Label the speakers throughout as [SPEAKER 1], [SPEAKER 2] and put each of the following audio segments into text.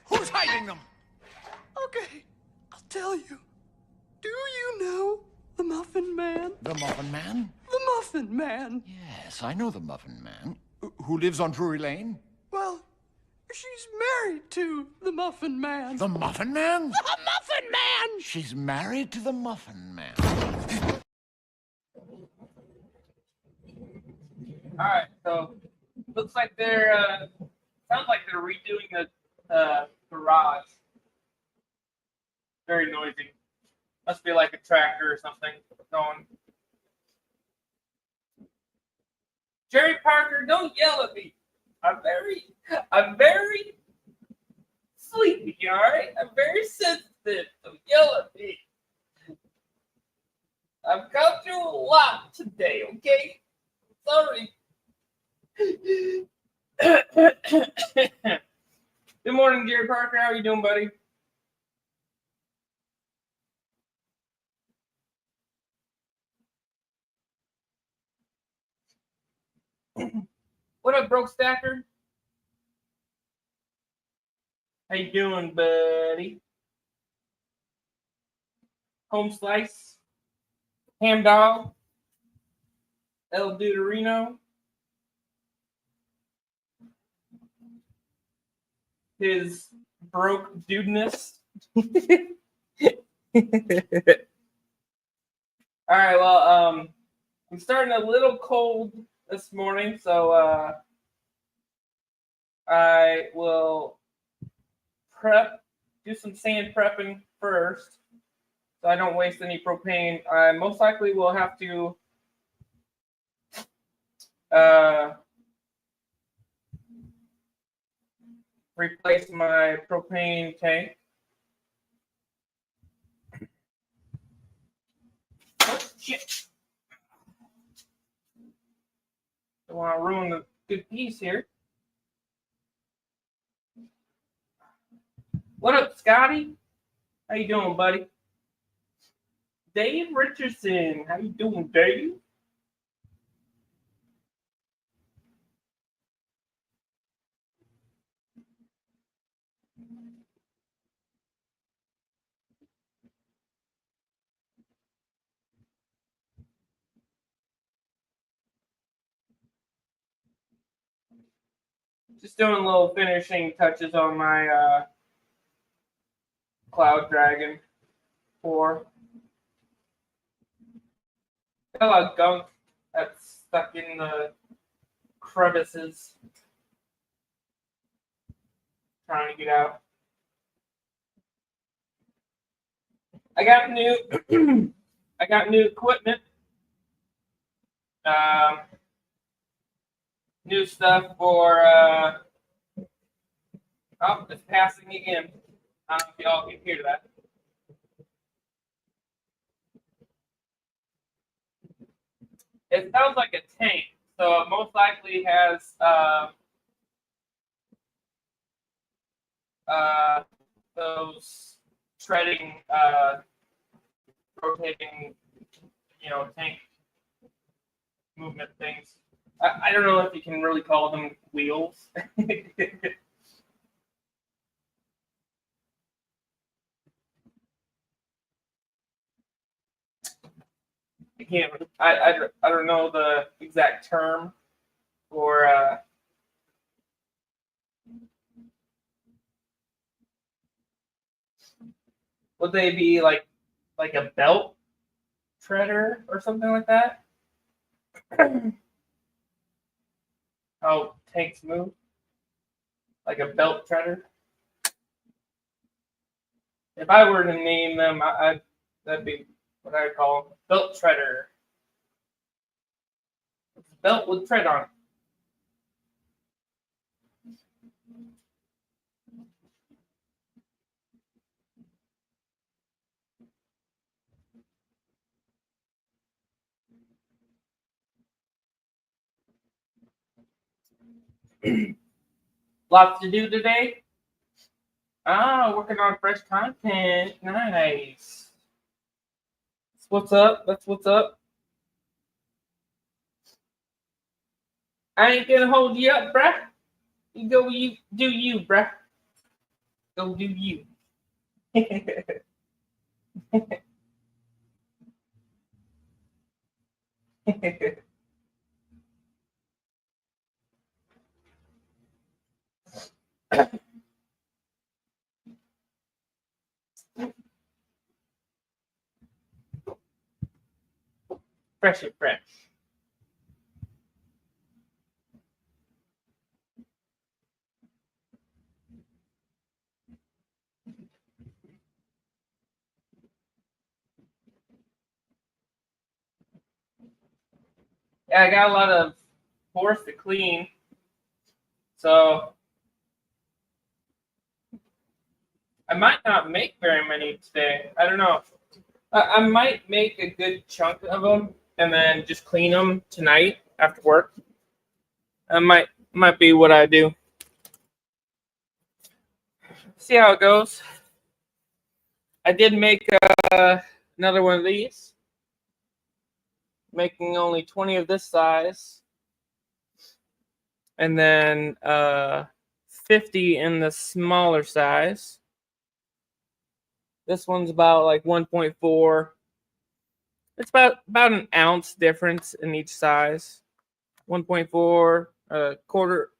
[SPEAKER 1] Who's hiding them?
[SPEAKER 2] Okay, I'll tell you. Do you know the Muffin Man?
[SPEAKER 1] The Muffin Man?
[SPEAKER 2] The Muffin Man.
[SPEAKER 1] Yes, I know the Muffin Man. Who lives on Drury Lane?
[SPEAKER 2] Well, she's married to the Muffin Man.
[SPEAKER 1] The Muffin Man?
[SPEAKER 2] The Muffin Man!
[SPEAKER 1] She's married to the Muffin Man.
[SPEAKER 3] Alright, so looks like they're sounds like they're redoing the garage. Very noisy. Must be like a tractor or something going. Jerry Parker, don't yell at me. I'm very sleepy, alright? I'm very sensitive. Don't yell at me. I've gone through a lot today, okay? Sorry. Good morning, Jerry Parker. How are you doing, buddy? What up, Broke Stacker? How you doing, buddy? Home Slice, Ham Dog, El Deuterino, his broke dudeness. All right, well, I'm starting a little cold this morning, so I will do some sand prepping first, so I don't waste any propane. I most likely will have to replace my propane tank. Oh, shit. Don't want to ruin the good piece here. What up, Scotty? How you doing, buddy? Dave Richardson. How you doing, Dave? Just doing a little finishing touches on my Cloud Dragon 4. Got a lot of gunk that's stuck in the crevices. Trying to get out. I got new equipment. New stuff for oh, it's passing again. I don't know if y'all can hear that. It sounds like a tank, so it most likely has those treading, rotating, tank movement things. I don't know if you can really call them wheels. I can't. I don't know the exact term for. Would they be like a belt treader or something like that? How tanks move? Like a belt treader? If I were to name them, that'd be what I'd call them. Belt treader. Belt with tread on it. Lots to do today. Working on fresh content. Nice. That's what's up. That's what's up. I ain't gonna hold you up, bruh. You go, you do you, bruh. Go do you. Fresh and fresh. Yeah, I got a lot of floors to clean, so I might not make very many today. I don't know. I might make a good chunk of them and then just clean them tonight after work. That might be what I do. See how it goes. I did make another one of these, making only 20 of this size, and then 50 in the smaller size. This one's about like 1.4. It's about an ounce difference in each size. 1.4, quarter,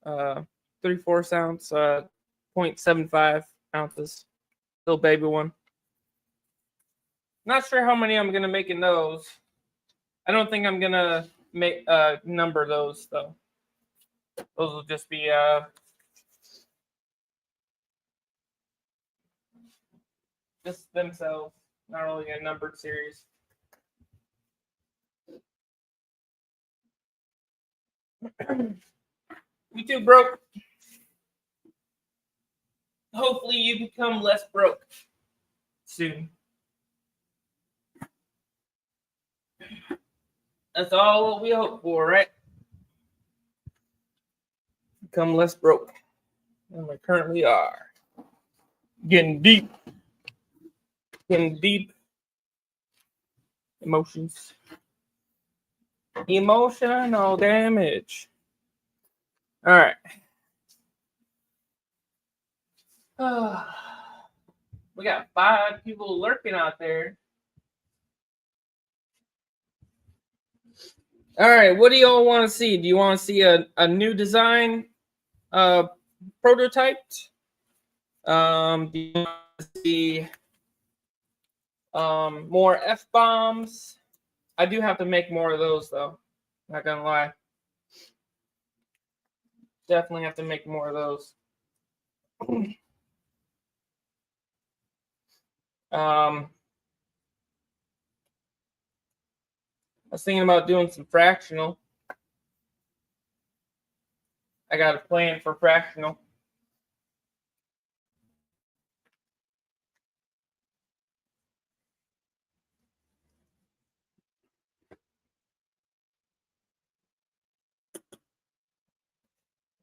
[SPEAKER 3] 3/4 ounce, 0.75 ounces. Little baby one. Not sure how many I'm gonna make in those. I don't think I'm gonna make number those though. Those will just be just themselves, not really a numbered series. You too broke. Hopefully you become less broke soon. That's all what we hope for, right? Become less broke than we currently are. Getting deep. Emotions. Emotional damage. All right. We got 5 people lurking out there. All right, what do y'all want to see? Do you want to see a new design prototyped? Do you want to see more F-bombs? I do have to make more of those, though. Not gonna lie. Definitely have to make more of those. I was thinking about doing some fractional. I got a plan for fractional.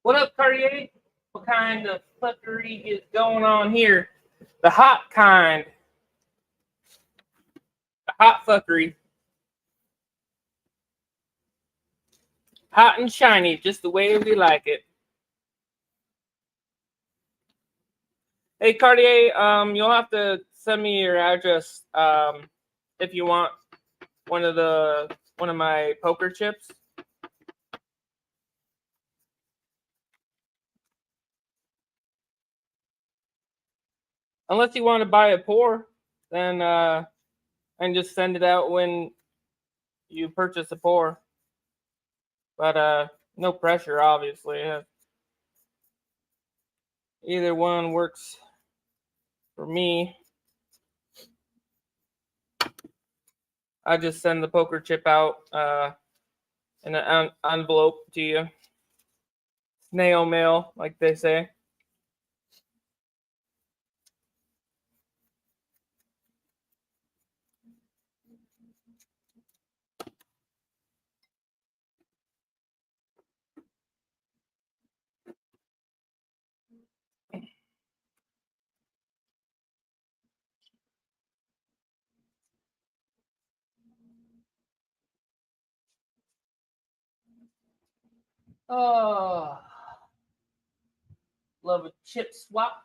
[SPEAKER 3] What up, Cartier? What kind of fuckery is going on here? The hot kind. The hot fuckery. Hot and shiny, just the way we like it. Hey, Cartier, you'll have to send me your address if you want one of my poker chips. Unless you want to buy a pour, then and just send it out when you purchase a pour. But no pressure, obviously. Either one works for me. I just send the poker chip out in an envelope to you. Snail mail, like they say. Oh, love a chip swap.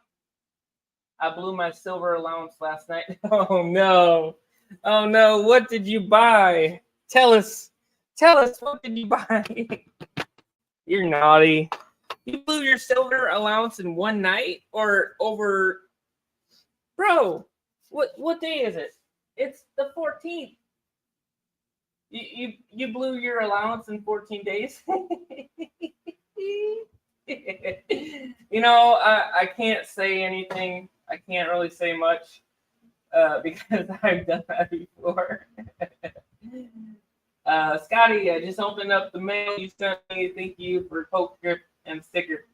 [SPEAKER 3] I blew my silver allowance last night. Oh no. Oh no. What did you buy? Tell us. Tell us, what did you buy? You're naughty. You blew your silver allowance in one night or over. Bro, what day is it? It's the 14th. You blew your allowance in 14 days? I can't say anything. I can't really say much because I've done that before. Scotty, I just opened up the mail you sent me. Thank you for Coke Grip and sticker.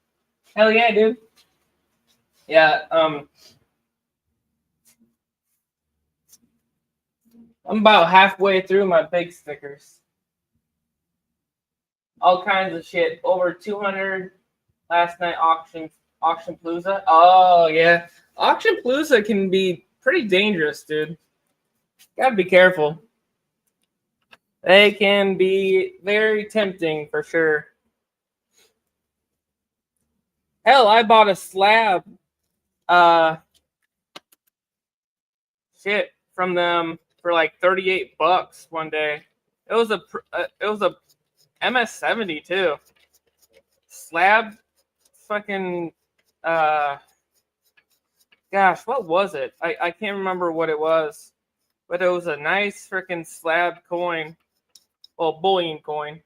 [SPEAKER 3] Hell yeah, dude. Yeah, I'm about halfway through my big stickers. All kinds of shit. Over 200 last night auction Palooza. Oh yeah. Auction Palooza can be pretty dangerous, dude. Gotta be careful. They can be very tempting for sure. Hell, I bought a slab shit from them for like $38 one day. It was a MS-70 too. Slab fucking gosh, what was it? I can't remember what it was, but it was a nice freaking slab coin. Well, bullion coin.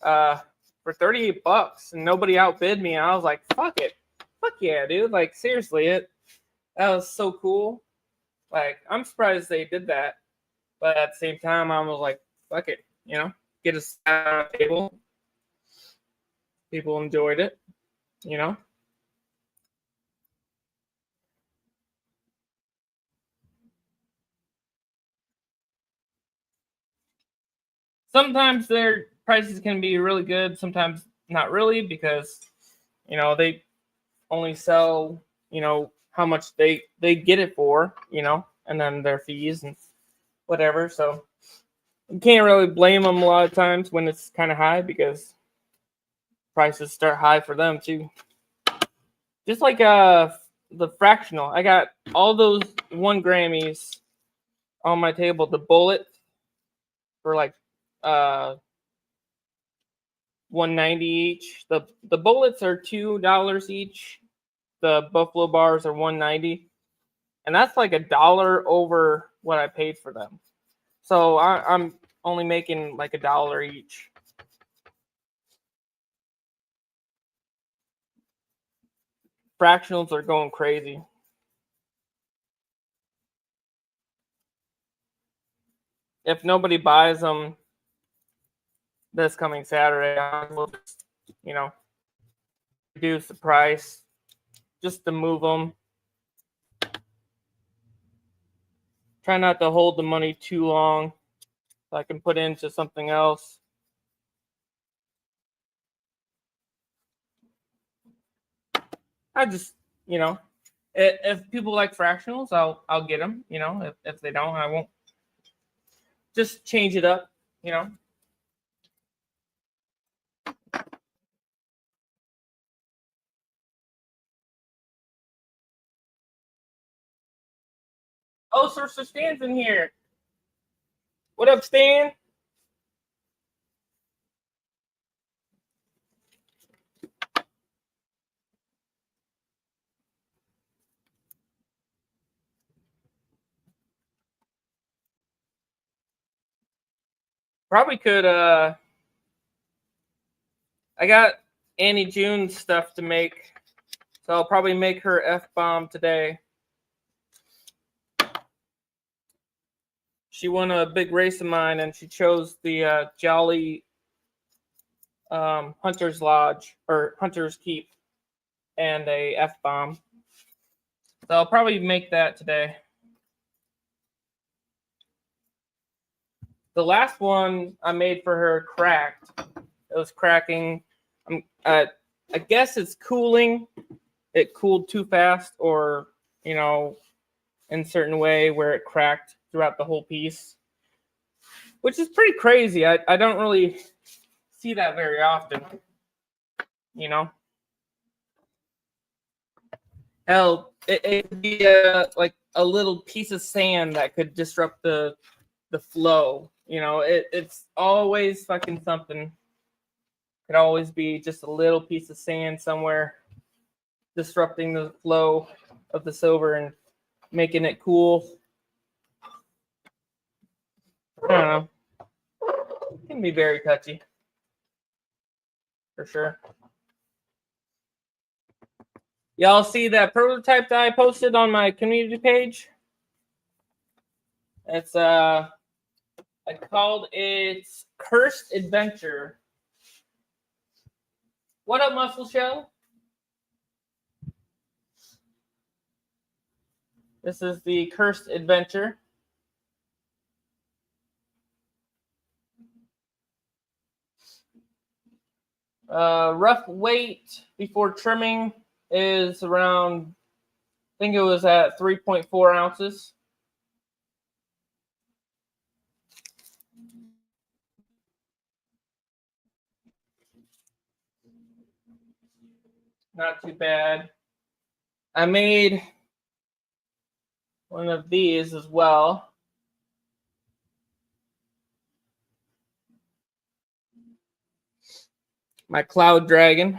[SPEAKER 3] For $38 and nobody outbid me, and I was like, fuck it. Fuck yeah, dude. Like seriously, that was so cool. Like, I'm surprised they did that. But at the same time, I was like, fuck it, get us at the table. People enjoyed it, Sometimes their prices can be really good, sometimes not really, because, they only sell, how much they get it for, and then their fees and whatever. So you can't really blame them a lot of times when it's kind of high because prices start high for them too. Just like the fractional, I got all those 1 Grammys on my table. The bullet for like $1.90 each. The bullets are $2 each. The buffalo bars are $1.90, and that's like $1 over what I paid for them. So I'm only making like $1 each. Fractionals are going crazy. If nobody buys them this coming Saturday, I will just, reduce the price just to move them. Try not to hold the money too long so I can put into something else. I just, if people like fractionals, I'll get them. If they don't, I won't. Just change it up. Oh, Sir Stan's in here. What up, Stan? Probably could. I got Annie June stuff to make, so I'll probably make her F-bomb today. She won a big race of mine, and she chose the Jolly Hunter's Lodge or Hunter's Keep and a F-bomb. So I'll probably make that today. The last one I made for her cracked. It was cracking. I guess it's cooling. It cooled too fast, or in a certain way where it cracked throughout the whole piece, which is pretty crazy. I don't really see that very often. Hell, it could be like a little piece of sand that could disrupt the flow. You know, it's always fucking something. Could always be just a little piece of sand somewhere disrupting the flow of the silver and making it cool. I don't know. It can be very touchy. For sure. Y'all see that prototype that I posted on my community page? It's I called it Cursed Adventure. What up, Muscle Shell? This is the Cursed Adventure. Rough weight before trimming is around, I think it was at 3.4 ounces. Not too bad. I made one of these as well. My Cloud Dragon.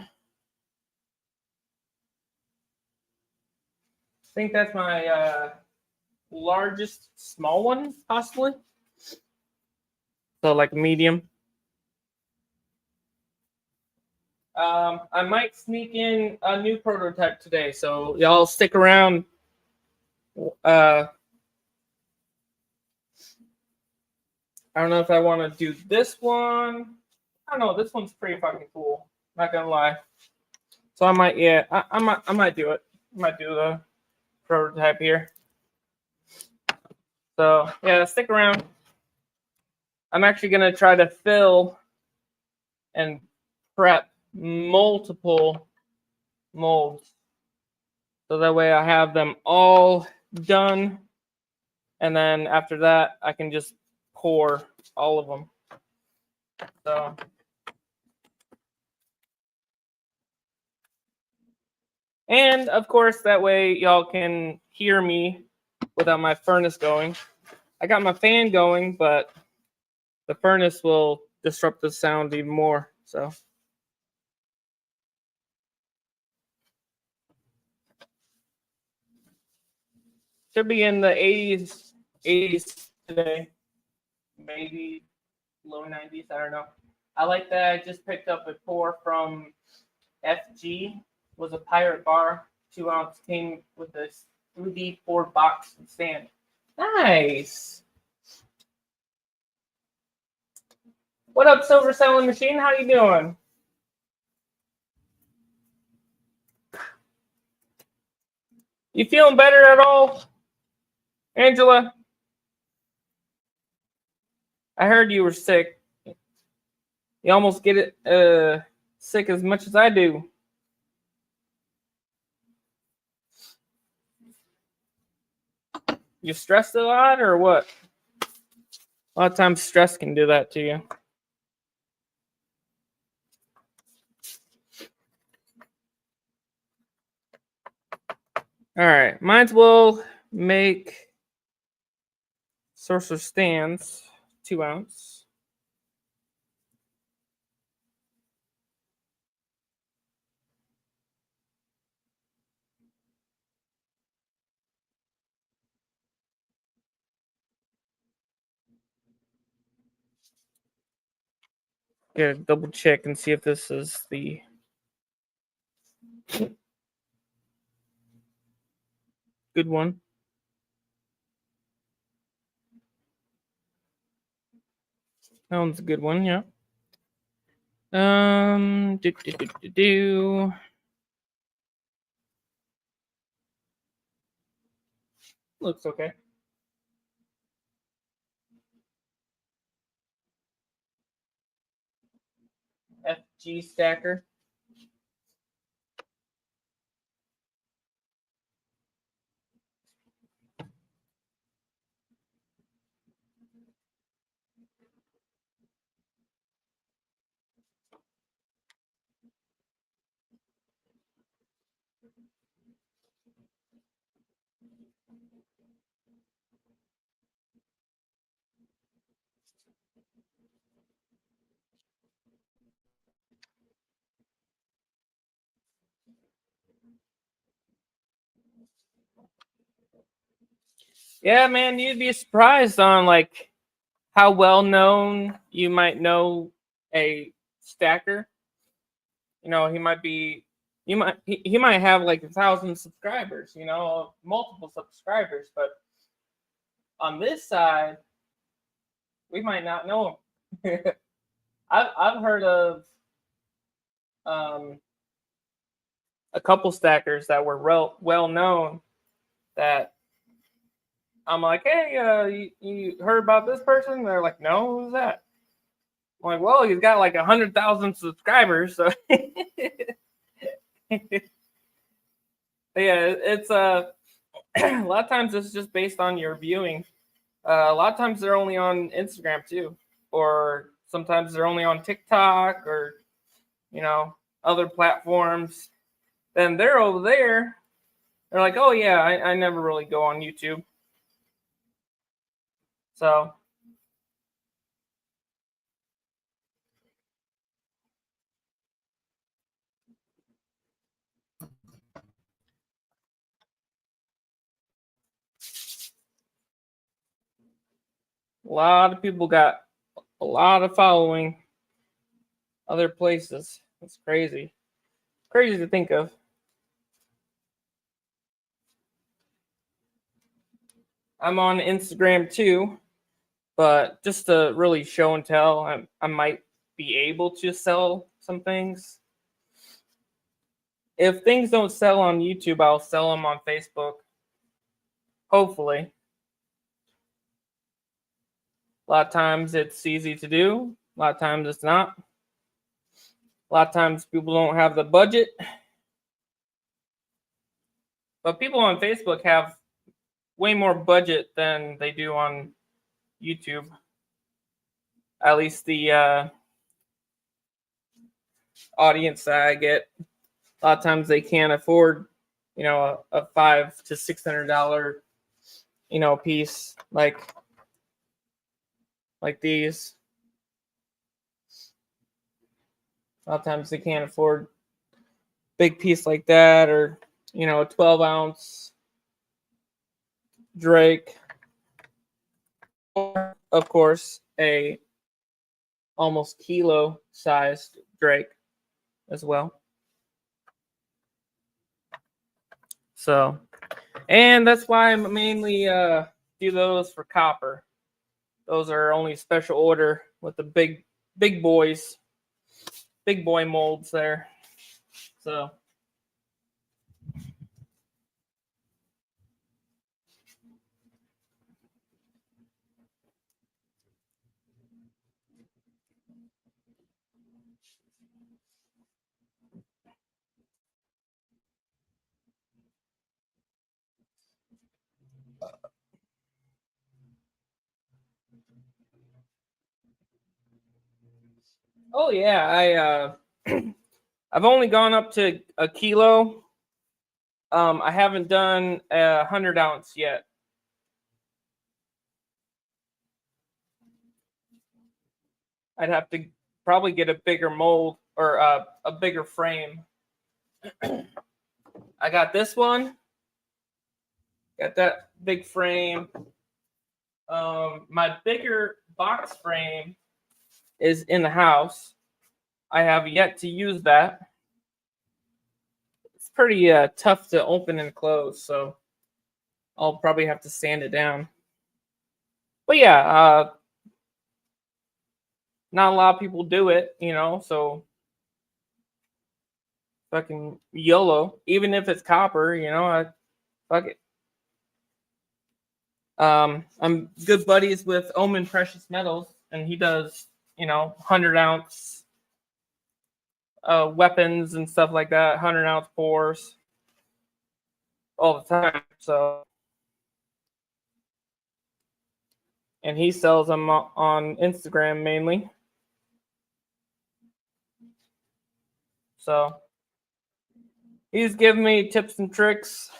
[SPEAKER 3] I think that's my largest small one, possibly. So like medium. I might sneak in a new prototype today, so y'all stick around. I don't know if I want to do this one. I don't know. This one's pretty fucking cool. Not gonna lie. So I might, yeah, I might do it. I might do the prototype here. So yeah, stick around. I'm actually gonna try to fill and prep multiple molds, so that way I have them all done, and then after that I can just pour all of them. So and of course that way y'all can hear me without my furnace going. I got my fan going, but the furnace will disrupt the sound even more. So should be in the 80s today, maybe low 90s. I don't know. I like that. I just picked up a pour from FG. Was a pirate bar, 2 ounce, came with this 3D 4 box and stand. Nice. What up, Silver Selling Machine? How you doing? You feeling better at all, Angela? I heard you were sick. You almost get it sick as much as I do. You stressed a lot or what? A lot of times stress can do that to you. All right, mine will make Sorcerer Stands 2 ounce. Gotta double check and see if this is the good one. That one's a good one, yeah. Looks okay. FG stacker. Yeah, man, you'd be surprised on like how well known you might know a stacker. You know, he might be, he might have like 1,000 subscribers. You know, multiple subscribers, but on this side, we might not know him. I've heard of um, a couple stackers that were well known that I'm like, hey, you heard about this person? They're like, no, who's that? I'm like, well, he's got like 100,000 subscribers, so yeah, it's a lot of times it's just based on your viewing. A lot of times they're only on Instagram too, or sometimes they're only on TikTok or you know other platforms. Then they're over there. They're like, oh yeah, I never really go on YouTube. So a lot of people got a lot of following other places. It's crazy. Crazy to think of. I'm on Instagram too, but just to really show and tell, I might be able to sell some things. If things don't sell on YouTube, I'll sell them on Facebook. Hopefully. A lot of times it's easy to do, a lot of times it's not. A lot of times people don't have the budget. But people on Facebook have way more budget than they do on YouTube. At least the audience that I get, a lot of times they can't afford, you know, a $500 to $600, you know, piece like these. A lot of times they can't afford big piece like that, or you know, a 12-ounce Drake, or of course a almost kilo sized Drake as well. So, and that's why I mainly do those for copper. Those are only special order with the big boys, big boy molds there. So, oh yeah, I've only gone up to a kilo. I haven't done 100-ounce yet. I'd have to probably get a bigger mold or a bigger frame. I got this one. Got that big frame. My bigger box frame is in the house. I have yet to use that. It's pretty tough to open and close, so I'll probably have to sand it down. But yeah, not a lot of people do it, you know, so fucking YOLO. Even if it's copper, you know, fuck it. I'm good buddies with Omen Precious Metals, and he does, you know, 100-ounce weapons and stuff like that, 100-ounce pours all the time. So, and he sells them on Instagram mainly. So, he's giving me tips and tricks.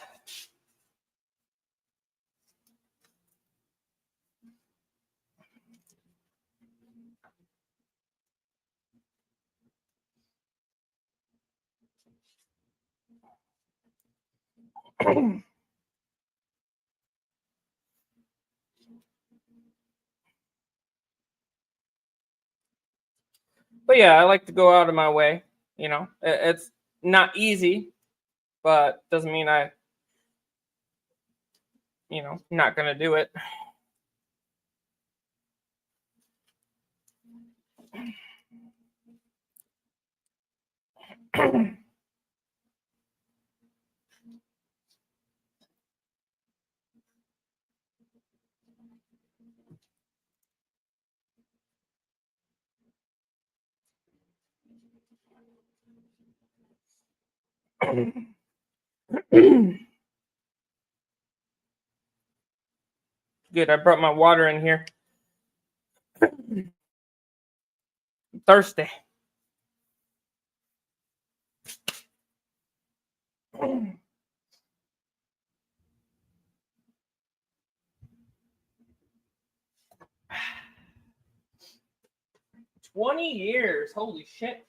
[SPEAKER 3] But yeah, I like to go out of my way. You know, it's not easy, but doesn't mean I, not gonna do it. Good, I brought my water in here. I'm thirsty. 20 years. Holy shit.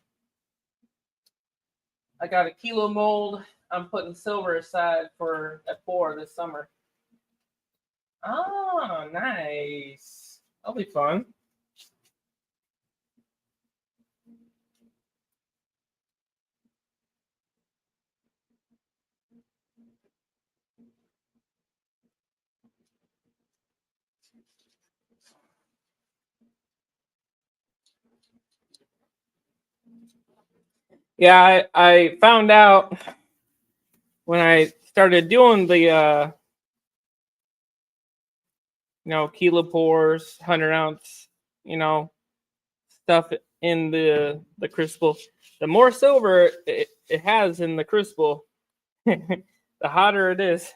[SPEAKER 3] I got a kilo mold. I'm putting silver aside for F4 this summer. Oh, nice. That'll be fun. Yeah, I found out when I started doing the kilo pours, 100-ounce, stuff in the crucible. The more silver it has in the crucible, the hotter it is.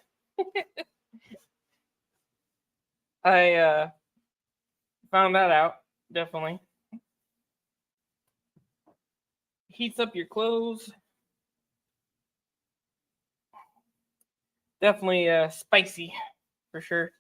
[SPEAKER 3] I found that out, definitely. Heats up your clothes. Definitely spicy, for sure.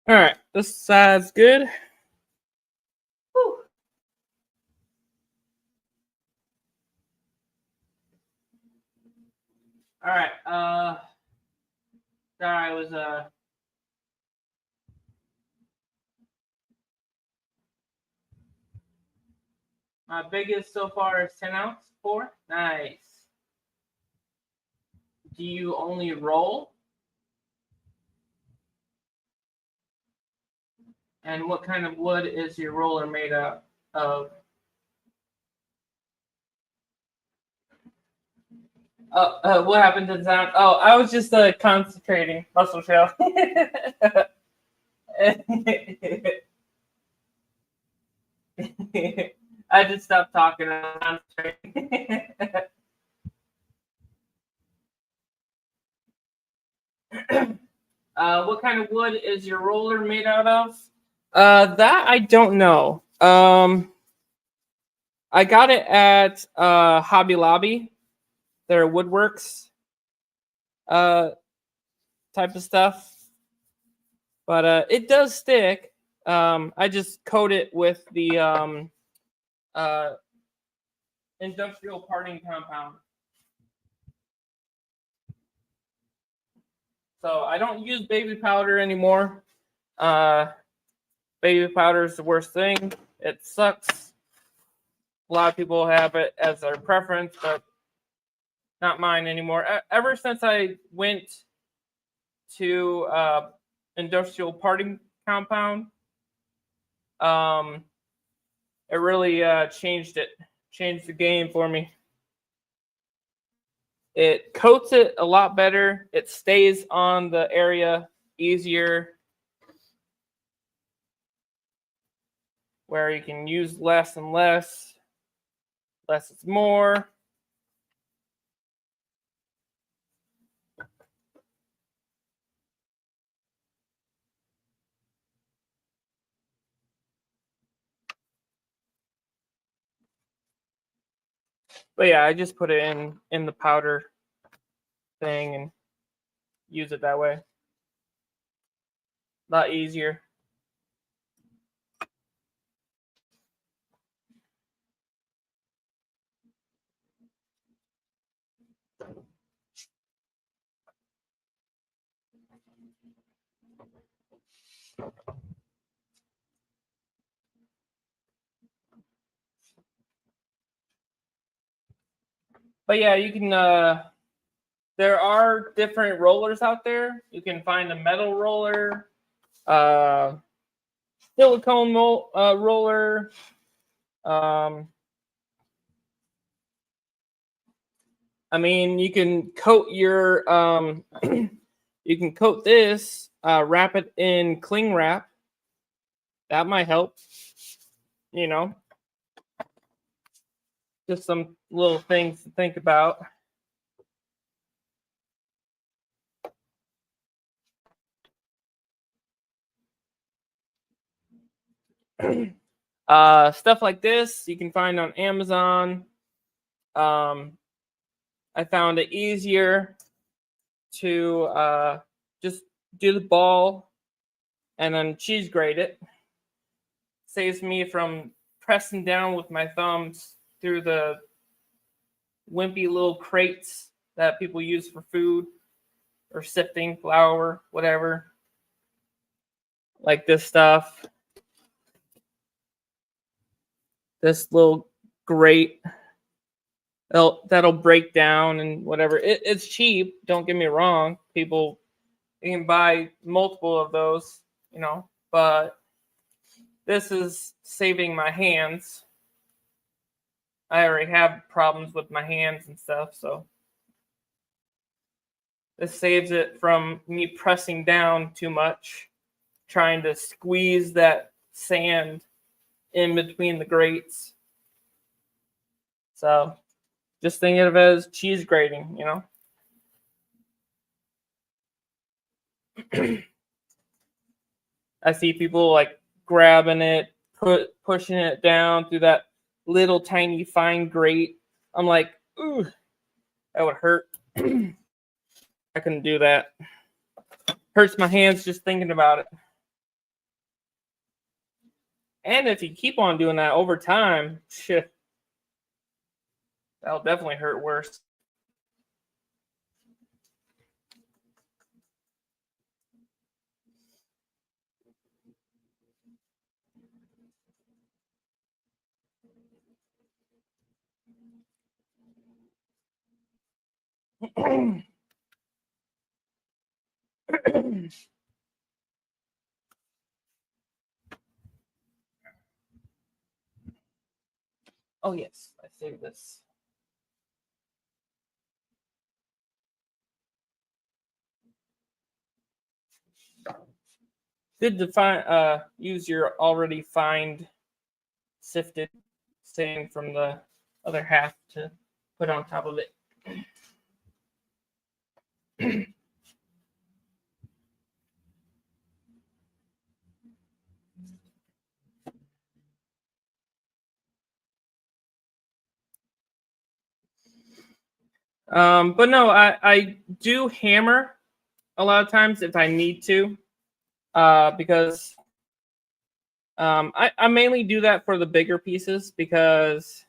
[SPEAKER 3] All right, this side's good. Whew. All right. Sorry, I was my biggest so far is 10 ounce. 4. Nice. Do you only roll? And what kind of wood is your roller made out of? What happened to the sound? Oh, I was just concentrating. Muscle shell. I just stopped talking. I'm concentrating. What kind of wood is your roller made out of? That I don't know. I got it at Hobby Lobby. Their woodworks type of stuff, but it does stick. I just coat it with the industrial parting compound. So I don't use baby powder anymore. Baby powder is the worst thing. It sucks. A lot of people have it as their preference, but not mine anymore. Ever since I went to industrial parting compound, it really changed the game for me. It coats it a lot better. It stays on the area easier, where you can use less and less. Less is more. But yeah, I just put it in the powder thing and use it that way. A lot easier. But yeah, you can there are different rollers out there. You can find a metal roller, silicone roller, I mean, you can coat your you can coat this, wrap it in cling wrap. That might help. You know, just some little things to think about. Stuff like this you can find on Amazon. I found it easier to just do the ball and then cheese grate it. Saves me from pressing down with my thumbs through the wimpy little crates that people use for food or sifting flour, whatever. Like this stuff. This little grate that'll break down and whatever. It's cheap, don't get me wrong. People, you can buy multiple of those, you know, but this is saving my hands. I already have problems with my hands and stuff, so this saves it from me pressing down too much, trying to squeeze that sand in between the grates. So just think of it as cheese grating, you know. I see people like grabbing it, pushing it down through that little tiny fine grate. I'm like, ooh, that would hurt. I couldn't do that. Hurts my hands just thinking about it. And if you keep on doing that over time, shit, that'll definitely hurt worse. Oh yes, I saved this. Good to use your already fined sifted sand from the other half to put on top of it. But no, I do hammer a lot of times if I need to, because I mainly do that for the bigger pieces because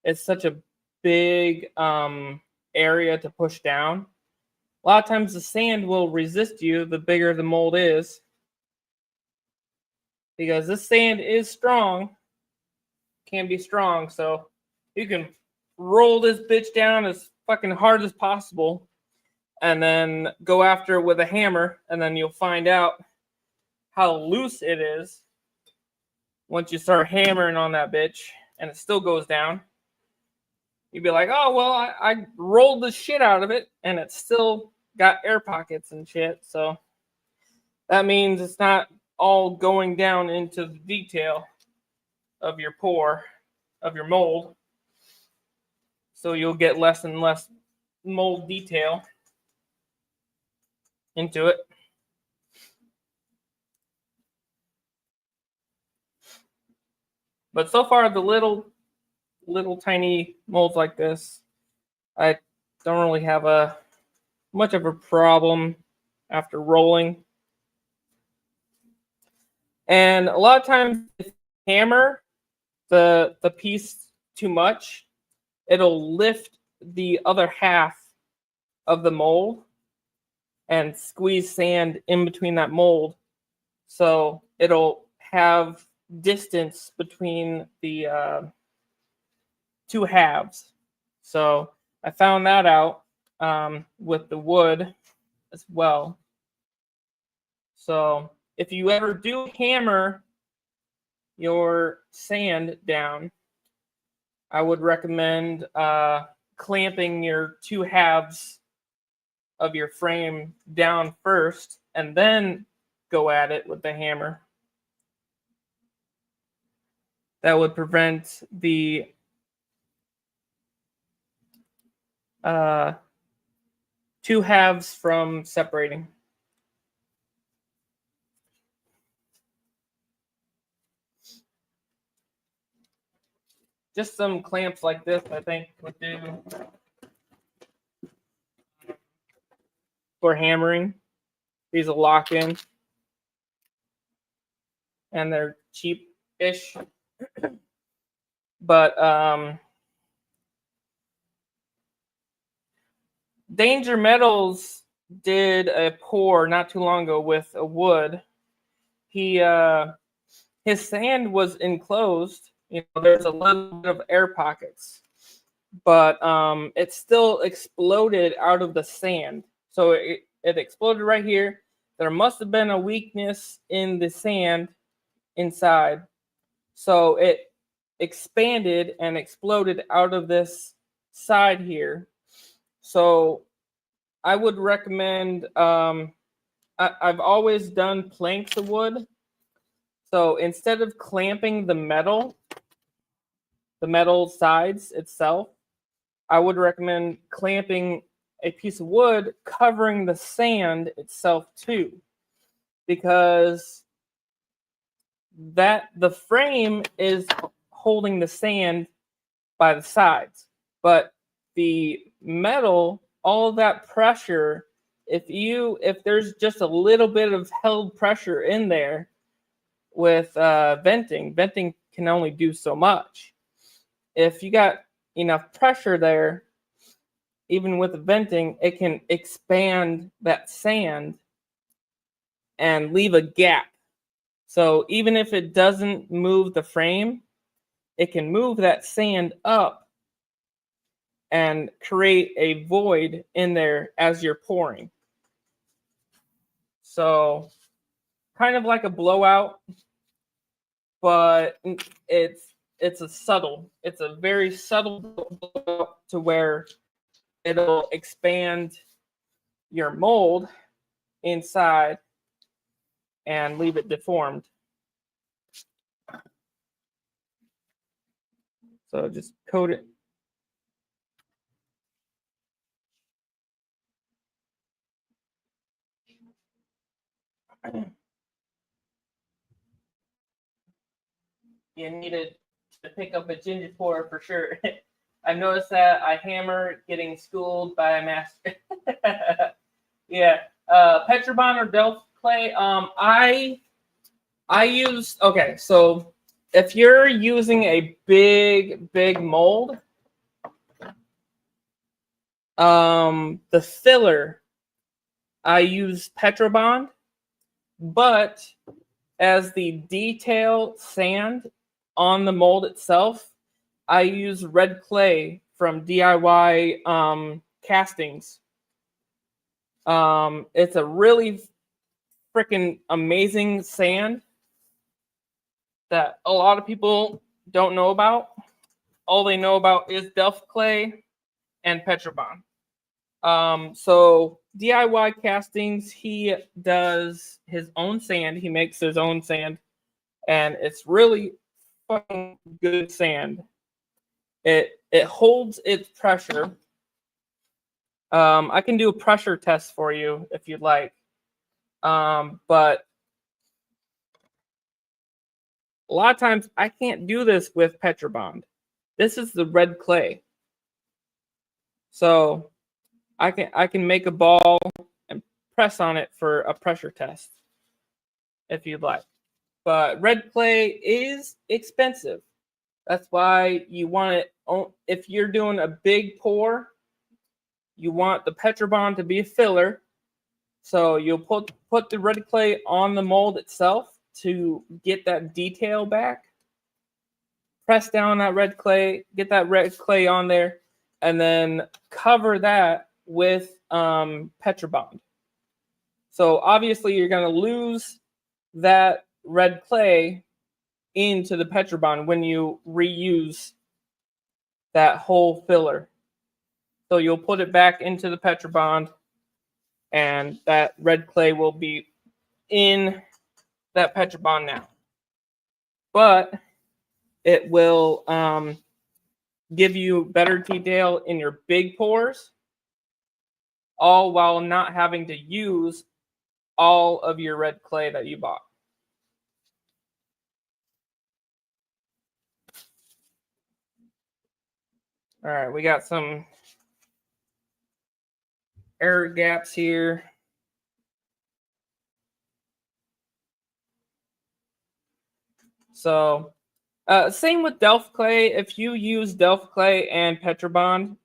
[SPEAKER 3] it's such a big area to push down. A lot of times the sand will resist you the bigger the mold is, because this sand is strong, can be strong, so you can roll this bitch down as fucking hard as possible and then go after it with a hammer, and then you'll find out how loose it is once you start hammering on that bitch and it still goes down. You'd be like, oh, well, I rolled the shit out of it and it's still got air pockets and shit. So that means it's not all going down into the detail of your pour, of your mold. So you'll get less and less mold detail into it. But so far, the little tiny molds like this, I don't really have much of a problem after rolling. And a lot of times, if you hammer the piece too much, it'll lift the other half of the mold and squeeze sand in between that mold. So it'll have distance between the two halves. So I found that out with the wood as well. So if you ever do hammer your sand down, I would recommend clamping your two halves of your frame down first and then go at it with the hammer. That would prevent the two halves from separating. Just some clamps like this, I think, would do for hammering. These will lock in, and they're cheap-ish. But Danger Metals did a pour not too long ago with a wood. His sand was enclosed. You know, there's a little bit of air pockets, but it still exploded out of the sand. So it exploded right here. There must have been a weakness in the sand inside. So it expanded and exploded out of this side here. So I would recommend, I've always done planks of wood. So instead of clamping the metal sides itself, I would recommend clamping a piece of wood covering the sand itself too, because the frame is holding the sand by the sides, but the metal, all of that pressure, if there's just a little bit of held pressure in there, with venting. Venting can only do so much. If you got enough pressure there, even with the venting, it can expand that sand and leave a gap. So even if it doesn't move the frame, it can move that sand up and create a void in there as you're pouring. So kind of like a blowout, but it's a very subtle blowout to where it'll expand your mold inside and leave it deformed. So just coat it. You needed to pick up a ginger pour for sure. I've noticed that I hammer getting schooled by a master. Yeah. Petrobond or Delft clay. I use, okay, so if you're using a big mold, the filler, I use Petrobond, but as the detail sand on the mold itself, I use red clay from DIY castings. It's a really freaking amazing sand that a lot of people don't know about. All they know about is Delft clay and Petrobond. So DIY castings, he does his own sand. He makes his own sand, and it's really fucking good sand. It holds its pressure. I can do a pressure test for you if you'd like. But a lot of times I can't do this with Petrobond. This is the red clay. So I can make a ball and press on it for a pressure test if you'd like. But red clay is expensive. That's why you want it, if you're doing a big pour, you want the Petrobond to be a filler. So you'll put the red clay on the mold itself to get that detail back. Press down that red clay, get that red clay on there, and then cover that with Petrobond. So obviously you're going to lose that red clay into the Petrobond when you reuse that whole filler. So you'll put it back into the Petrobond, and that red clay will be in that Petrobond now. But it will give you better detail in your big pours, all while not having to use all of your red clay that you bought. All right, we got some air gaps here. So same with Delft clay. If you use Delft clay and Petrobond,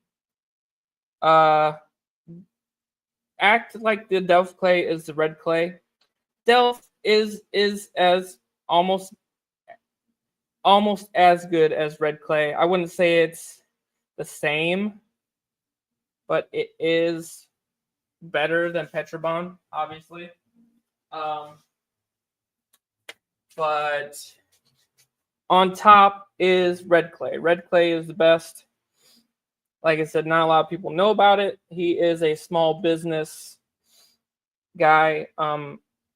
[SPEAKER 3] act like the Delft clay is the red clay. Delft is as almost as good as red clay. I wouldn't say it's the same, but it is better than Petrobond, obviously. But on top is red clay. Red clay is the best. Like I said, not a lot of people know about it. He is a small business guy.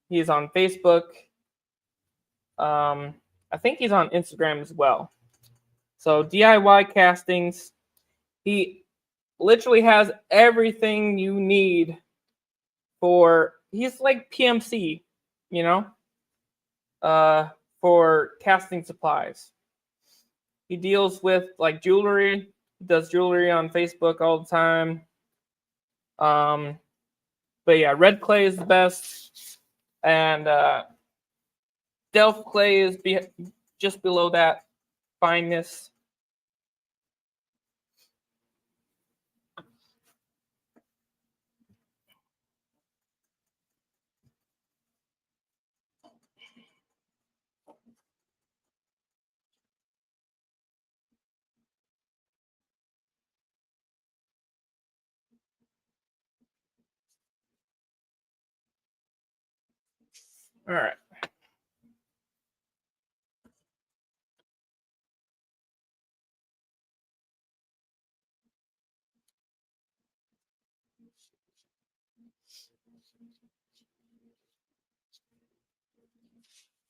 [SPEAKER 3] He's on Facebook. I think he's on Instagram as well. So DIY castings. He literally has everything you need for. He's like PMC, you know, for casting supplies. He deals with like jewelry. He does jewelry on Facebook all the time. But yeah, red clay is the best. And Delft clay is just below that fineness. All right.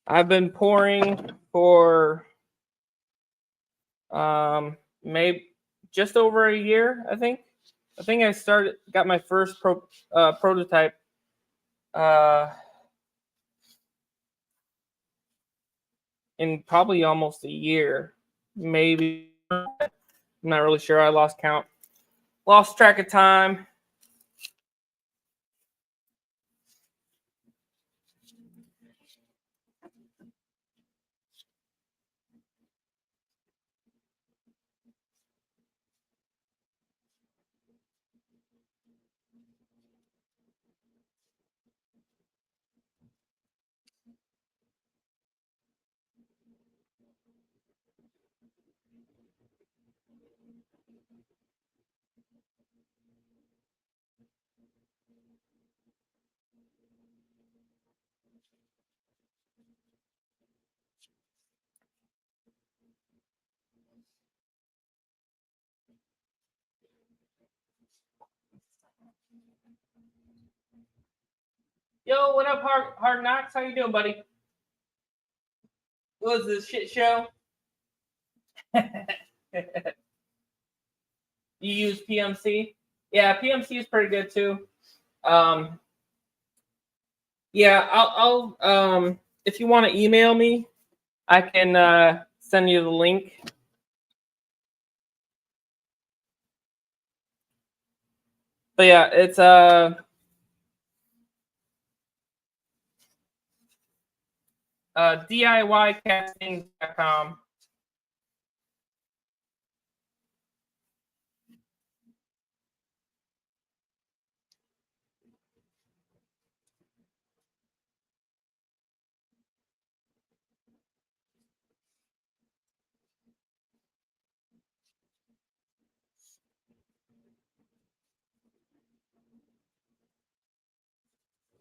[SPEAKER 3] I've been pouring for maybe just over a year, I think. I think I got my first prototype in probably almost a year, maybe. I'm not really sure. I lost count, lost track of time. Yo, what up, Hard Knocks? How you doing, buddy? What was this shit show? You use PMC? Yeah, PMC is pretty good too. Yeah, I'll if you want to email me, I can send you the link. But yeah, it's DIYcastings.com.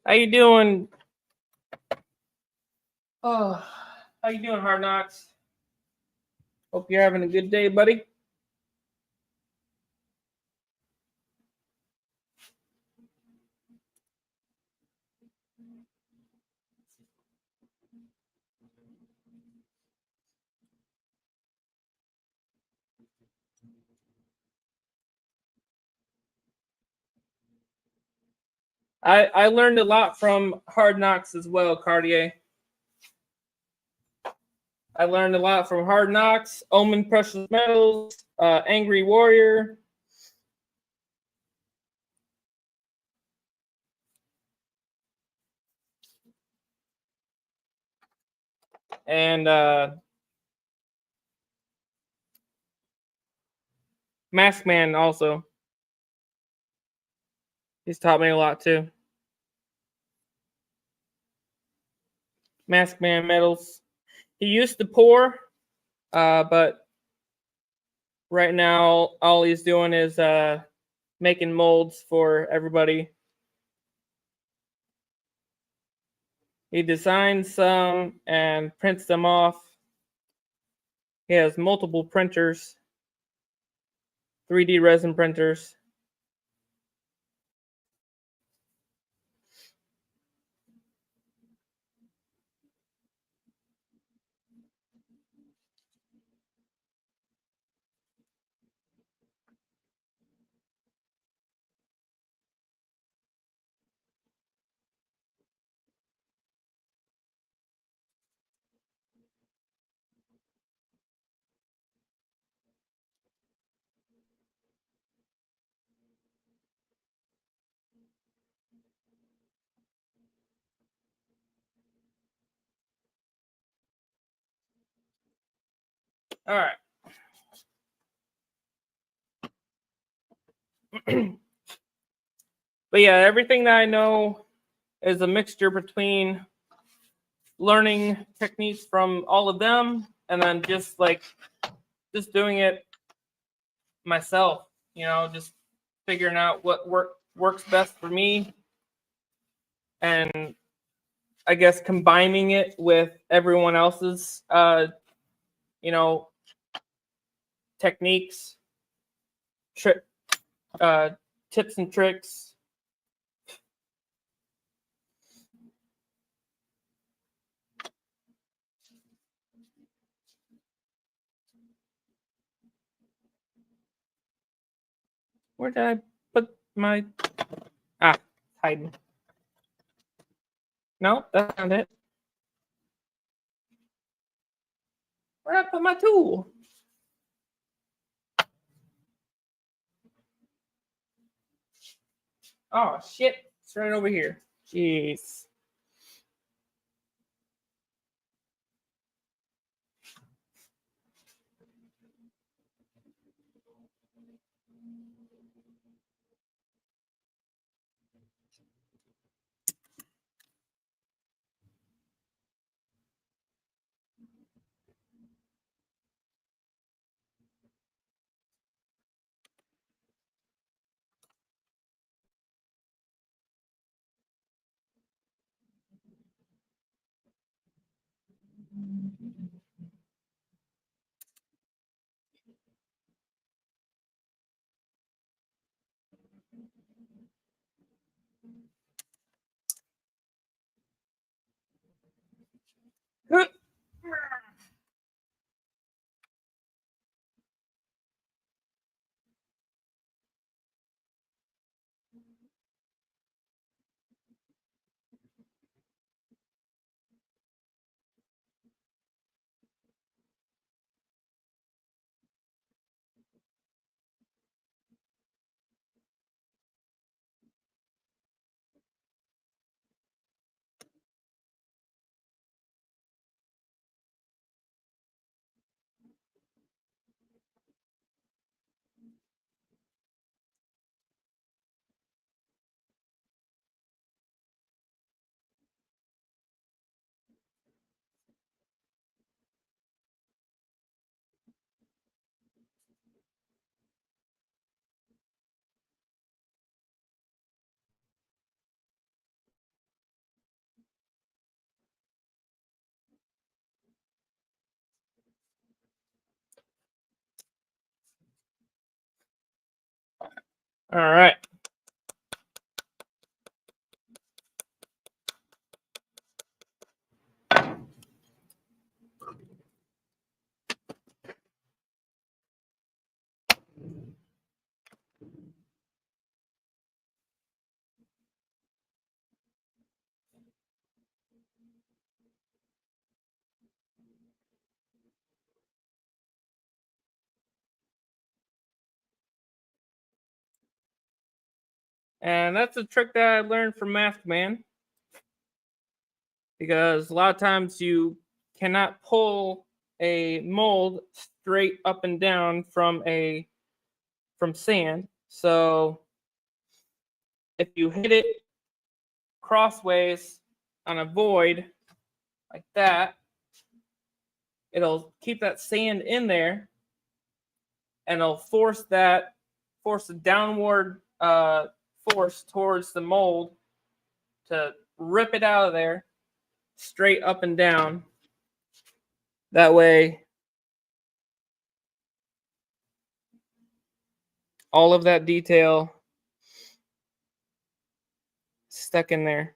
[SPEAKER 3] How you doing? Oh, how you doing, Hard Knocks? Hope you're having a good day, buddy. I learned a lot from Hard Knocks as well, Cartier. I learned a lot from Hard Knocks, Omen Precious Metals, Angry Warrior. And Mask Man also. He's taught me a lot too. Mask Man Metals. He used to pour, but right now all he's doing is making molds for everybody. He designs some and prints them off. He has multiple printers, 3D resin printers. All right. But yeah, everything that I know is a mixture between learning techniques from all of them and then just doing it myself, just figuring out what works best for me, and I guess combining it with everyone else's techniques, tips and tricks. Where did I put my... hiding. No, that's not it. Where did I put my tool? Oh, shit. It's right over here. Jeez. All right. And that's a trick that I learned from Mask Man, because a lot of times you cannot pull a mold straight up and down from sand. So if you hit it crossways on a void like that, it'll keep that sand in there, and it'll force a downward force towards the mold to rip it out of there straight up and down. That way all of that detail stuck in there.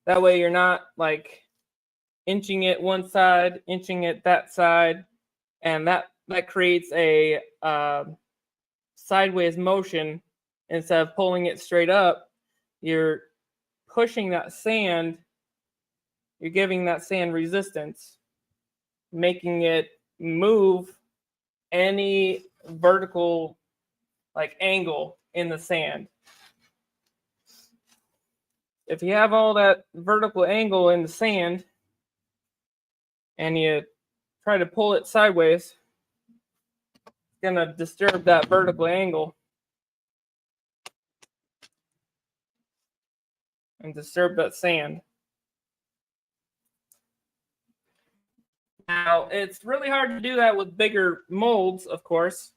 [SPEAKER 3] That way you're not like inching it one side, inching it that side, and that creates a sideways motion. Instead of pulling it straight up, you're pushing that sand, you're giving that sand resistance, making it move any vertical angle in the sand. If you have all that vertical angle in the sand and you try to pull it sideways, it's gonna disturb that vertical angle and disturb that sand. Now, it's really hard to do that with bigger molds, of course,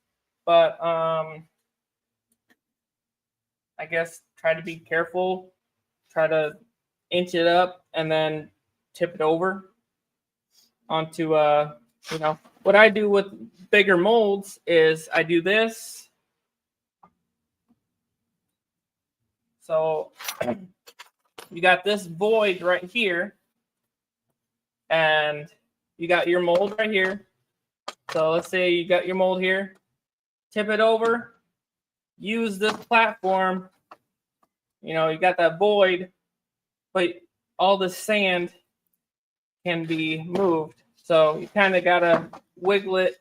[SPEAKER 3] but I guess try to be careful, try to inch it up, and then tip it over onto, what I do with bigger molds is I do this. So you got this void right here, and you got your mold right here. So let's say you got your mold here, tip it over, use this platform. You got that void, but all the sand can be moved. So you kind of got to wiggle it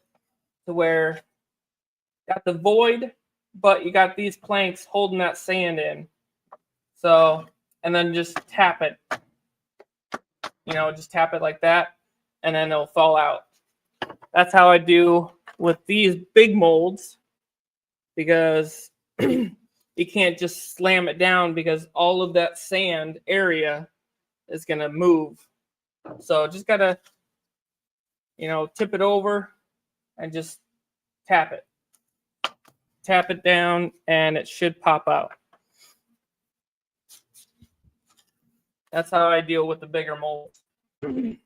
[SPEAKER 3] to where you got the void, but you got these planks holding that sand in. So, and then just tap it. Just tap it like that, and then it'll fall out. That's how I do with these big molds, because you can't just slam it down because all of that sand area is going to move. So just got to, tip it over and just tap it. Tap it down and it should pop out. That's how I deal with the bigger molds. All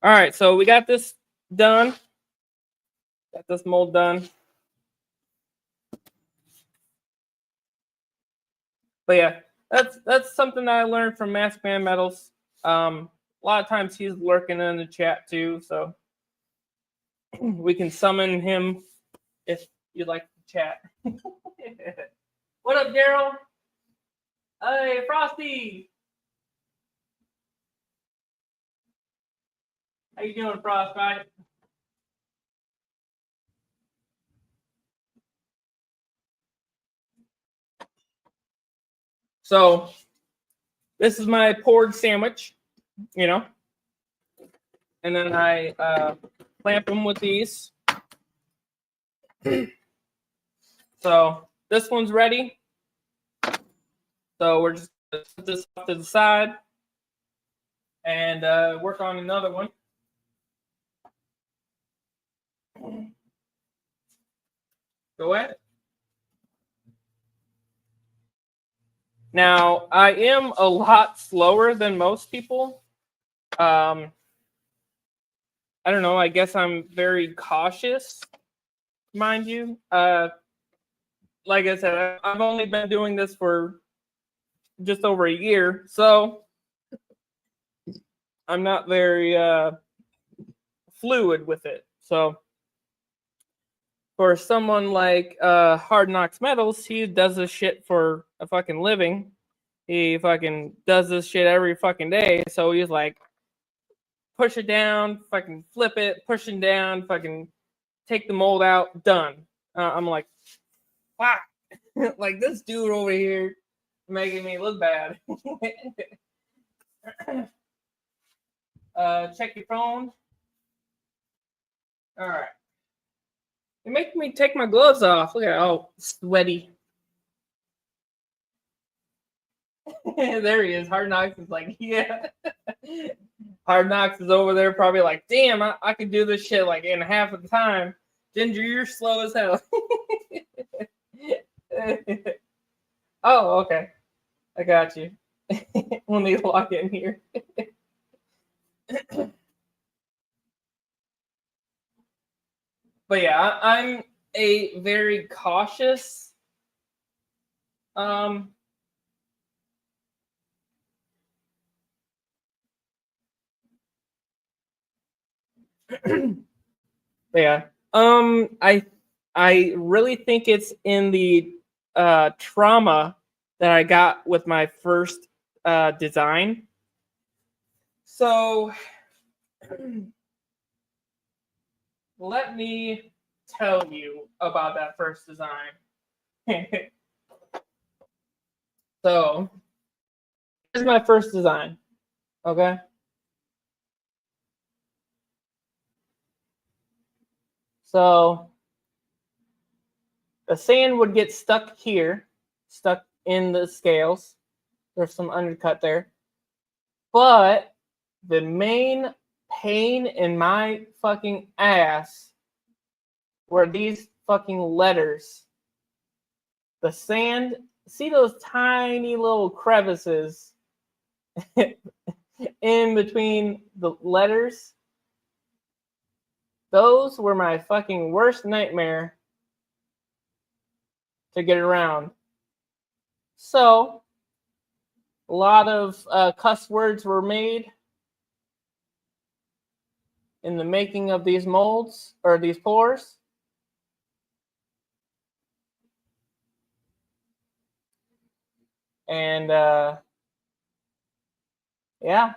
[SPEAKER 3] right, so we got this done. Got this mold done. But yeah, that's something that I learned from Mask Man Metals. A lot of times he's lurking in the chat too, so we can summon him if you'd like to chat. What up, Daryl? Hey, Frosty. How you doing, Frostbite? So this is my poured sandwich, and then I clamp them with these. So this one's ready. So we're just going to put this off to the side and work on another one. Go at it. Now, I am a lot slower than most people. I don't know. I guess I'm very cautious, mind you. Like I said, I've only been doing this for just over a year, so I'm not very fluid with it. So for someone like Hard Knocks Metals, he does this shit for a fucking living. He fucking does this shit every fucking day. So he's like, push it down, fucking flip it, push it down, fucking take the mold out, done. I'm like, fuck. Like this dude over here making me look bad. Check your phone. All right. You're making me take my gloves off. Look at oh, sweaty. There he is. Hard Knocks is like, yeah. Hard Knocks is over there probably like, damn, I could do this shit like in half of the time. Ginger, you're slow as hell. Oh, okay. I got you. When they lock in here. But yeah, I'm a very cautious yeah. I really think it's in the trauma that I got with my first design. So let me tell you about that first design. So here's my first design. Okay. So the sand would get stuck here, stuck in the scales. There's some undercut there. But the main pain in my fucking ass were these fucking letters. The sand, see those tiny little crevices in between the letters? Those were my fucking worst nightmare to get around. So, a lot of cuss words were made in the making of these molds, or these pours. And, yeah.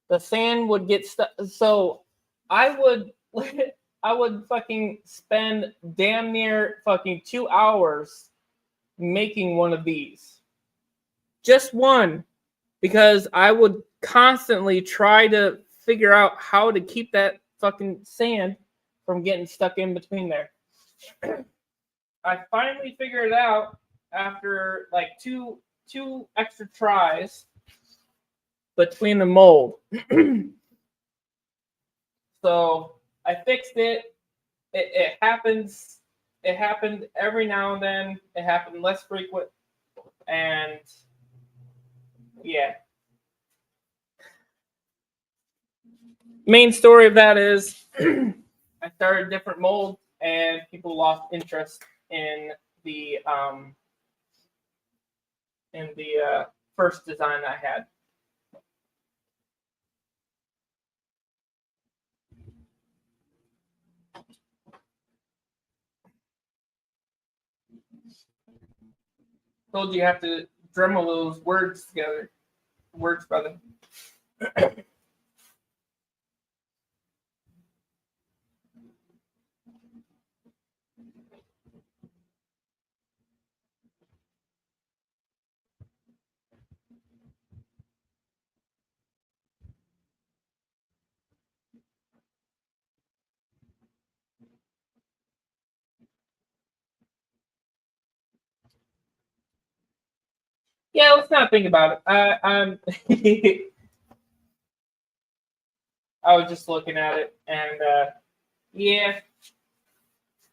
[SPEAKER 3] The sand would get stuck. So, I would fucking spend damn near fucking 2 hours making one of these. Just one. Because I would constantly try to figure out how to keep that fucking sand from getting stuck in between there. I finally figured it out after like two extra tries between the mold. So I fixed it. It happens. It happened every now and then. It happened less frequent. And yeah. Main story of that is I started different molds and people lost interest in the first design I had. Told you have to dremel those words together. Words, brother. Yeah, let's not think about it. I'm I was just looking at it, and yeah,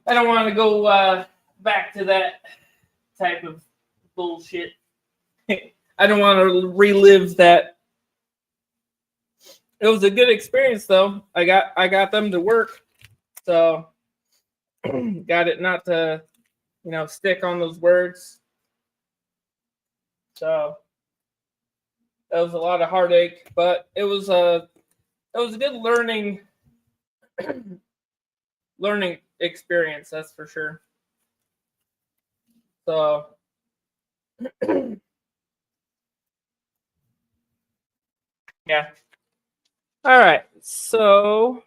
[SPEAKER 3] I don't want to go back to that type of bullshit. I don't want to relive that. It was a good experience, though. I got them to work, so got it not to, stick on those words. So that was a lot of heartache, but it was a good learning experience, that's for sure. So yeah. All right. So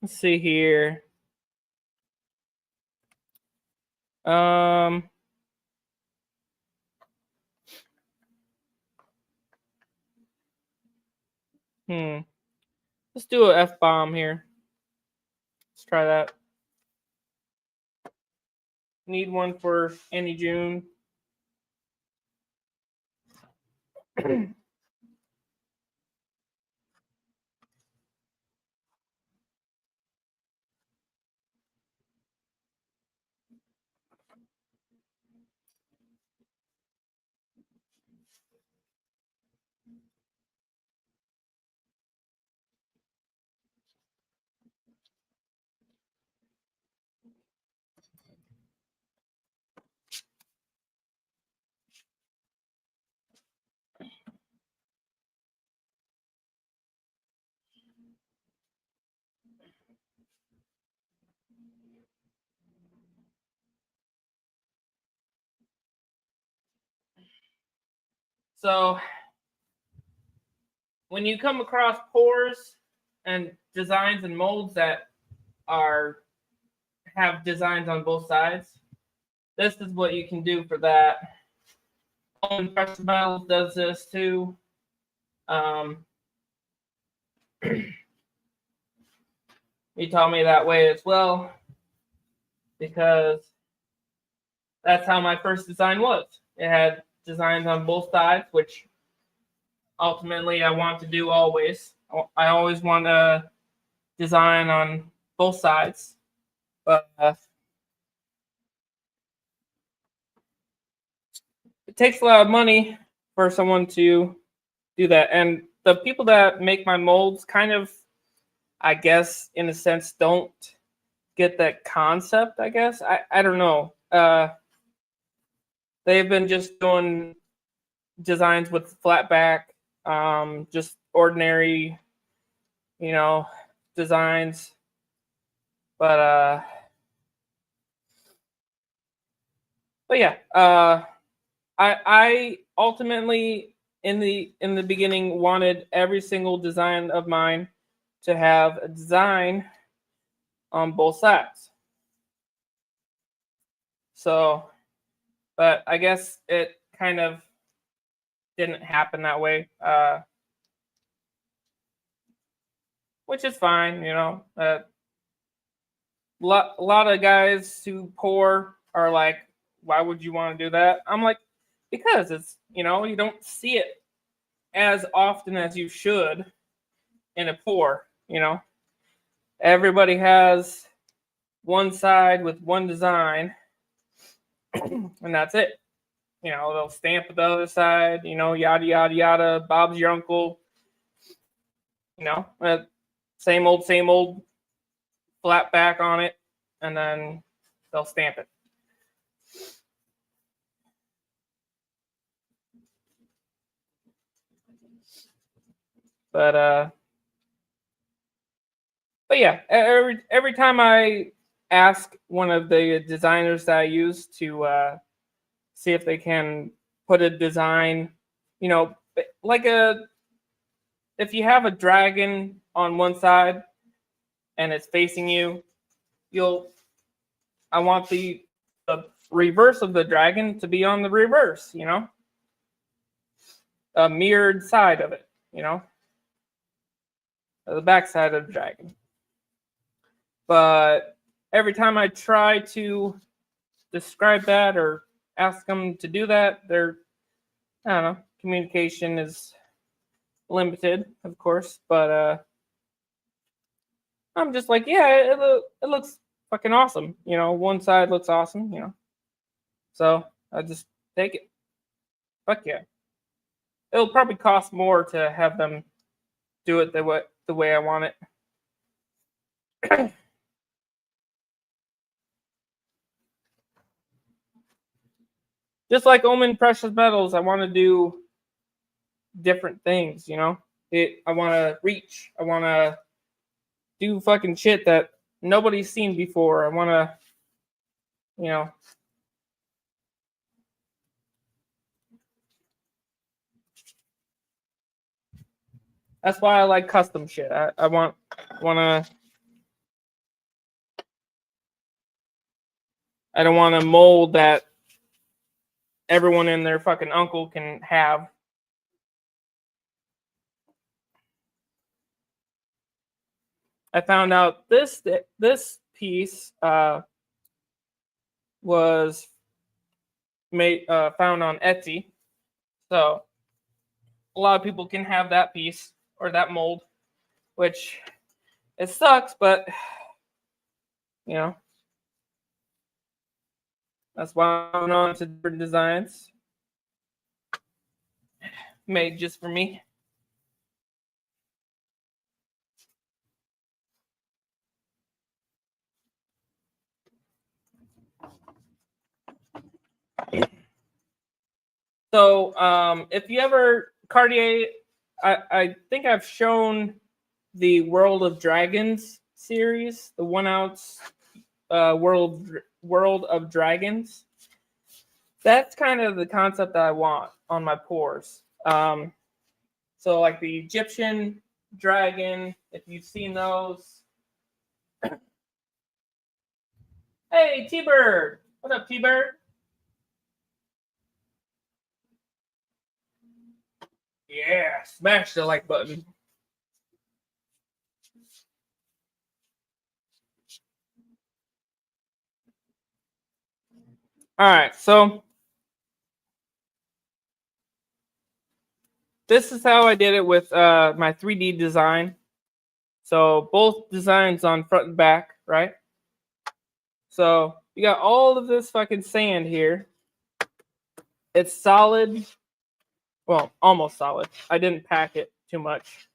[SPEAKER 3] let's see here. Let's do an F-bomb here. Let's try that. Need one for Annie June. So when you come across pours and designs and molds that have designs on both sides, this is what you can do for that. Precious Metals does this too. he taught me that way as well, because that's how my first design was. It had designs on both sides, which ultimately I want to do always. I always want to design on both sides, but it takes a lot of money for someone to do that. And the people that make my molds kind of, I guess, in a sense, don't get that concept, I guess. I don't know. They've been just doing designs with flat back, just ordinary, designs. But yeah, I ultimately in the beginning wanted every single design of mine to have a design on both sides. So, but I guess it kind of didn't happen that way, which is fine, a lot of guys who pour are like, why would you want to do that? I'm like, because it's, you don't see it as often as you should in a pour, Everybody has one side with one design, and that's it. They'll stamp the other side, yada, yada, yada. Bob's your uncle. Same old flat back on it, and then they'll stamp it. But yeah, every time I ask one of the designers that I use to see if they can put a design, like if you have a dragon on one side and it's facing you, I want the reverse of the dragon to be on the reverse, a mirrored side of it, the back side of the dragon. But every time I try to describe that or ask them to do that, I don't know, communication is limited, of course, but I'm just like, yeah, it looks fucking awesome. One side looks awesome, So I just take it. Fuck yeah. It'll probably cost more to have them do it the way I want it. Just like Omen Precious Metals, I want to do different things, I want to reach. I want to do fucking shit that nobody's seen before. I want to, That's why I like custom shit. I want to. I don't want to mold that everyone and their fucking uncle can have. I found out this piece was made found on Etsy, so a lot of people can have that piece or that mold, which it sucks, but that's why I'm on to different designs made just for me. So if you ever Cartier, I think I've shown the World of Dragons series, the 1 ounce World of Dragons. That's kind of the concept that I want on my pours. So like the Egyptian dragon, if you've seen those. Hey, T-Bird. What up, T-Bird? Yeah, smash the like button. All right, so this is how I did it with my 3D design. So both designs on front and back, right? So you got all of this fucking sand here. It's solid. Well, almost solid. I didn't pack it too much.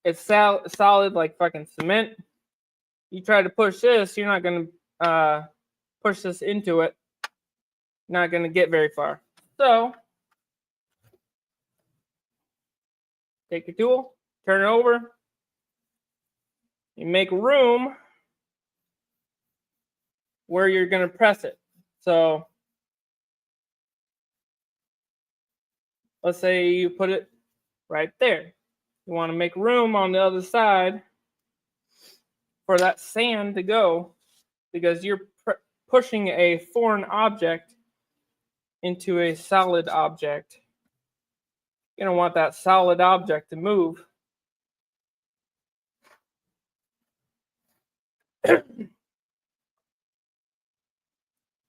[SPEAKER 3] It's solid like fucking cement. You try to push this, you're not going to push this into it. Not going to get very far. So take your tool, turn it over. You make room where you're going to press it. So let's say you put it right there. You want to make room on the other side for that sand to go, because you're pushing a foreign object into a solid object. You're going to want that solid object to move.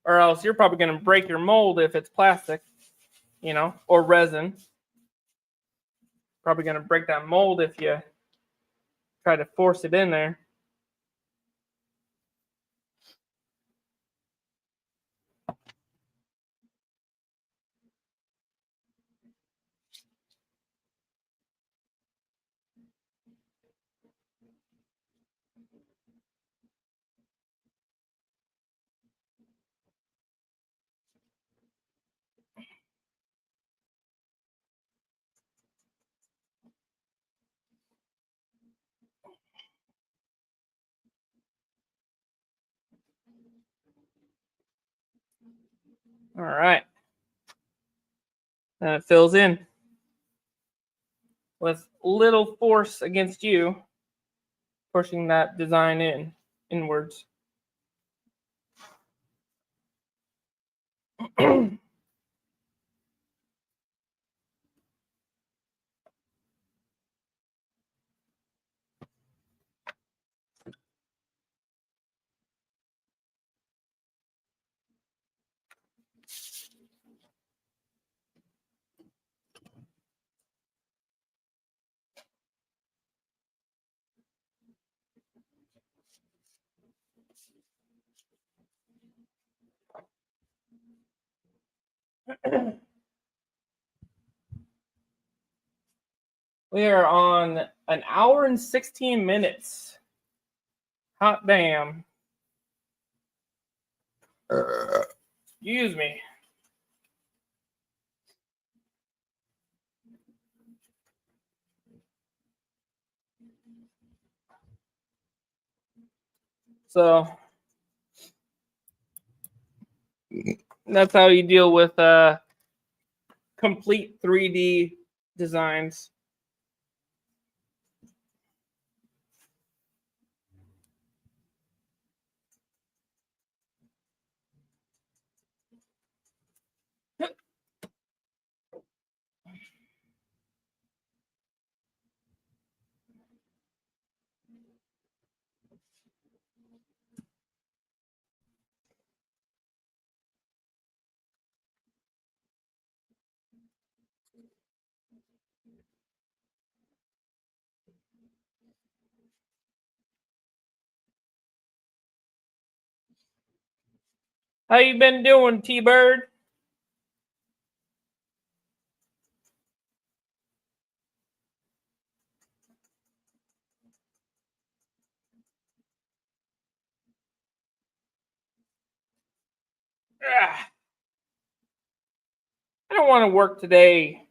[SPEAKER 3] Or else you're probably going to break your mold if it's plastic, you know, or resin. Probably going to break that mold if you try to force it in there. All right. And it fills in with little force against you, pushing that design inwards. We are on an hour and 16 minutes. Hot damn. Excuse me. So that's how you deal with complete 3D designs. How you been doing, T-Bird? I don't want to work today,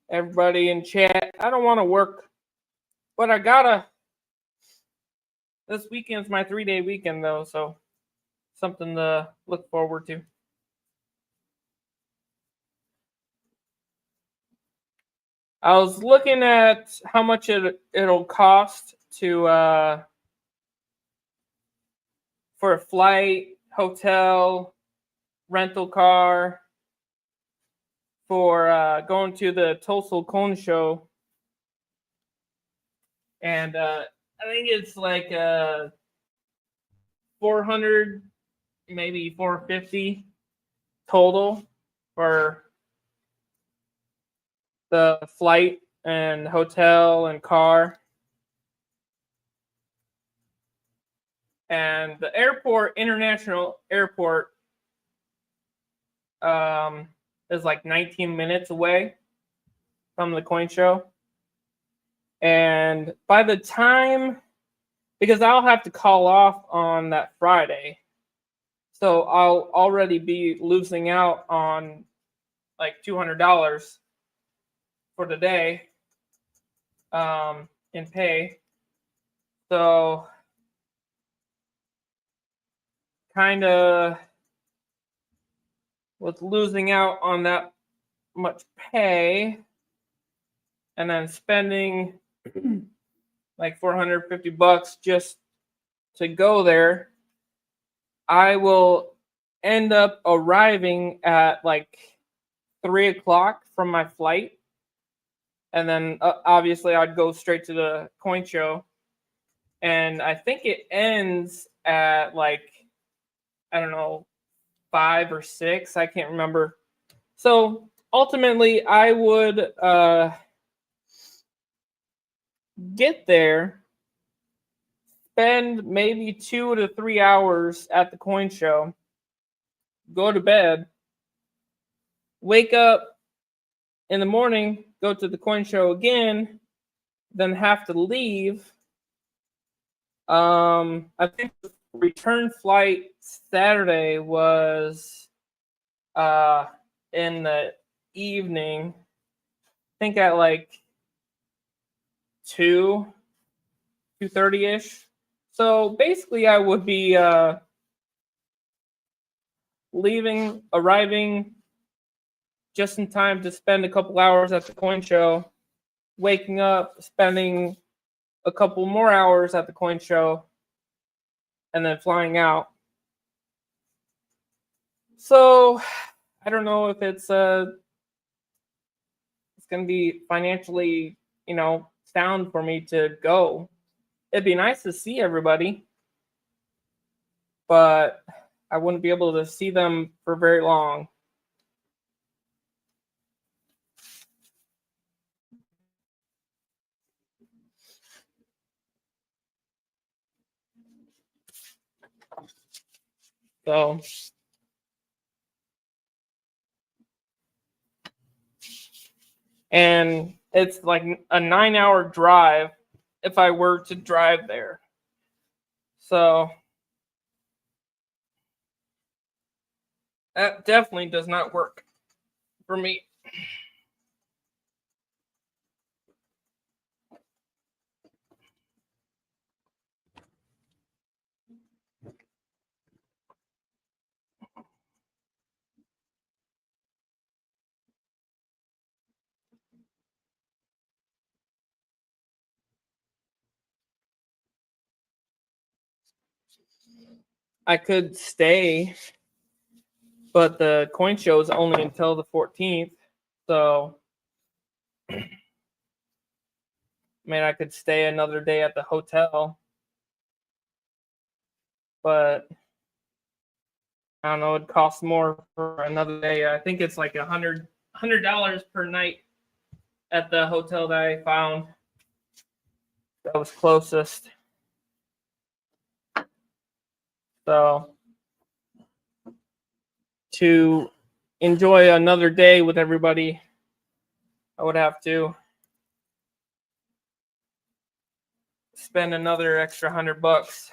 [SPEAKER 3] everybody in chat. I don't want to work, but I gotta. This weekend's my 3-day weekend, though, so something to look forward to. I was looking at how much it'll cost to for a flight, hotel, rental car, for going to the Tulsa Cone Show, and I think it's like $400 maybe $450 total for the flight and hotel and car. And the airport, international airport, is like 19 minutes away from the coin show. And by the time, because I'll have to call off on that Friday, so I'll already be losing out on like $200 for the day in pay. So kind of with losing out on that much pay and then spending like $450 just to go there, I will end up arriving at like 3 o'clock from my flight. And then obviously I'd go straight to the coin show. And I think it ends at like, I don't know, 5 or 6. I can't remember. So ultimately I would get there, spend maybe 2 to 3 hours at the coin show, go to bed, wake up in the morning, go to the coin show again, then have to leave. I think the return flight Saturday was in the evening. I think at like 2:30ish. So basically I would be arriving just in time to spend a couple hours at the coin show, waking up, spending a couple more hours at the coin show, and then flying out. So I don't know if it's going to be financially, sound for me to go. It'd be nice to see everybody, but I wouldn't be able to see them for very long. So and it's like a 9-hour drive if I were to drive there. So that definitely does not work for me. I could stay, but the coin show is only until the 14th. So, I mean, I could stay another day at the hotel, but I don't know, it costs more for another day. I think it's like $100 per night at the hotel that I found that was closest. So to enjoy another day with everybody, I would have to spend another extra $100.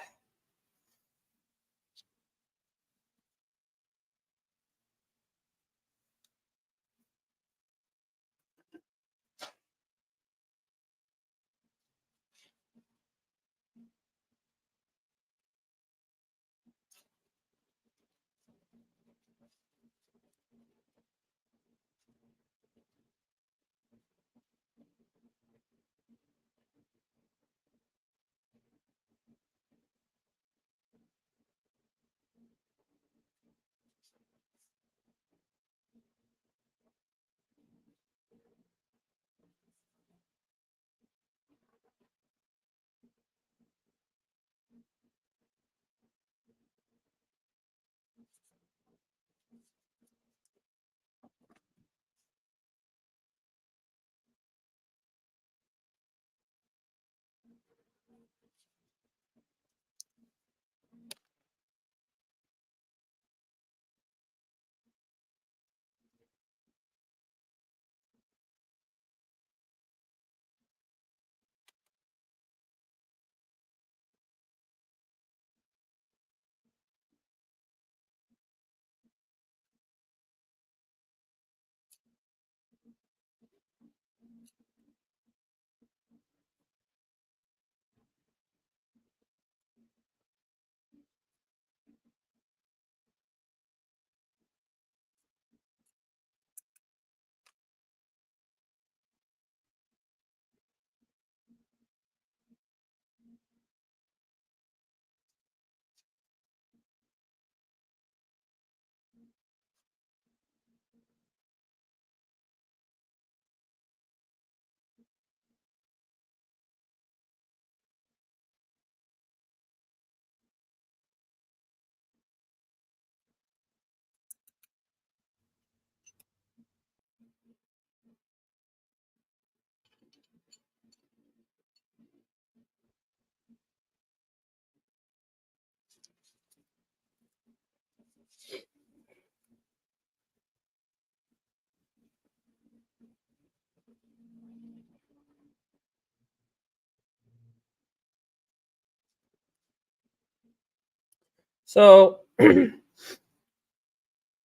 [SPEAKER 3] So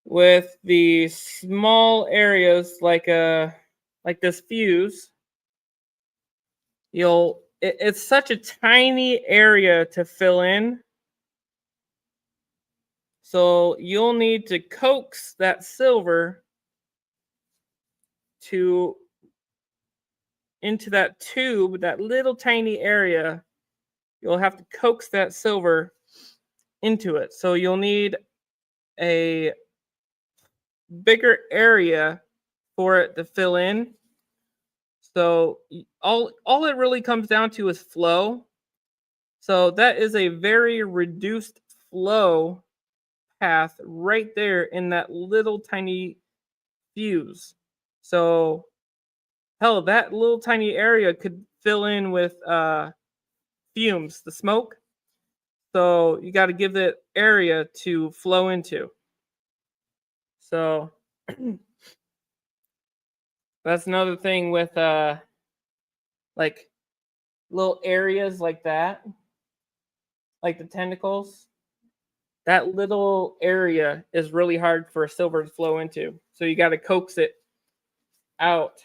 [SPEAKER 3] with the small areas like this fuse, it's such a tiny area to fill in. So you'll need to coax that silver into that tube, that little tiny area. You'll have to coax that silver into it. So you'll need a bigger area for it to fill in. So all it really comes down to is flow. So that is a very reduced flow path right there in that little tiny fuse. So hell, that little tiny area could fill in with fumes, the smoke. So you got to give that area to flow into. So that's another thing with like little areas like that, like the tentacles. That little area is really hard for silver to flow into. So you got to coax it out.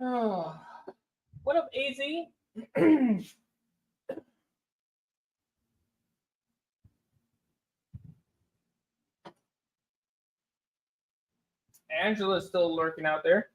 [SPEAKER 3] Oh, what up, AZ? Angela's still lurking out there.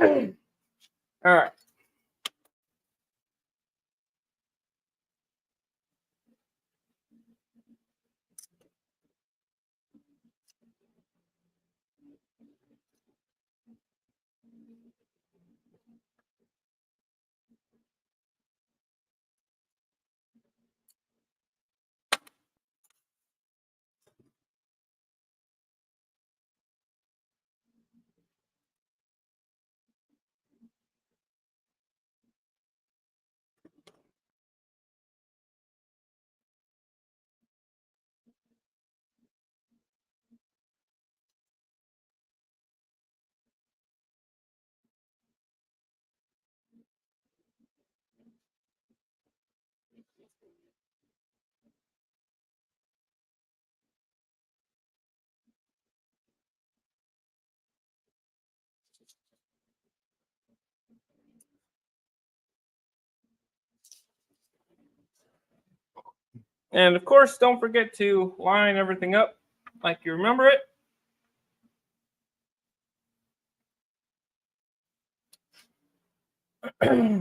[SPEAKER 3] All right. And of course, don't forget to line everything up like you remember it.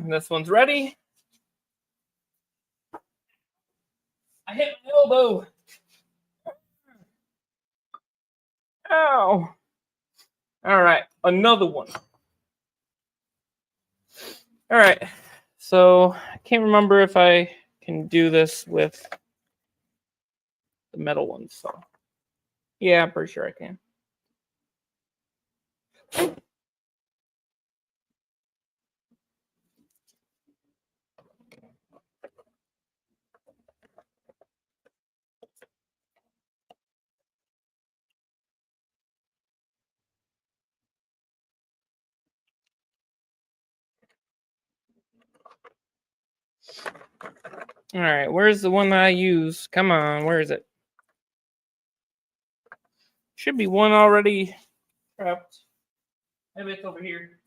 [SPEAKER 3] This one's ready. I hit my elbow. Ow. All right, another one. All right, so I can't remember if I can do this with the metal ones. So yeah, I'm pretty sure I can. All right, where's the one that I use? Come on, where is it? Should be one already prepped. Maybe it's over here.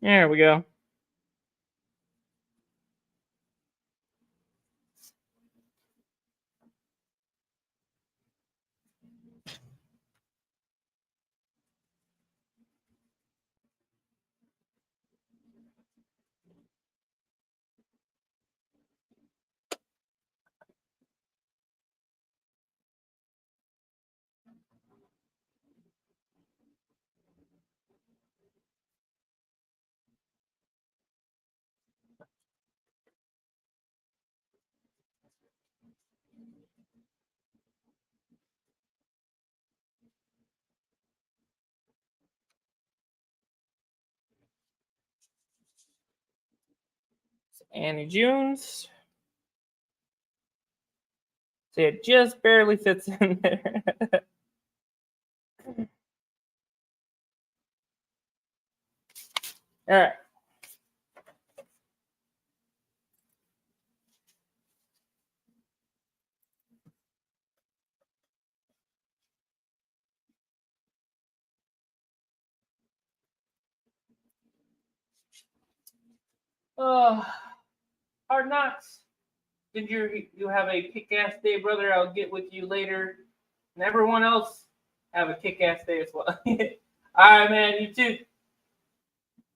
[SPEAKER 3] There we go. Annie Junes. See, it just barely fits in there. All right. Hard Knocks. Did you have a kick-ass day, brother? I'll get with you later. And everyone else have a kick-ass day as well. All right, man. You too.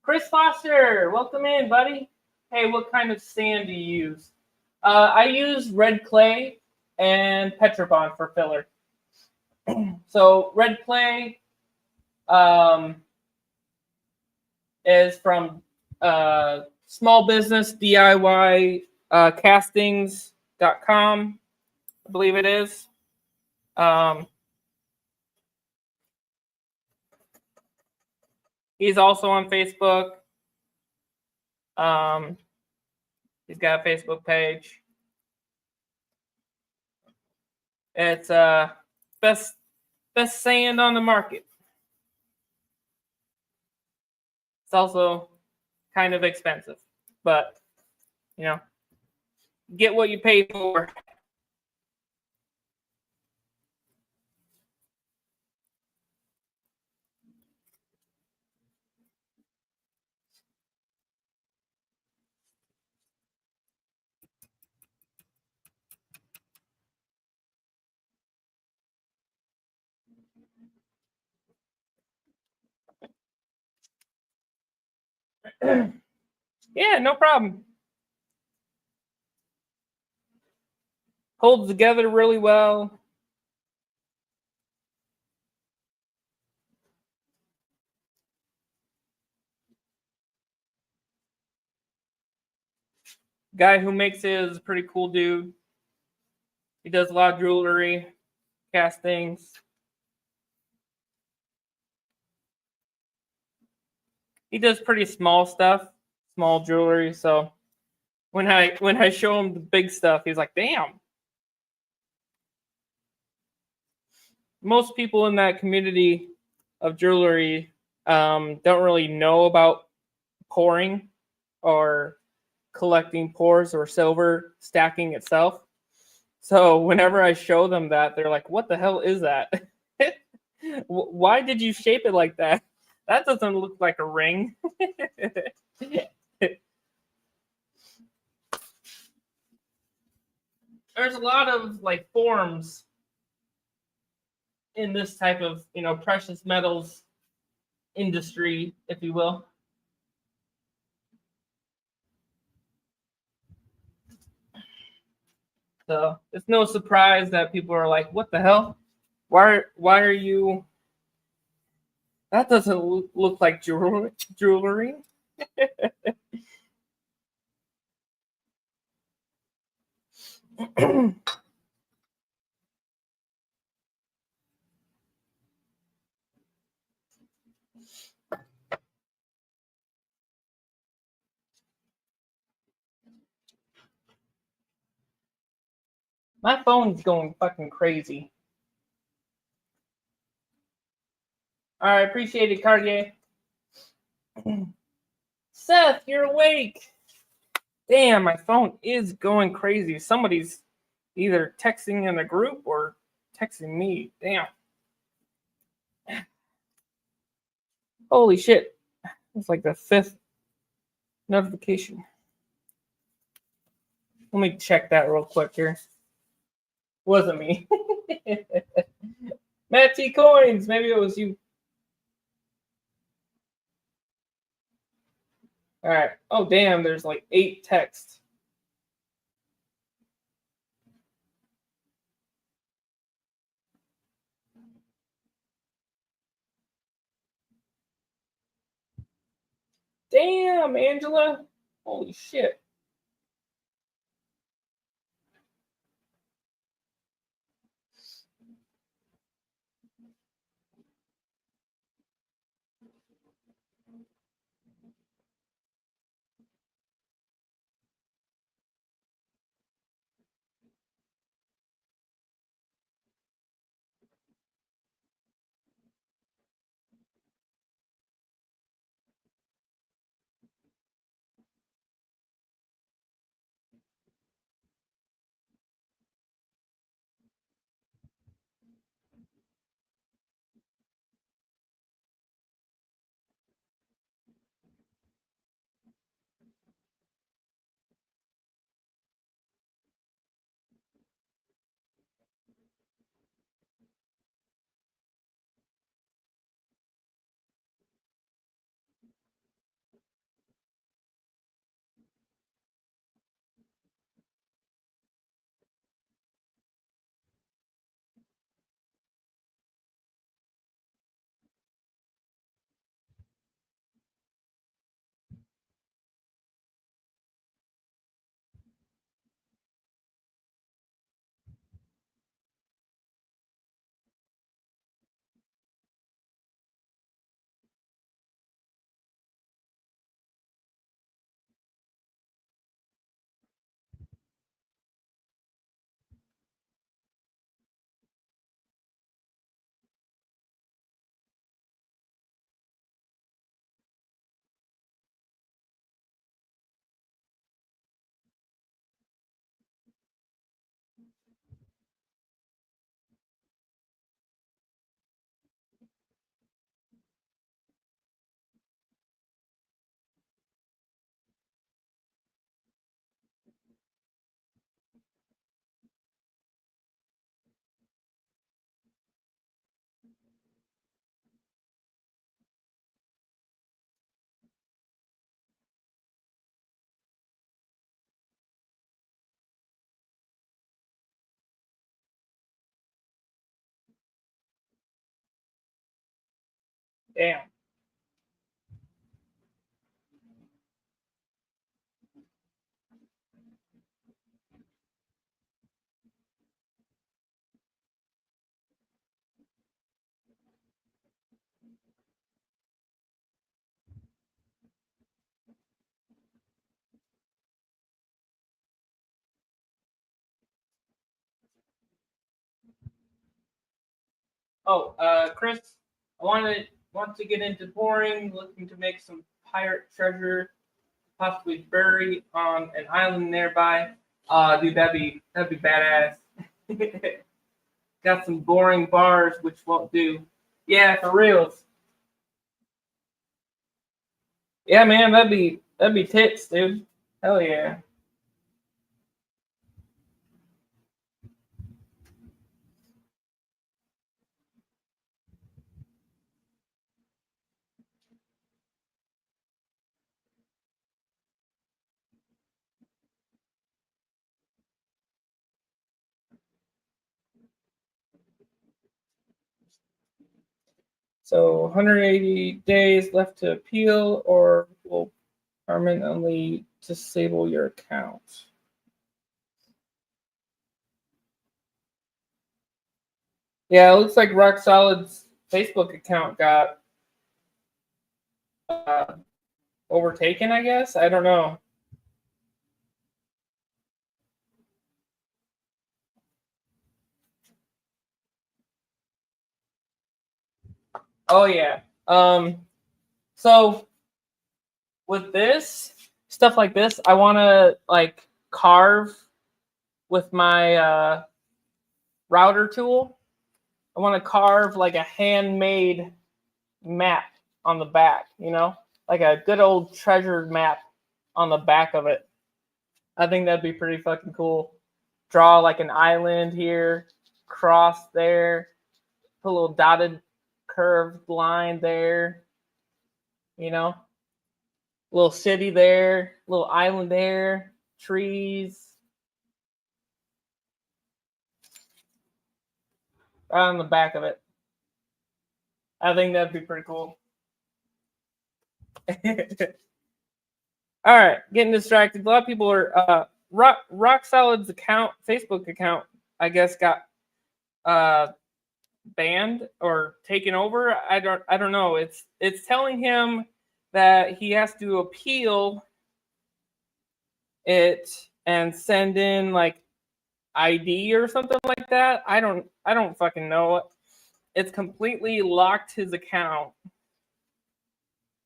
[SPEAKER 3] Chris Foster, welcome in, buddy. Hey, what kind of sand do you use? I use red clay and Petrobond for filler. So red clay is from small business DIY castings.com, I believe it is. He's also on Facebook. He's got a Facebook page. It's best sand on the market. It's also kind of expensive, but you know, get what you pay for. Yeah, no problem. Holds together really well. Guy who makes it is a pretty cool dude. He does a lot of jewelry, castings. He does pretty small stuff, small jewelry. So when I show him the big stuff, he's like, "Damn." Most people in that community of jewelry don't really know about pouring or collecting pours or silver stacking itself. So whenever I show them that, they're like, "What the hell is that? Why did you shape it like that? That doesn't look like a ring." There's a lot of like forms in this type of, precious metals industry, if you will. So it's no surprise that people are like, "What the hell? Why are you? That doesn't look like jewelry." My phone's going fucking crazy. All right, appreciate it, Cartier. Seth, you're awake. Damn, my phone is going crazy. Somebody's either texting in the group or texting me. Damn. Holy shit. It's like the 5th notification. Let me check that real quick here. Wasn't me. Matt T. Coins, maybe it was you. All right. Oh, damn, there's like 8 texts. Damn, Angela. Holy shit. Damn. Oh, Chris, I want to get into boring, looking to make some pirate treasure, possibly buried on an island nearby. Dude, that'd be badass. Got some boring bars which won't do. Yeah, for reals. Yeah, man, that'd be tits, dude. Hell yeah. So 180 days left to appeal, or will permanently disable your account. Yeah, it looks like Rock Solid's Facebook account got uh, overtaken, I guess. I don't know. Oh yeah. So with this stuff like this, I want to like carve with my router tool. I want to carve like a handmade map on the back, you know, like a good old treasure map on the back of it. I think that'd be pretty fucking cool. Draw like an island here, cross there, put a little dotted curved line there, you know, little city there, little island there, trees. Right on the back of it. I think that'd be pretty cool. All right, getting distracted. A lot of people are Rock Solid's account, Facebook account, I guess got banned or taken over. I don't know. It's telling him that he has to appeal it and send in like ID or something like that. I don't fucking know. It's completely locked his account.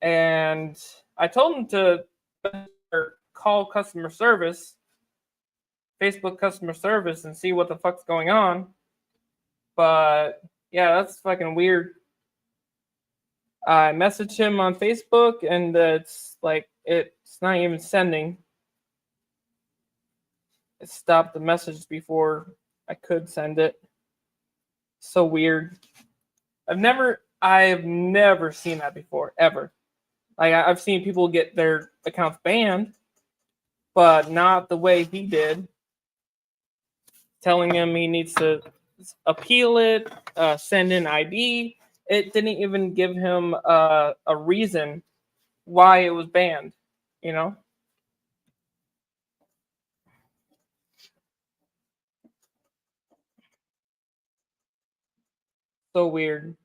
[SPEAKER 3] And I told him to call customer service, Facebook customer service, and see what the fuck's going on. But yeah, that's fucking weird. I messaged him on Facebook, and it's like it's not even sending. It stopped the message before I could send it. So weird. I've never seen that before, ever. Like I've seen people get their accounts banned, but not the way he did. Telling him he needs to appeal it, send in ID. It didn't even give him a reason why it was banned, you know? So weird.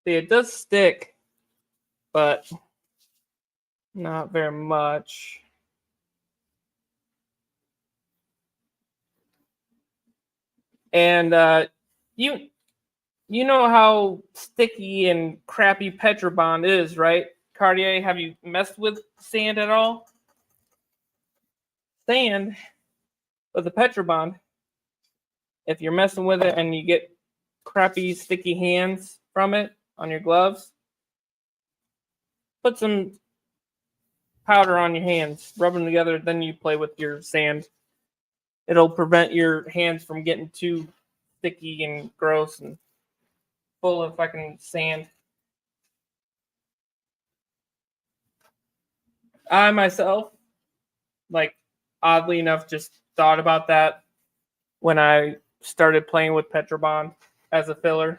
[SPEAKER 3] See, it does stick, but not very much. And you know how sticky and crappy Petrobond is, right? Cartier, have you messed with sand at all? Sand with the Petrobond, if you're messing with it and you get crappy sticky hands from it on your gloves, put some powder on your hands, rub them together, then you play with your sand. It'll prevent your hands from getting too sticky and gross and full of fucking sand. I myself, like, oddly enough, just thought about that when I started playing with Petrobond as a filler.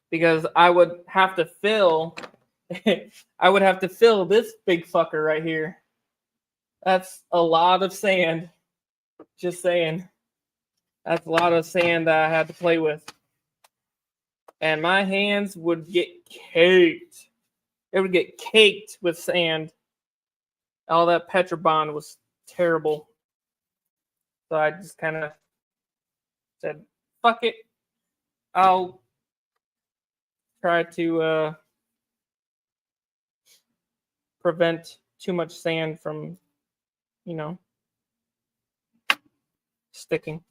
[SPEAKER 3] Because I would have to fill I would have to fill this big fucker right here. That's a lot of sand. Just saying. That's a lot of sand that I had to play with. And my hands would get caked. It would get caked with sand. All that Petrobond was terrible. So I just kind of said, fuck it. I'll try to prevent too much sand from, sticking.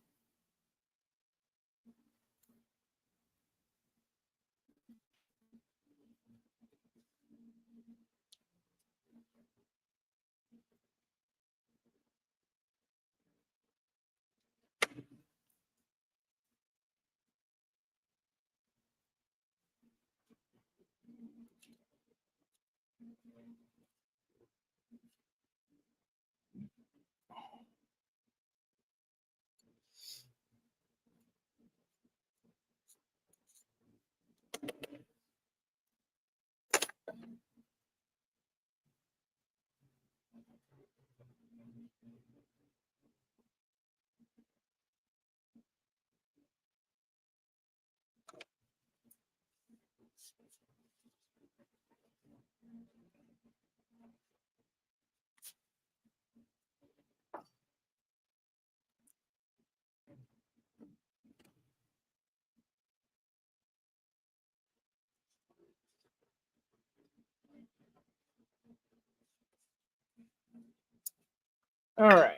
[SPEAKER 3] All right.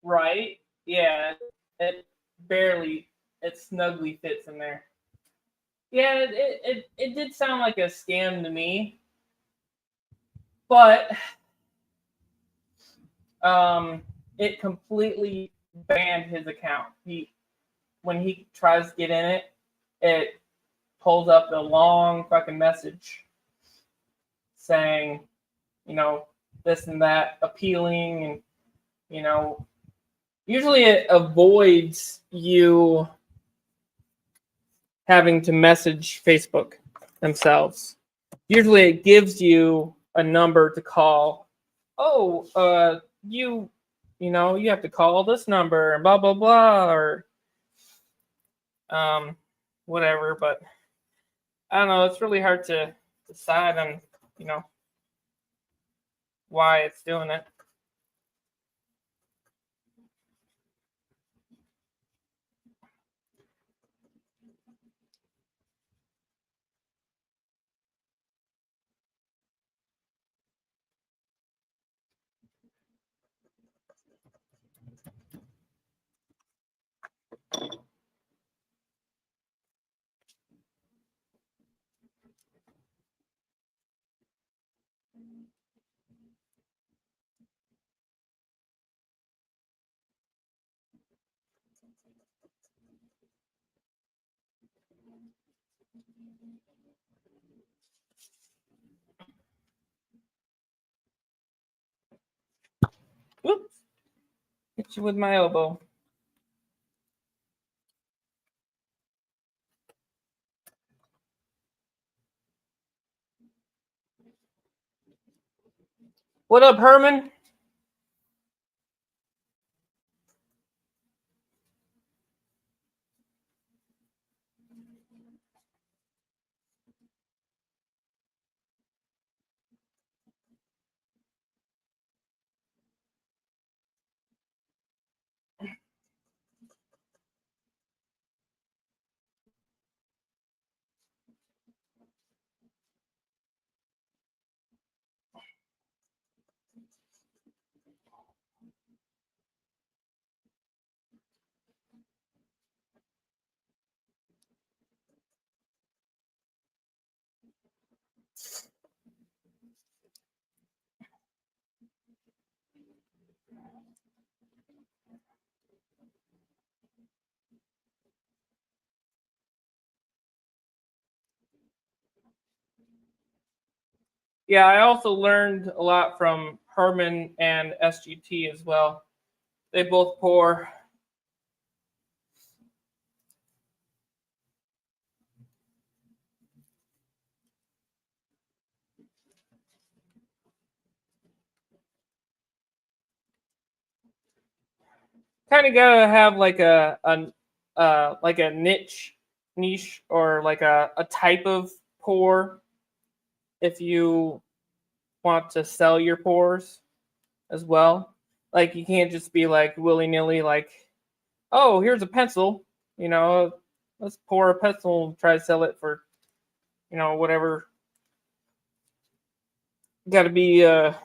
[SPEAKER 3] Right? Yeah, it barely, it snugly fits in there. Yeah, it did sound like a scam to me, but it completely banned his account. When he tries to get in it, it pulls up the long fucking message saying, you know, this and that, appealing, and you know, usually it avoids you having to message Facebook themselves. Usually it gives you a number to call. Oh, you know, you have to call this number and blah blah blah, or whatever. But I don't know, it's really hard to decide on, you know, why it's doing it. Whoops. Hit you with my elbow. What up, Herman? Yeah, I also learned a lot from Herman and SGT as well. They both pour. Kind of gotta have like a niche, or like a type of pour if you want to sell your pours as well. Like you can't just be like willy nilly, like, oh, here's a pencil, you know, let's pour a pencil and try to sell it for, you know, whatever. Got to be have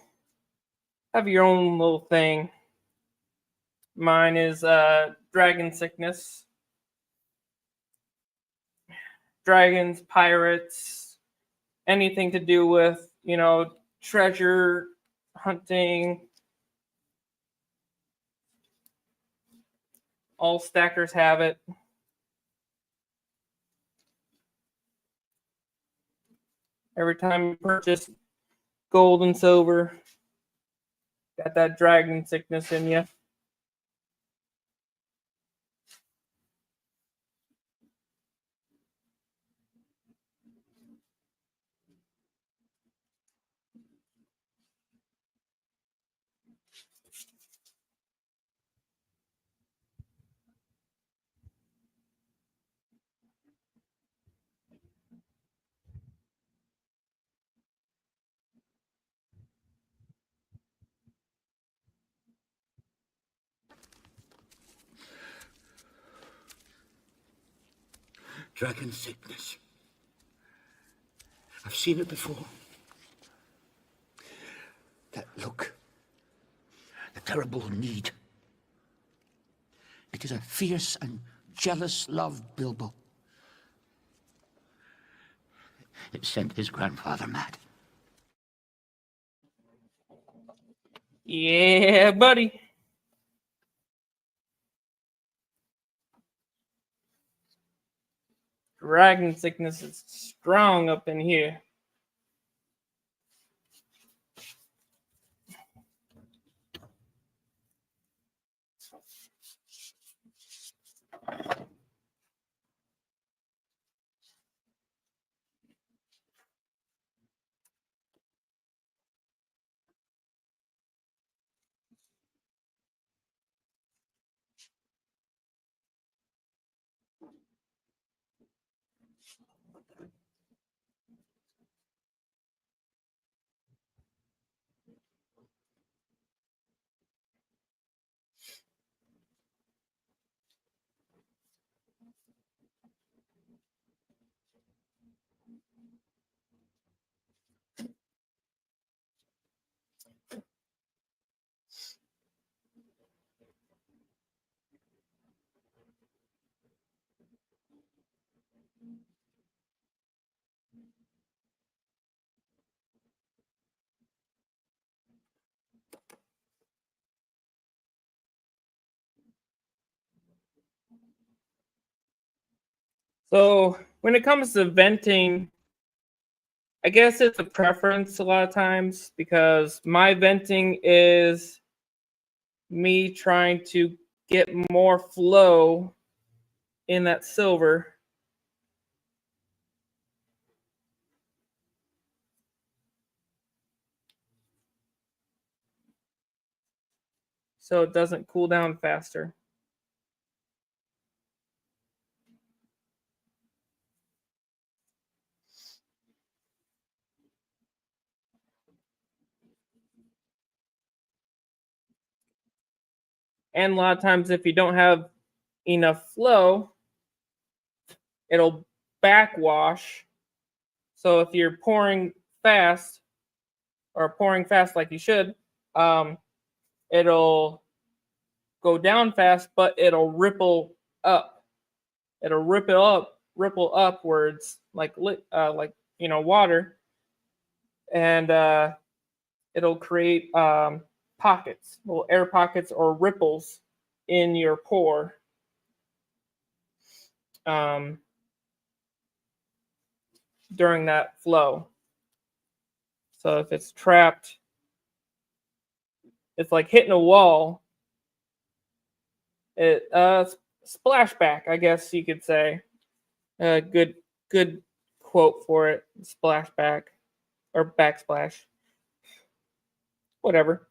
[SPEAKER 3] your own little thing. Mine is dragon sickness, dragons, pirates, anything to do with, you know, treasure hunting. All stackers have it. Every time you purchase gold and silver, got that dragon sickness in you.
[SPEAKER 4] Dragon sickness. I've seen it before. That look. The terrible need. It is a fierce and jealous love, Bilbo. It sent his grandfather mad.
[SPEAKER 3] Yeah, buddy. Dragon sickness is strong up in here. So when it comes to venting, I guess it's a preference a lot of times because my venting is me trying to get more flow in that silver. So it doesn't cool down faster. And a lot of times if you don't have enough flow, it'll backwash. So if you're pouring fast or pouring fast like you should, it'll go down fast, but it'll ripple up. It'll ripple upwards like water, and it'll create pockets, little air pockets or ripples in your pour. During that flow. So if it's trapped, it's like hitting a wall. It splashback, I guess you could say. Good quote for it. Splashback or backsplash. Whatever.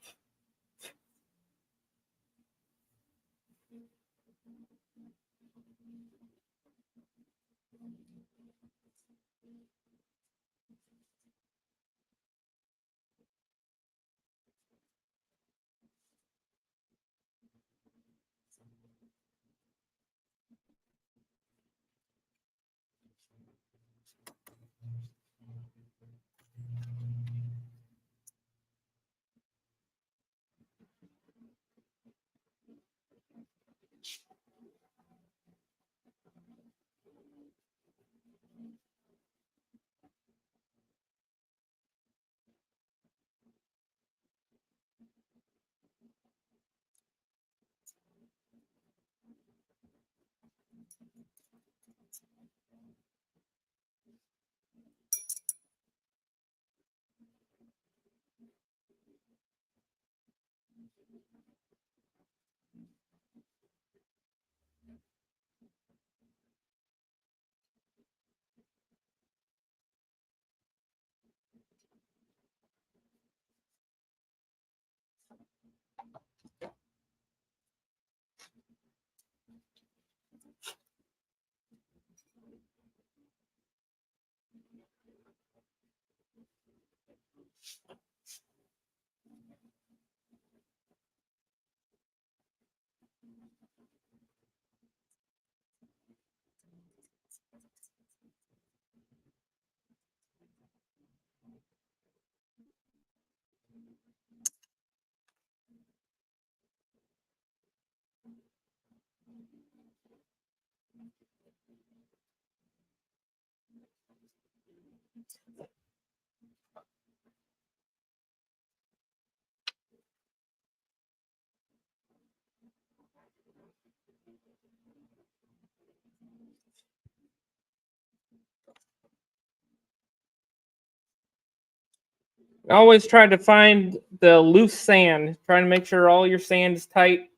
[SPEAKER 3] Always try to find the loose sand. Try to make sure all your sand is tight,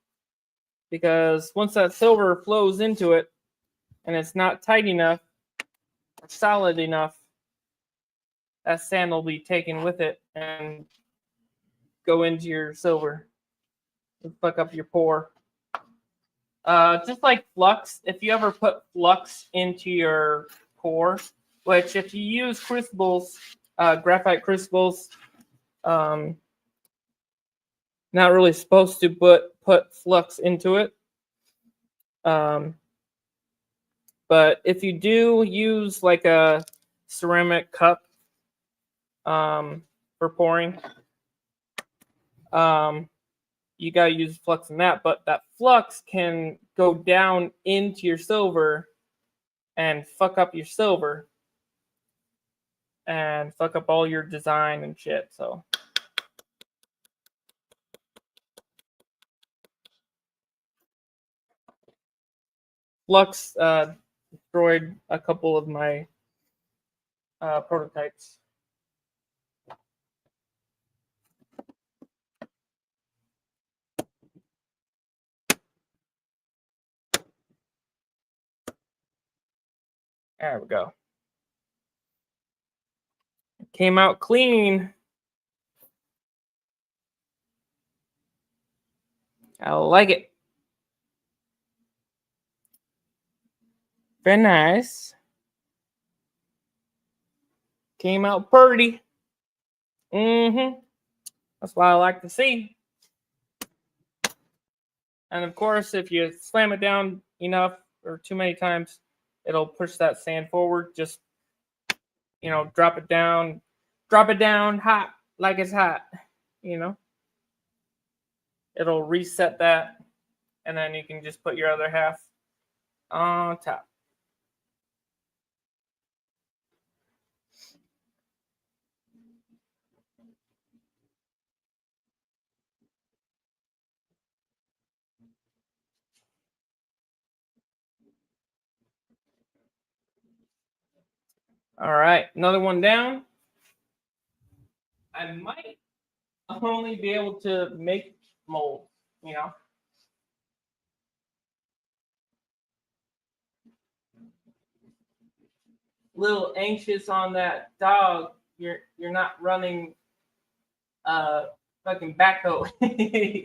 [SPEAKER 3] because once that silver flows into it and it's not tight enough or solid enough, that sand will be taken with it and go into your silver and fuck up your pour. Just like flux, if you ever put flux into your pour, which if you use crucibles, graphite crucibles, not really supposed to put flux into it. But if you do use like a ceramic cup for pouring, you got to use flux in that. But that flux can go down into your silver and fuck up your silver and fuck up all your design and shit. So flux destroyed a couple of my prototypes. There we go. Came out clean. I like it. Very nice. Came out pretty. That's what I like to see. And of course, if you slam it down enough or too many times, it'll push that sand forward. Just, drop it down hot, like it's hot, It'll reset that, and then you can just put your other half on top. All right, another one down. I might only be able to make molds, Little anxious on that dog. You're not running fucking backhoe.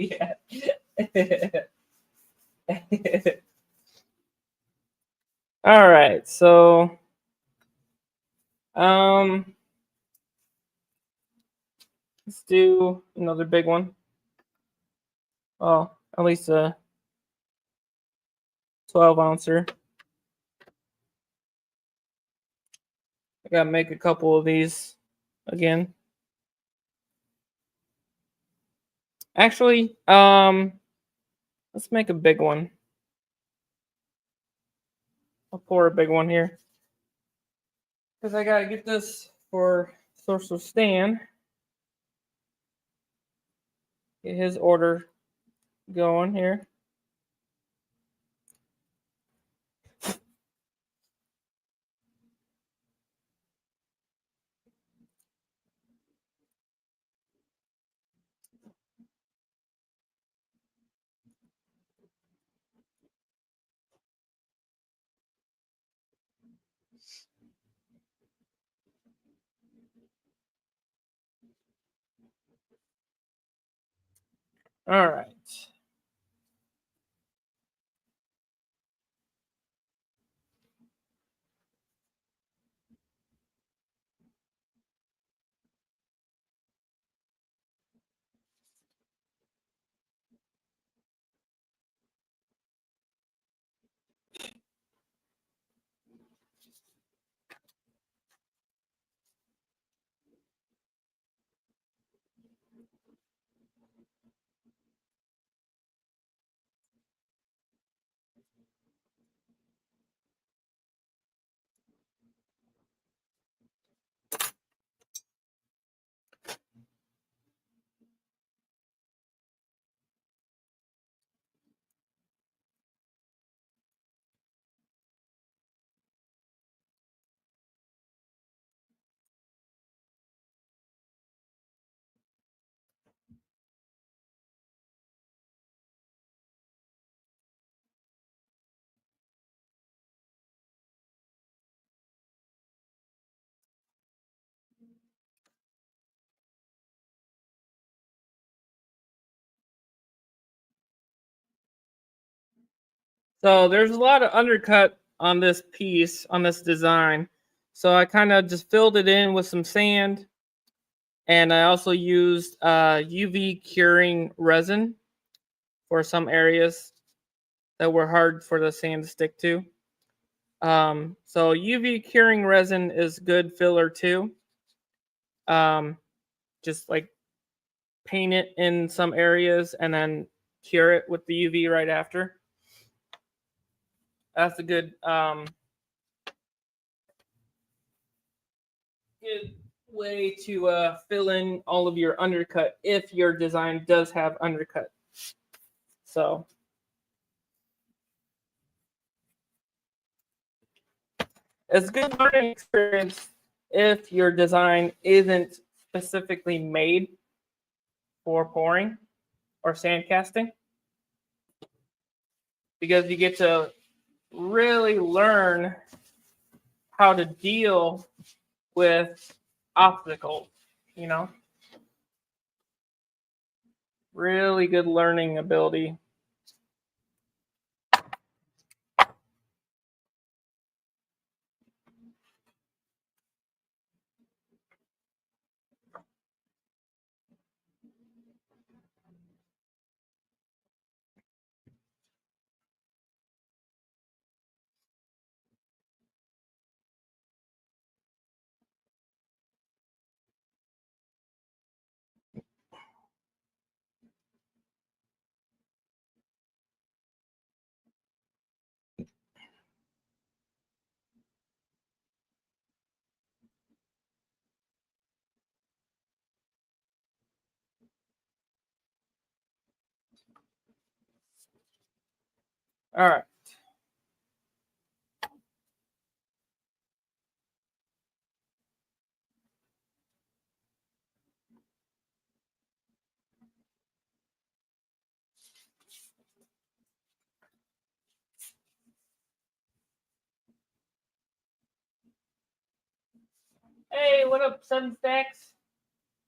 [SPEAKER 3] Yeah. All right, so let's do another big one. Well, at least a 12-ouncer. I gotta make a couple of these again. Actually, let's make a big one. I'll pour a big one here, because I gotta get this for Sorcerer Stan. Get his order going here. All right. So there's a lot of undercut on this piece, on this design. So I kind of just filled it in with some sand. And I also used UV curing resin for some areas that were hard for the sand to stick to. So UV curing resin is good filler too. Just like paint it in some areas and then cure it with the UV right after. That's a good good way to fill in all of your undercut if your design does have undercut. So it's a good learning experience if your design isn't specifically made for pouring or sand casting, because you get to really learn how to deal with obstacles, you know? Really good learning ability. All right. Hey, what up, Seven Stacks?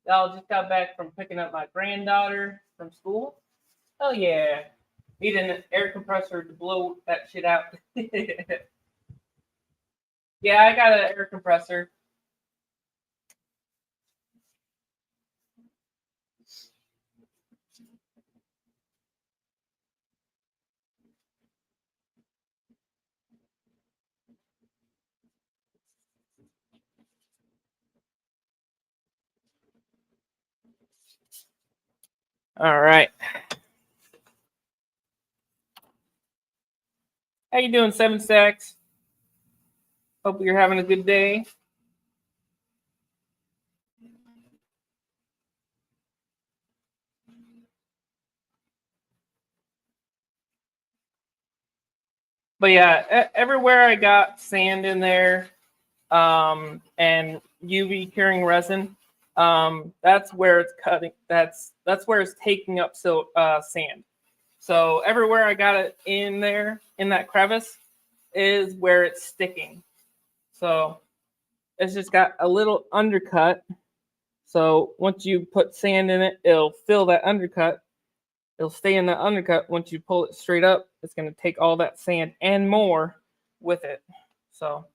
[SPEAKER 3] Y'all just got back from picking up my granddaughter from school. Oh yeah. Need an air compressor to blow that shit out. Yeah, I got an air compressor. All right. How you doing, Seven Stacks? Hope you're having a good day. But yeah, everywhere I got sand in there, and UV curing resin, that's where it's cutting. That's where it's taking up sand. So everywhere I got it in there, in that crevice, is where it's sticking. So it's just got a little undercut. So once you put sand in it, it'll fill that undercut. It'll stay in the undercut. Once you pull it straight up, it's going to take all that sand and more with it. So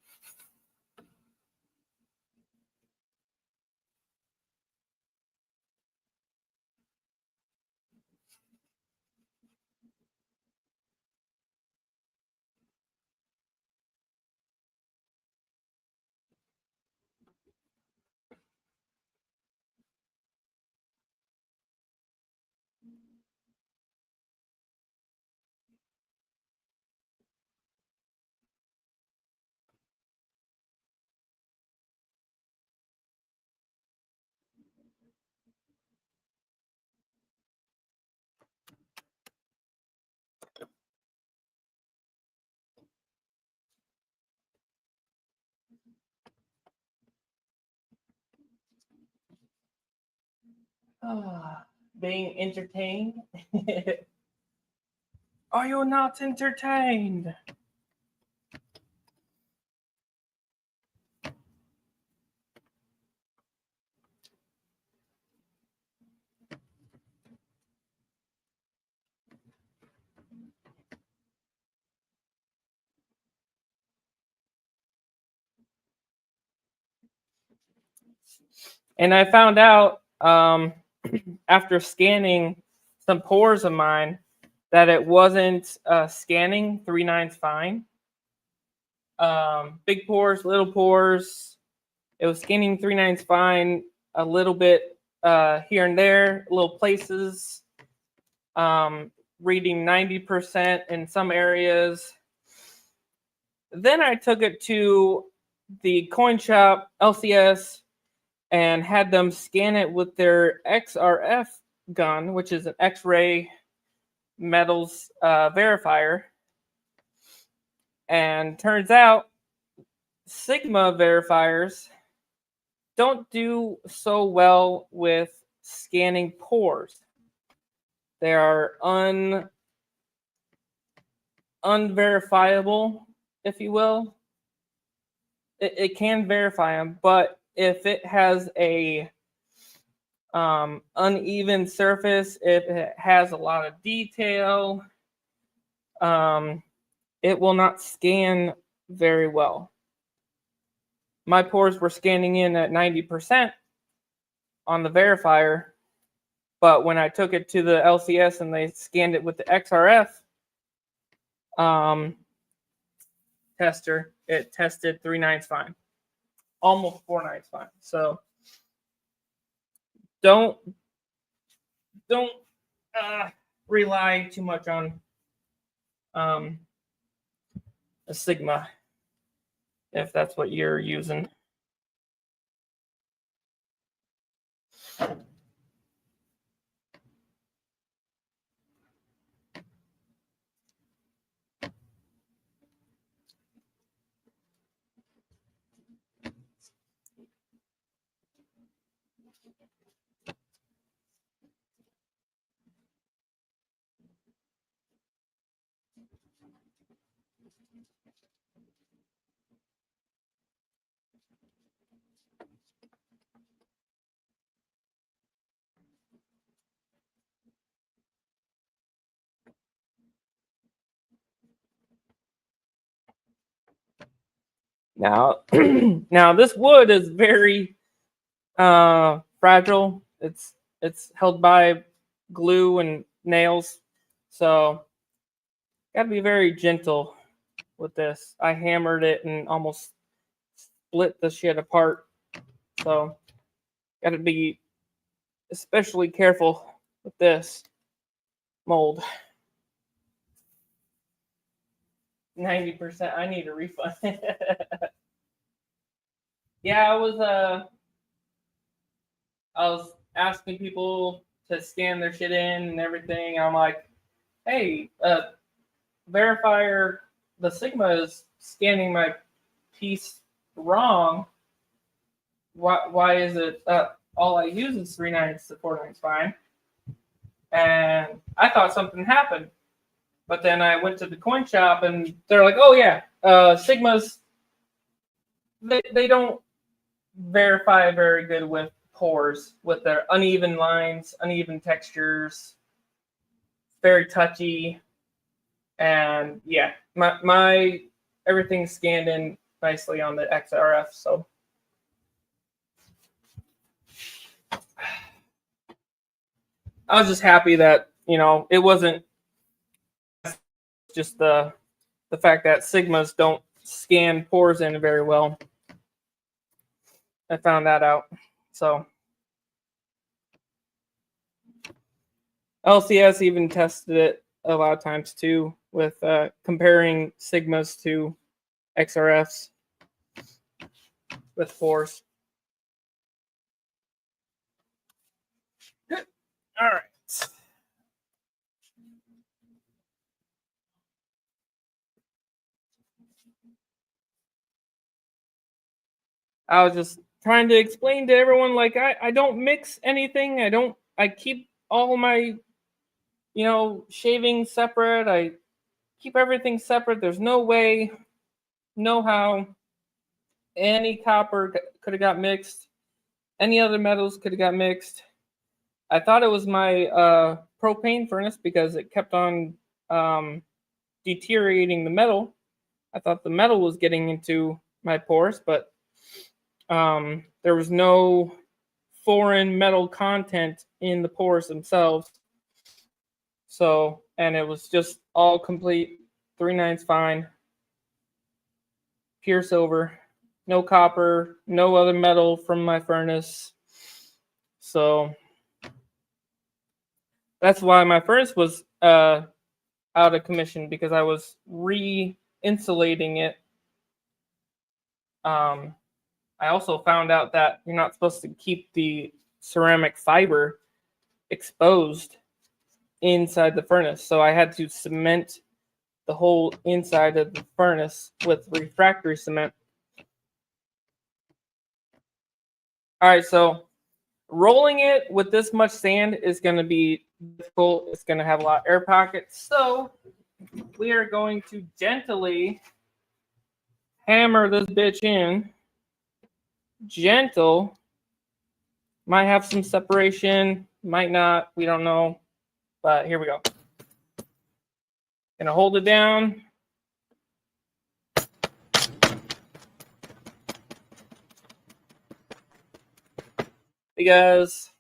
[SPEAKER 3] being entertained. Are you not entertained? And I found out after scanning some pores of mine that it wasn't scanning 3/9 fine. Big pores, little pores. It was scanning 3/9 fine, a little bit here and there, little places. Reading 90% in some areas. Then I took it to the coin shop, LCS, and had them scan it with their XRF gun, which is an X-ray metals verifier. And turns out Sigma verifiers don't do so well with scanning pores. They are unverifiable, if you will. It can verify them, but if it has a uneven surface, if it has a lot of detail, it will not scan very well. My pores were scanning in at 90% on the verifier, but when I took it to the LCS and they scanned it with the XRF tester, it tested 3/9 fine, almost 4/9 fine. So don't rely too much on a Sigma if that's what you're using. Now, now this wood is very fragile. It's held by glue and nails, so gotta be very gentle with this. I hammered it and almost split the shit apart, so gotta be especially careful with this mold. 90%. I need a refund. Yeah, I was asking people to scan their shit in and everything. I'm like, hey, verifier, the Sigma is scanning my piece wrong. Why is it all I use is 3/9 to 4/9 fine? And I thought something happened. But then I went to the coin shop and they're like, oh yeah, Sigmas, they don't verify very good with pores, with their uneven lines, uneven textures, very touchy. And yeah, my everything's scanned in nicely on the XRF, so. I was just happy that, it wasn't just the fact that Sigmas don't scan pores in very well. I found that out. So LCS even tested it a lot of times too, with comparing Sigmas to XRFs with pores. Good. All right. I was just trying to explain to everyone, like, I don't mix anything. I keep all my, shavings separate. I keep everything separate. There's no way, no how any copper could have got mixed. Any other metals could have got mixed. I thought it was my propane furnace because it kept on deteriorating the metal. I thought the metal was getting into my pores, but There was no foreign metal content in the pores themselves. So, and it was just all complete 3/9 fine, pure silver, no copper, no other metal from my furnace. So that's why my furnace was out of commission, because I was re-insulating it. I also found out that you're not supposed to keep the ceramic fiber exposed inside the furnace. So I had to cement the whole inside of the furnace with refractory cement. All right, so rolling it with this much sand is going to be difficult. It's going to have a lot of air pockets. So we are going to gently hammer this bitch in. Gentle. Might have some separation, might not, we don't know. But here we go. Gonna hold it down. Because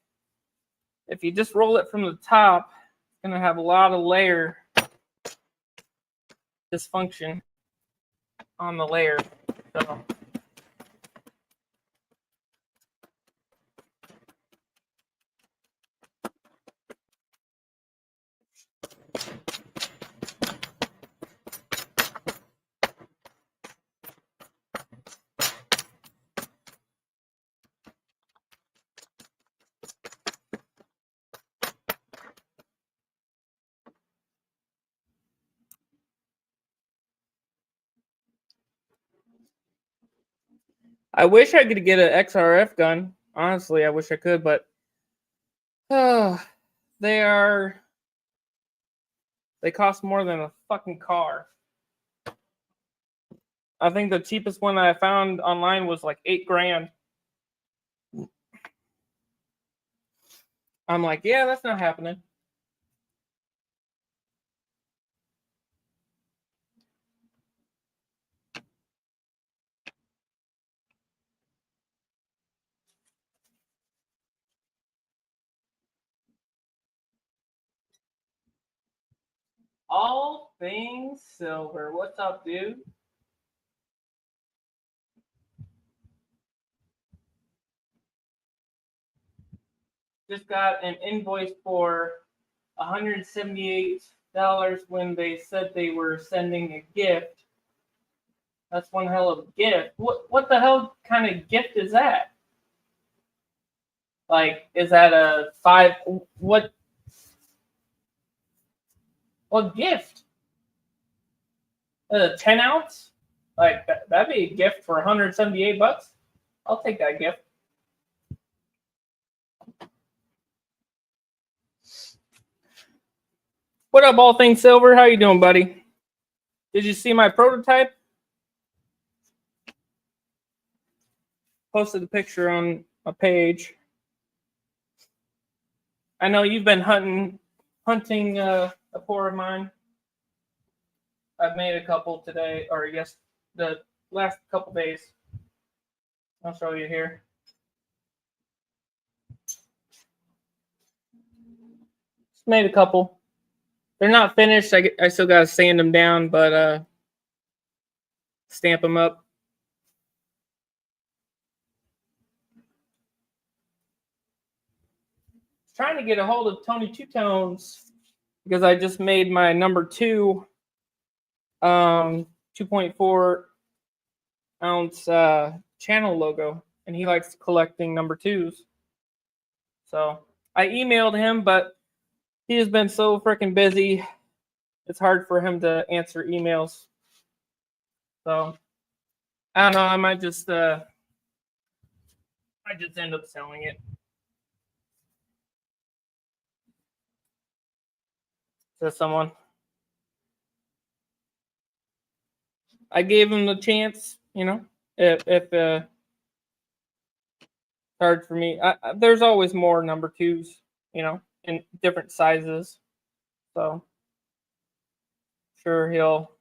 [SPEAKER 3] if you just roll it from the top, it's gonna have a lot of layer dysfunction on the layer. So I wish I could get an XRF gun. Honestly, I wish I could, but they cost more than a fucking car. I think the cheapest one that I found online was like $8,000. I'm like, yeah, that's not happening. All things silver. What's up, dude? Just got an invoice for $178 when they said they were sending a gift. That's one hell of a gift. What the hell kind of gift is that? Like, is that a what gift? A 10 ounce? Like that'd be a gift for $178. I'll take that gift. What up, All Things Silver? How you doing, buddy? Did you see my prototype? Posted a picture on a page. I know you've been hunting a pour of mine. I've made a couple today, or yes, the last couple days. I'll show you here. Just made a couple. They're not finished. I still gotta sand them down, but stamp them up. Trying to get a hold of Tony Two Tones because I just made my number 2 2.4 ounce channel logo, and he likes collecting number 2s. So I emailed him, but he has been so freaking busy. It's hard for him to answer emails. So I don't know. I might just end up selling it. To someone. I gave him the chance, you know, if hard for me. There's always more number 2s, you know, in different sizes. So sure he'll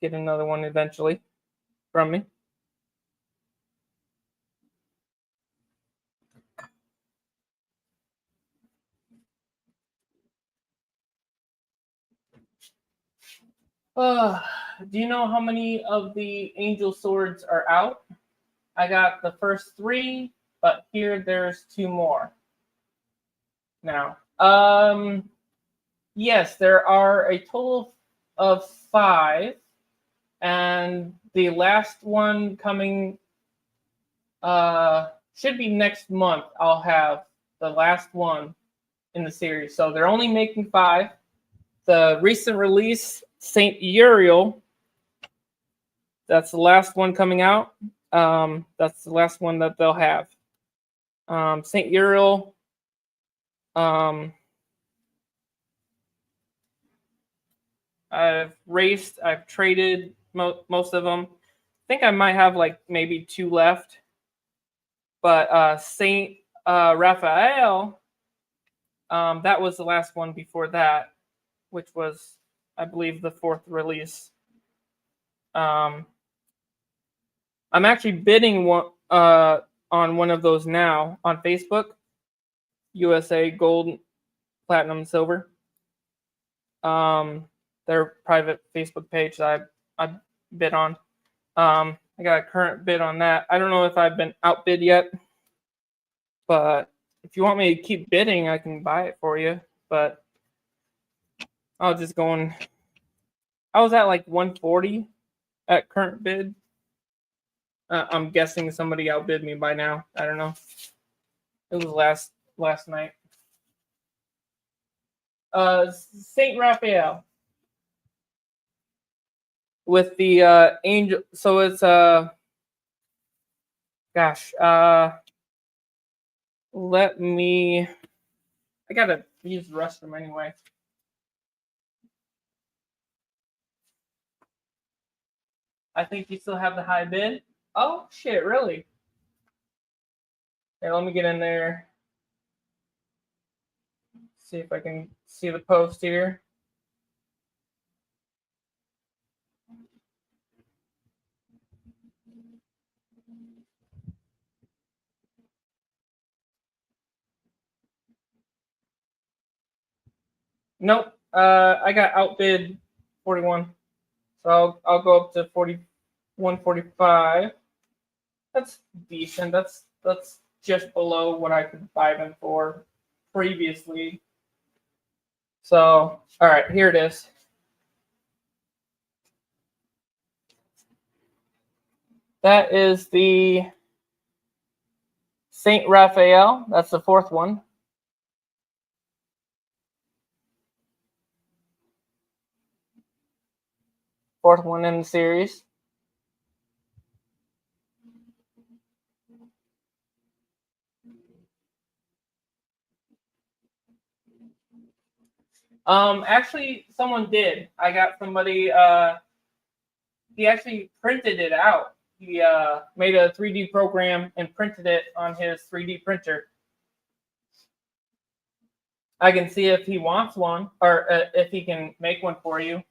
[SPEAKER 3] get another one eventually from me. Do you know how many of the angel swords are out? I got the first 3, but here there's 2 more. Now, yes, there are a total of 5, and the last one coming should be next month. I'll have the last one in the series. So they're only making 5. The recent release, Saint Uriel, that's the last one coming out. That's the last one that they'll have. Saint Uriel. I've traded most of them. I think I might have like maybe 2 left. But Saint Raphael, that was the last one before that, which was, I believe, the 4th release. I'm actually bidding on one of those now on Facebook. USA Gold, Platinum, Silver. Their private Facebook page that I bid on. I got a current bid on that. I don't know if I've been outbid yet, but if you want me to keep bidding, I can buy it for you. But I was just going. I was at like 140 at current bid. I'm guessing somebody outbid me by now. I don't know. It was last night. Saint Raphael with the angel. So it's let me. I gotta use the restroom anyway. I think you still have the high bid. Oh shit! Really? Here, let me get in there. See if I can see the post here. Nope. I got outbid 41. So I'll go up to 41.45. That's decent. That's just below what I could buy them for previously. So, all right, here it is. That is the Saint Raphael. That's the 4th one. Fourth one in the series. Actually, someone did. I got somebody. He actually printed it out. He made a 3D program and printed it on his 3D printer. I can see if he wants one, or if he can make one for you.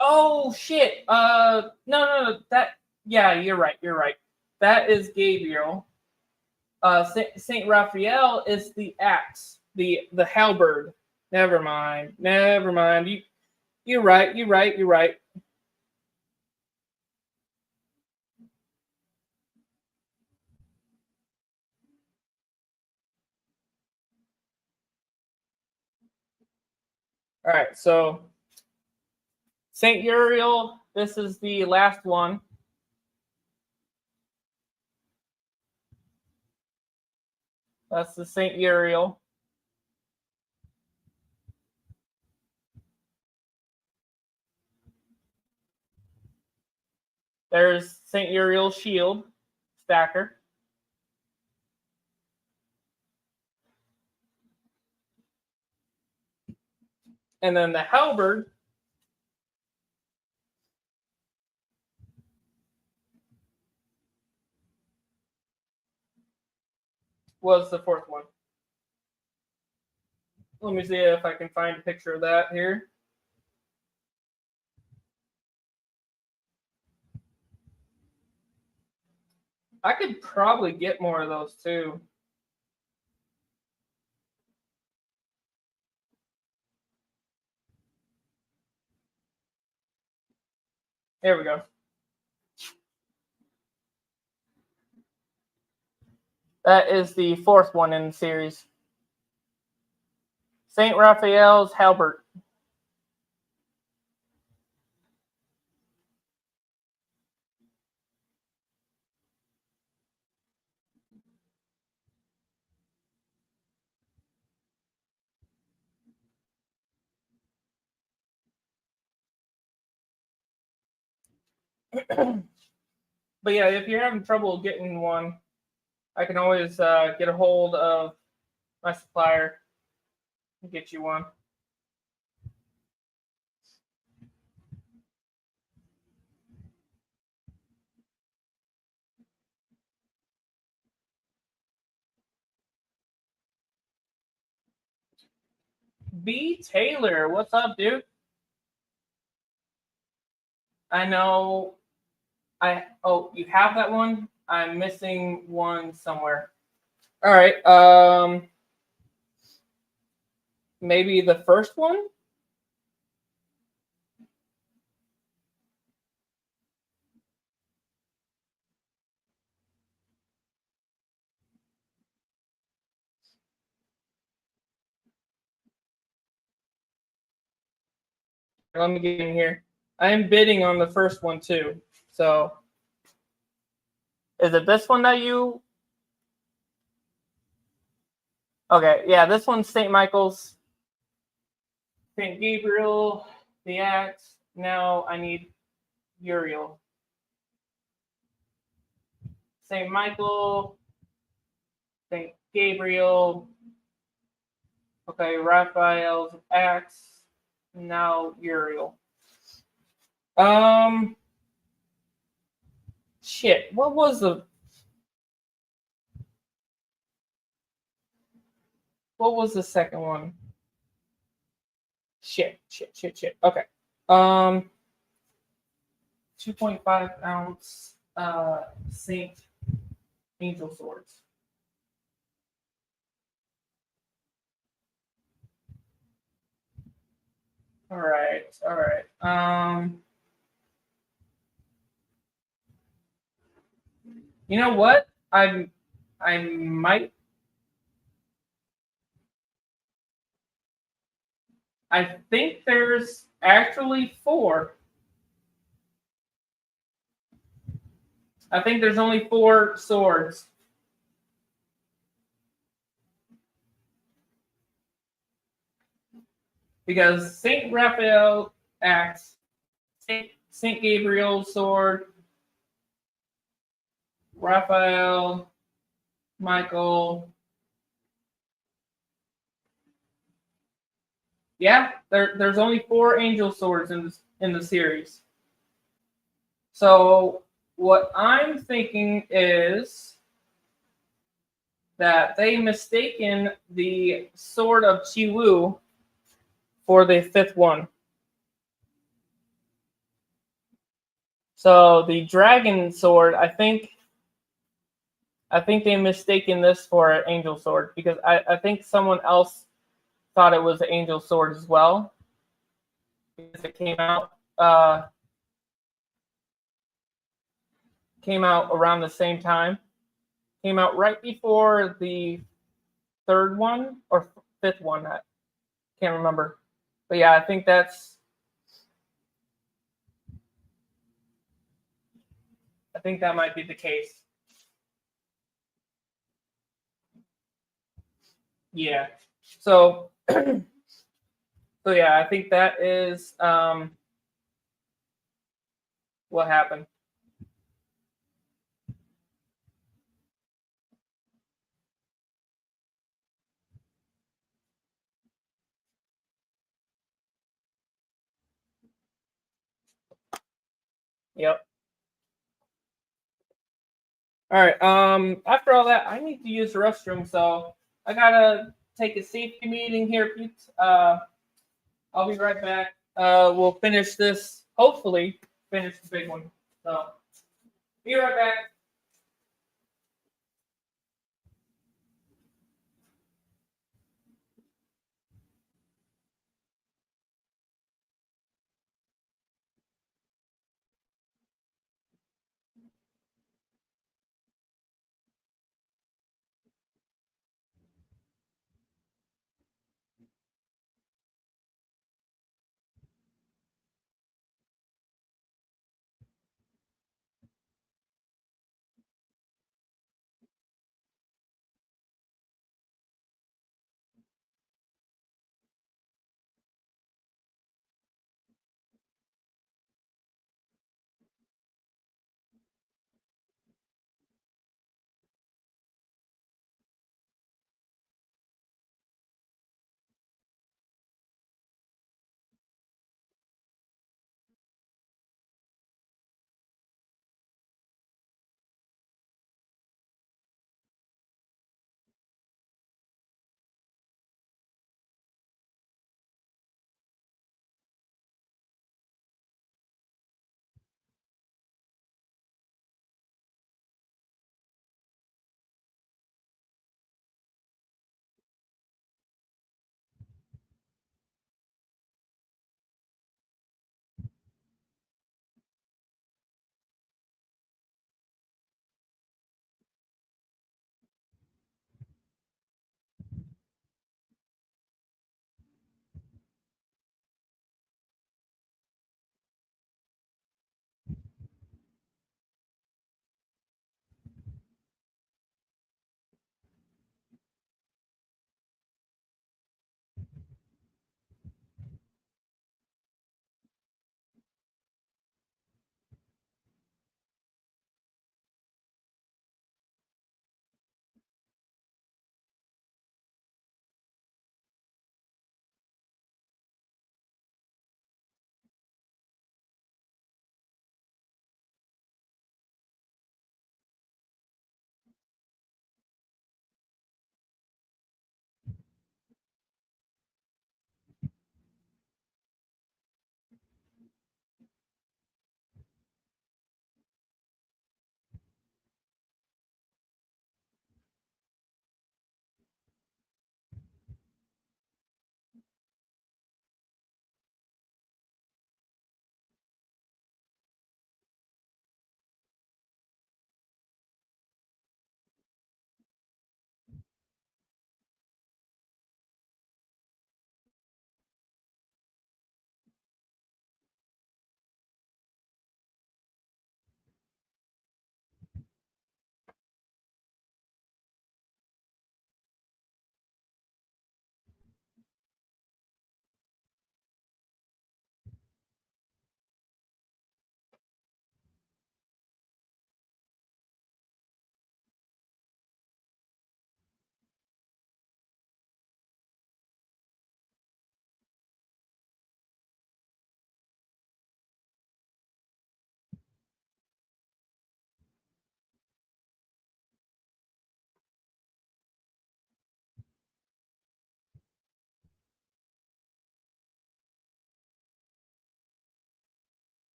[SPEAKER 3] Oh shit! No. Yeah, you're right. That is Gabriel. Saint Raphael is the axe, the halberd. Never mind. You're right. All right, so Saint Uriel, this is the last one. That's the Saint Uriel. There's Saint Uriel's shield stacker. And then the halberd was the 4th one. Let me see if I can find a picture of that here. I could probably get more of those too. There we go. That is the fourth one in the series. St. Raphael's Halbert. But yeah, if you're having trouble getting one, I can always get a hold of my supplier and get you one. B. Taylor, what's up, dude? I know. You have that one? I'm missing one somewhere. All right. Maybe the first one? Let me get in here. I am bidding on the first one too. So, is it this one that you? Okay, yeah, this one's St. Michael's, St. Gabriel, the Axe. Now I need Uriel. St. Michael, St. Gabriel. Okay, Raphael's Axe. Now Uriel. Shit. What was the second one? Shit. Okay. 2.5 ounce Saint Angel Swords. All right. You know what? I might. I think there's actually 4. I think there's only 4 swords. Because Saint Raphael axe, Saint Gabriel sword, Raphael, Michael. Yeah, there's only 4 angel swords in the series. So what I'm thinking is that they mistaken the sword of Chiwu for the 5th one. So the dragon sword, I think they mistaken this for an angel sword because I think someone else thought it was an angel sword as well because it came out around the same time. Came out right before the 3rd one or 5th one. I can't remember. But yeah, I think that might be the case. Yeah. So yeah, I think that is what happened. Yep. All right. After all that, I need to use the restroom, so I gotta take a safety meeting here, Pete. I'll be right back. We'll finish this. Hopefully, finish the big one. So, be right back.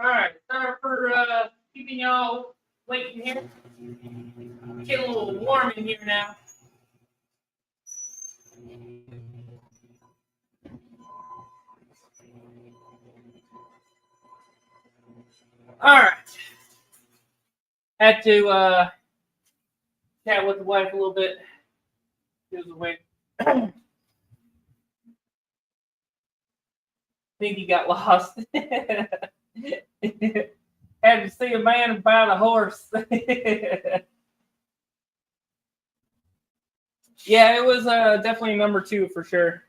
[SPEAKER 3] All right, sorry for keeping y'all waiting here. Get a little warm in here now. All right. Had to chat with the wife a little bit. She was away. Think he got lost. Had to see a man about a horse. Yeah, it was definitely number 2 for sure.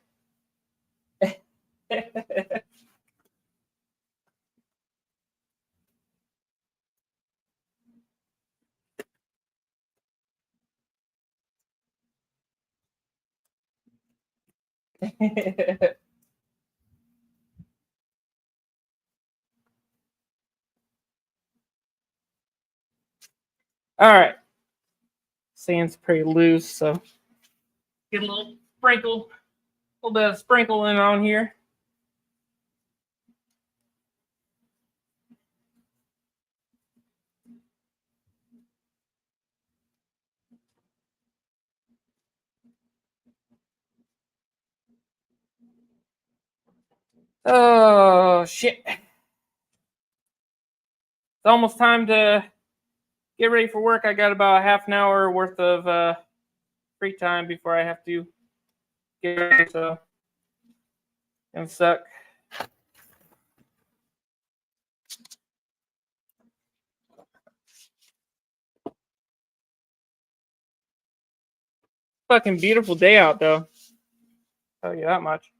[SPEAKER 3] All right. Sand's pretty loose, so get a little sprinkle, a little bit of sprinkling on here. Oh shit. It's almost time to get ready for work. I got about a half an hour worth of free time before I have to get ready, so it's gonna suck. Fucking beautiful day out though. I'll tell you that much.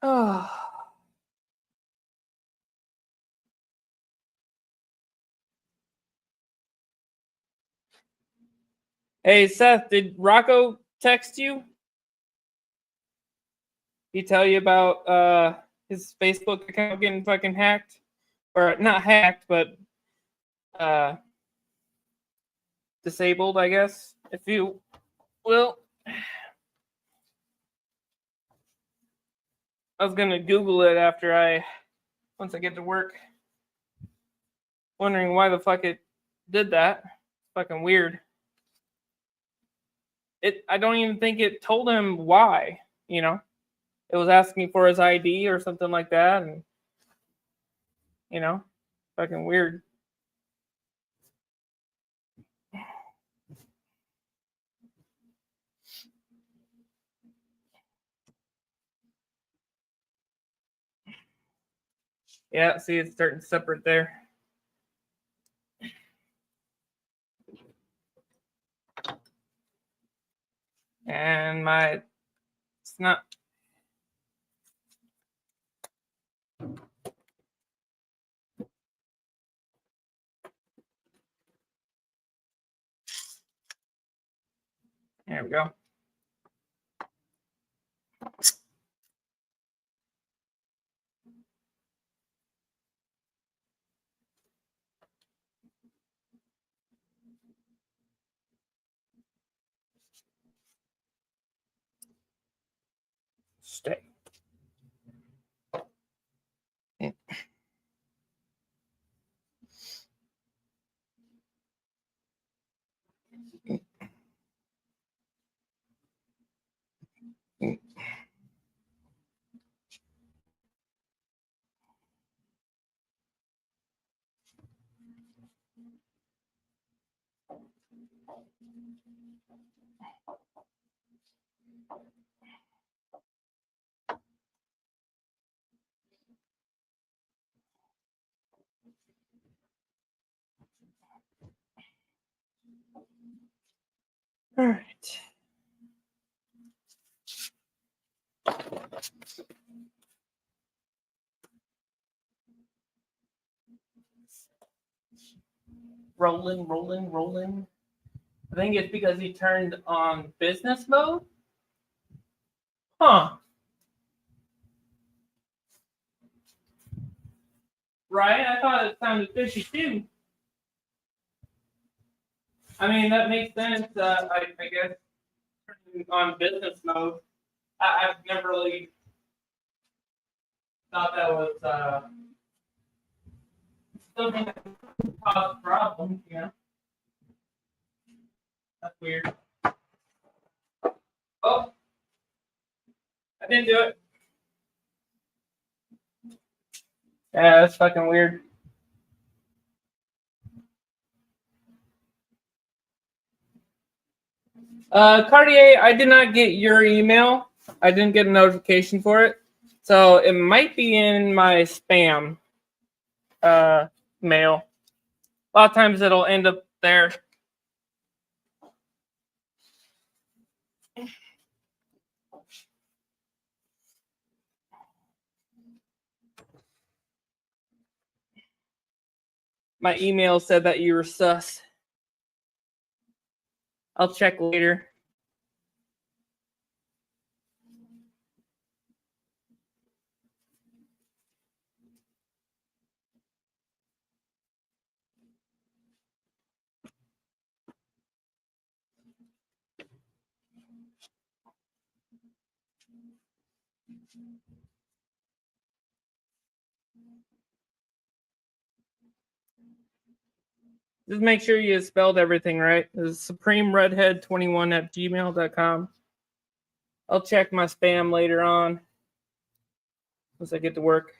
[SPEAKER 3] Oh. Hey Seth, did Rocco text you? He tell you about his Facebook account getting fucking hacked? Or not hacked, but disabled, I guess, if you will. I was gonna Google it once I get to work. Wondering why the fuck it did that. It's fucking weird. I don't even think it told him why, you know. It was asking for his ID or something like that, and you know, fucking weird. Yeah, see, it's starting separate there. And it's not. There we go. Stay. All right. Rolling, rolling, rolling. I think it's because he turned on business mode. Huh. Right? I thought it sounded fishy too. I mean, that makes sense. I guess turning on business mode. I've never really thought that was something that could cause problems, you know? That's weird. Oh, I didn't do it. Yeah, that's fucking weird. Cartier, I did not get your email. I didn't get a notification for it. So it might be in my spam mail. A lot of times it'll end up there. My email said that you were sus. I'll check later. Just make sure you spelled everything right. It's supremeredhead21@gmail.com. I'll check my spam later on once I get to work.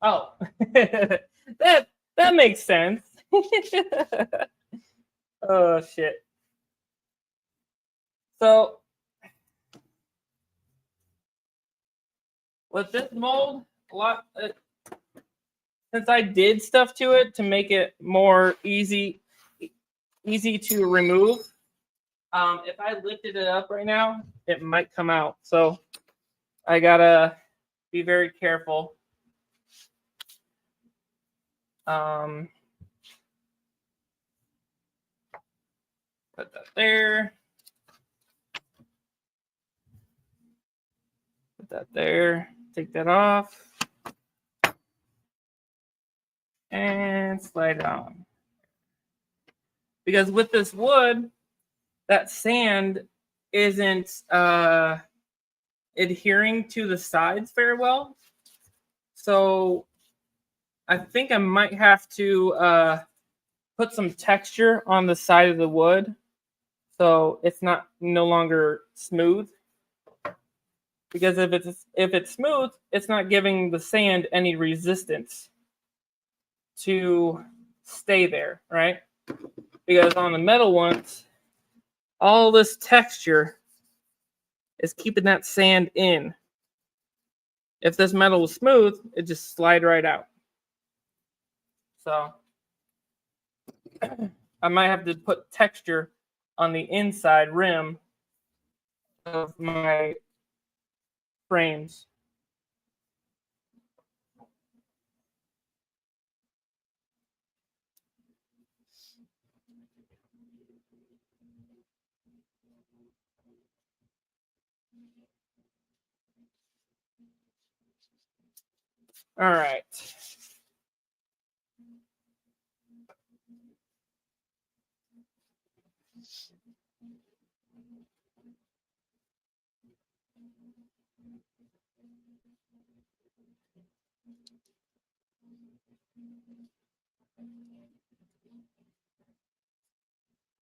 [SPEAKER 3] Oh, that makes sense. Oh shit. So with this mold, since I did stuff to it to make it more easy to remove. If I lifted it up right now, it might come out. So I gotta be very careful. Put that there. Put that there. Take that off. And slide it on. Because with this wood, that sand isn't adhering to the sides very well. So I think I might have to put some texture on the side of the wood so it's no longer smooth. Because if it's smooth, it's not giving the sand any resistance to stay there, right? Because on the metal ones, all this texture is keeping that sand in. If this metal was smooth, it just slide right out. So I might have to put texture on the inside rim of my frames. All right.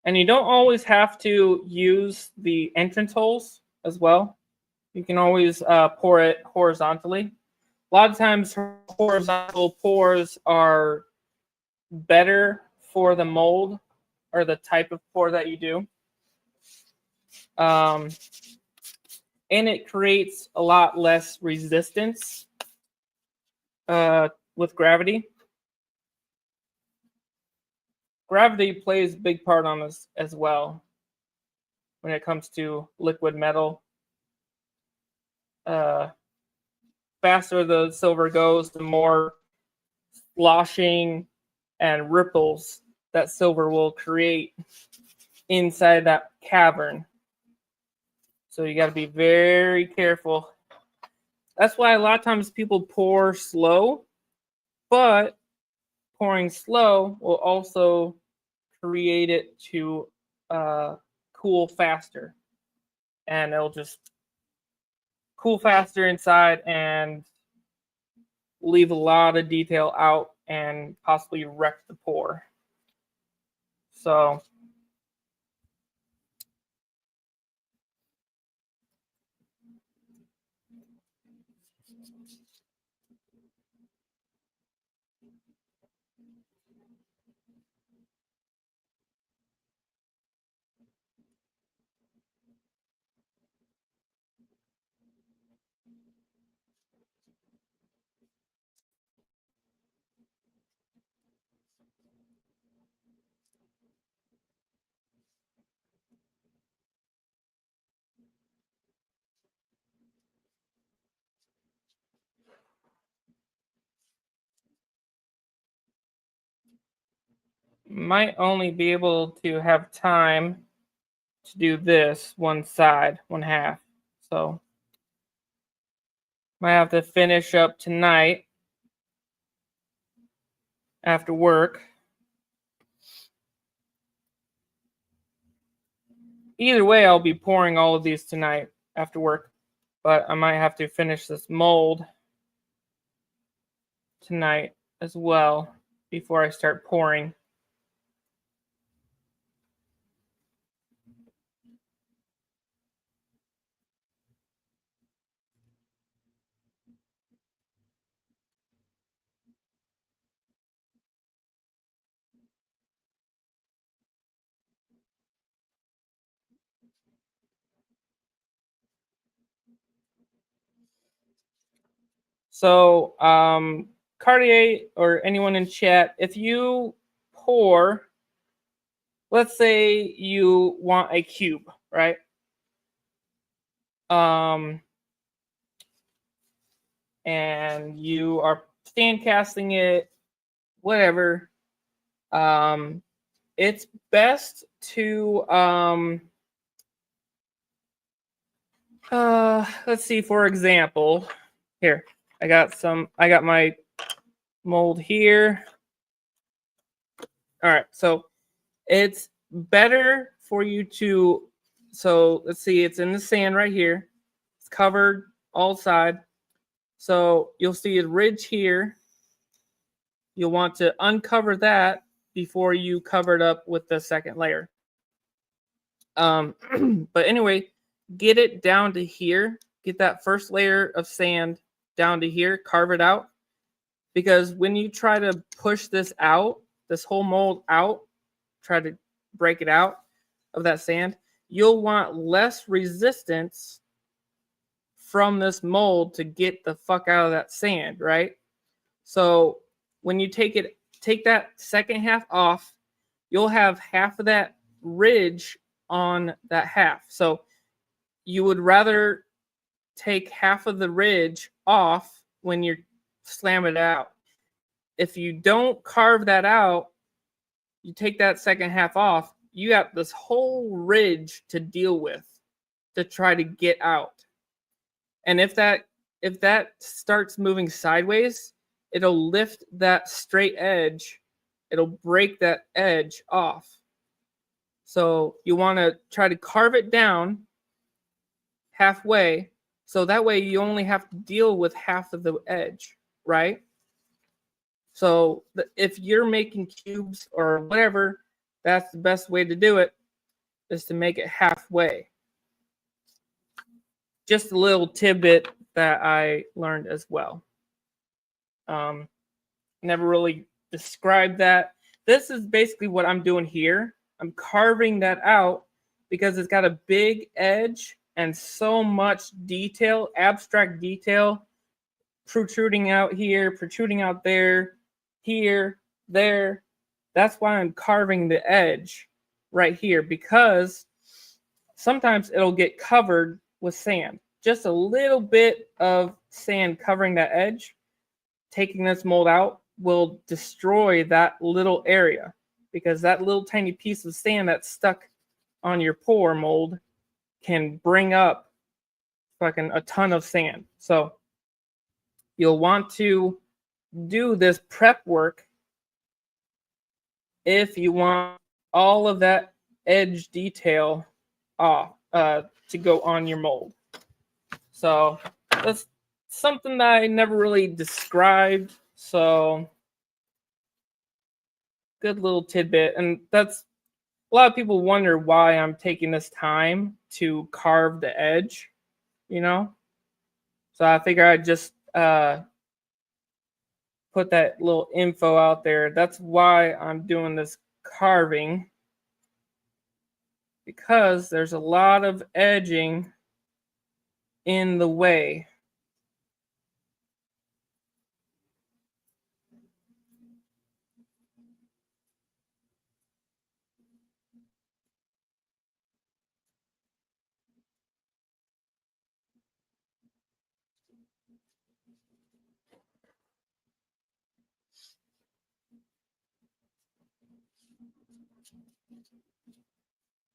[SPEAKER 3] And you don't always have to use the entrance holes as well. You can always pour it horizontally. A lot of times horizontal pours are better for the mold or the type of pour that you do. And it creates a lot less resistance with gravity. Gravity plays a big part on this as well when it comes to liquid metal. Faster the silver goes, the more sloshing and ripples that silver will create inside that cavern. So you got to be very careful. That's why a lot of times people pour slow, but pouring slow will also create it to cool faster. And it'll just cool faster inside and leave a lot of detail out and possibly wreck the pour. So might only be able to have time to do this one side, one half. So might have to finish up tonight after work. Either way, I'll be pouring all of these tonight after work, but I might have to finish this mold tonight as well before I start pouring. So, Cartier or anyone in chat, if you pour, let's say you want a cube, right? And you are stand casting it, whatever. It's best to let's see, for example, here. I got my mold here. All right, so it's better for you to, so let's see, it's in the sand right here. It's covered all side. So you'll see a ridge here. You'll want to uncover that before you cover it up with the second layer. But anyway, get it down to here. Get that first layer of sand down to here, carve it out. Because when you try to push this out, this whole mold out, try to break it out of that sand, you'll want less resistance from this mold to get the fuck out of that sand, right? So when you take that second half off, you'll have half of that ridge on that half. So you would rather take half of the ridge off when you're slamming it out. If you don't carve that out, you take that second half off, you have this whole ridge to deal with to try to get out. And if that starts moving sideways, it'll lift that straight edge. It'll break that edge off. So you want to try to carve it down halfway. So that way you only have to deal with half of the edge, right? So if you're making cubes or whatever, that's the best way to do it. is to make it halfway. Just a little tidbit that I learned as well. Never really described that. This is basically what I'm doing here. I'm carving that out because it's got a big edge and so much detail, abstract detail, protruding out here, protruding out there, here, there. That's why I'm carving the edge right here, because sometimes it'll get covered with sand. Just a little bit of sand covering that edge, taking this mold out, will destroy that little area, because that little tiny piece of sand that's stuck on your pour mold can bring up fucking a ton of sand. So you'll want to do this prep work if you want all of that edge detail off to go on your mold. So that's something that I never really described. So good little tidbit. And that's a lot of people wonder why I'm taking this time to carve the edge, you know? So I figure I'd just put that little info out there. That's why I'm doing this carving, because there's a lot of edging in the way.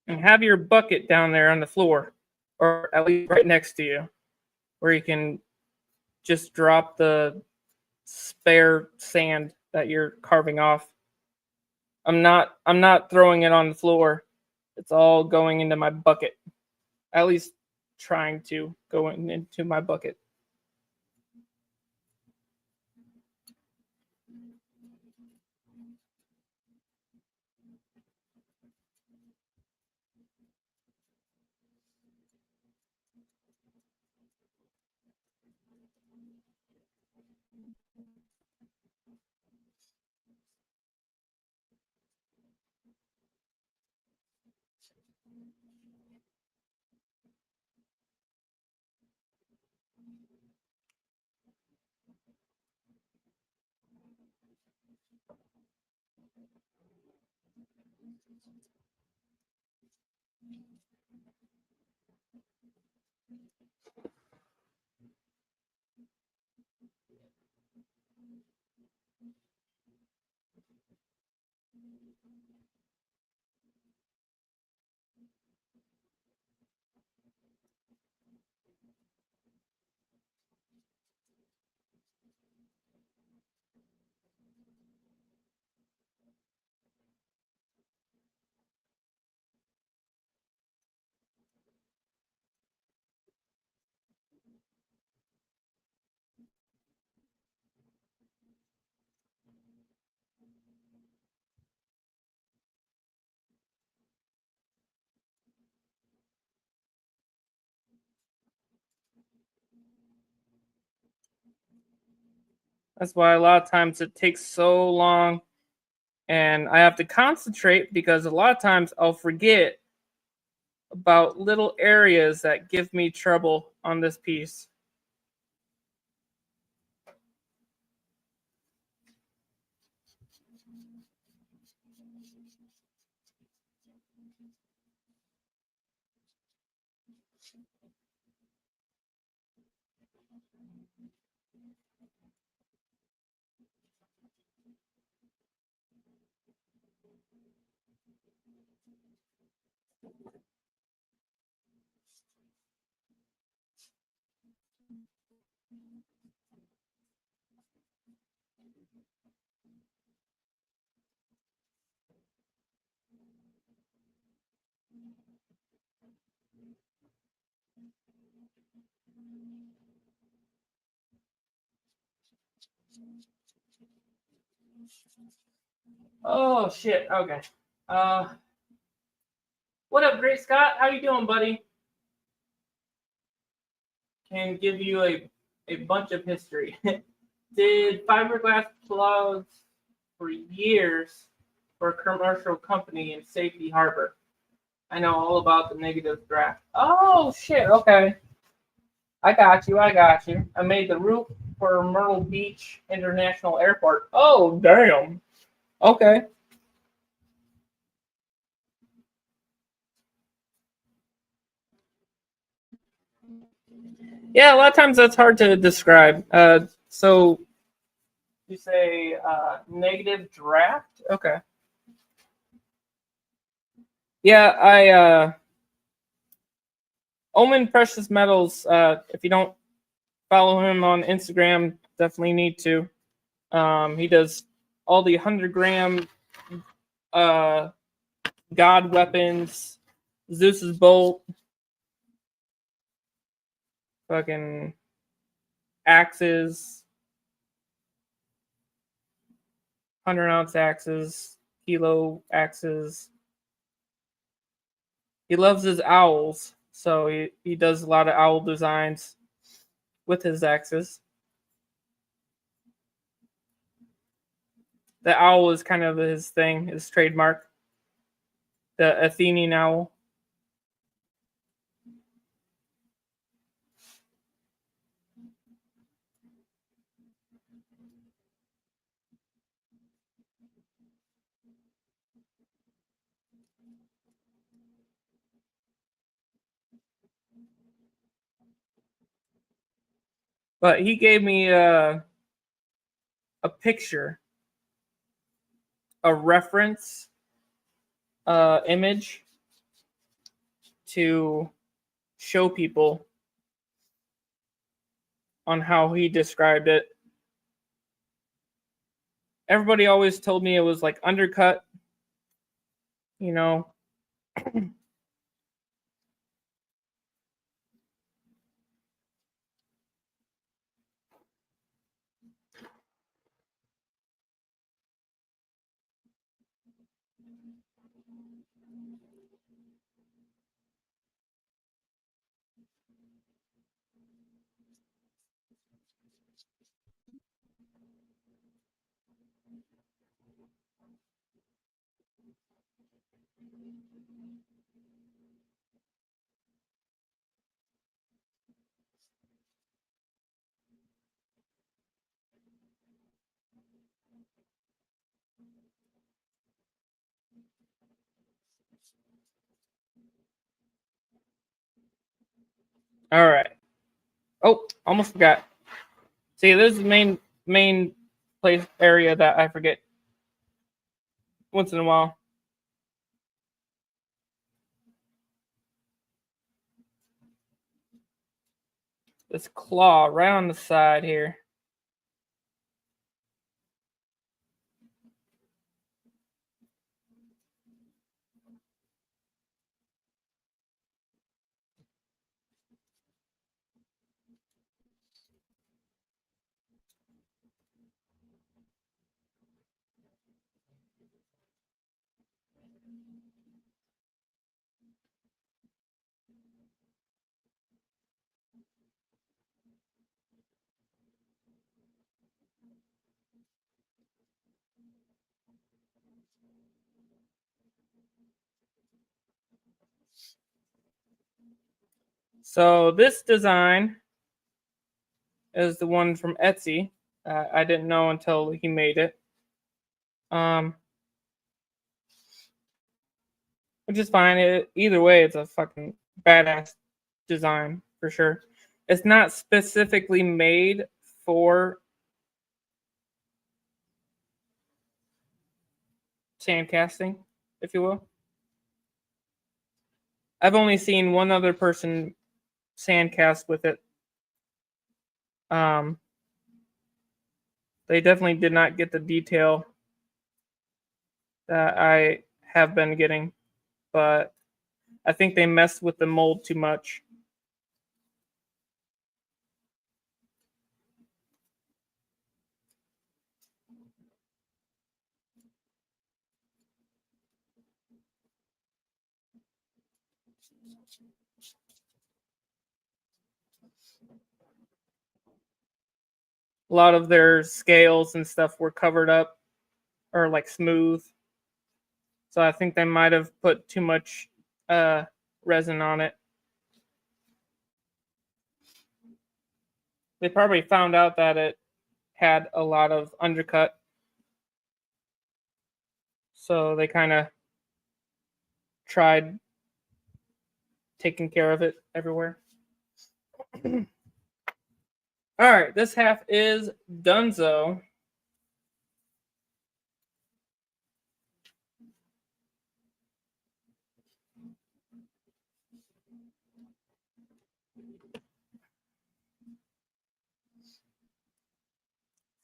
[SPEAKER 3] And have your bucket down there on the floor, or at least right next to you, where you can just drop the spare sand that you're carving off. I'm not throwing it on the floor. It's all going into my bucket. At least trying to go into my bucket. That's why a lot of times it takes so long, and I have to concentrate because a lot of times I'll forget about little areas that give me trouble on this piece. Oh shit. Okay. What up, Great Scott? How you doing, buddy? Can give you a bunch of history. Did fiberglass plugs for years for a commercial company in Safety Harbor. I know all about the negative draft. Oh shit, okay. I got you. I made the roof for Myrtle Beach International Airport. Oh damn. Okay. Yeah, a lot of times that's hard to describe. So you say negative draft? Okay. Yeah, I Omen Precious Metals. If you don't follow him on Instagram, definitely need to. He does all the 100-gram god weapons, Zeus's bolt, fucking axes, 100-ounce axes, kilo axes. He loves his owls, so he does a lot of owl designs with his axes. The owl is kind of his thing, his trademark. The Athenian owl. But he gave me a picture, a reference image to show people on how he described it. Everybody always told me it was like undercut, you know. All right. Oh, almost forgot. See, this is the main place area that I forget once in a while. This claw right on the side here. So this design is the one from Etsy. I didn't know until he made it. Which is fine. Either way, it's a fucking badass design for sure. It's not specifically made for sand casting, if you will. I've only seen one other person sand cast with it. They definitely did not get the detail that I have been getting, but I think they messed with the mold too much. A lot of their scales and stuff were covered up or like smooth. So I think they might have put too much resin on it. They probably found out that it had a lot of undercut. So they kind of tried taking care of it everywhere. All right, this half is Dunzo.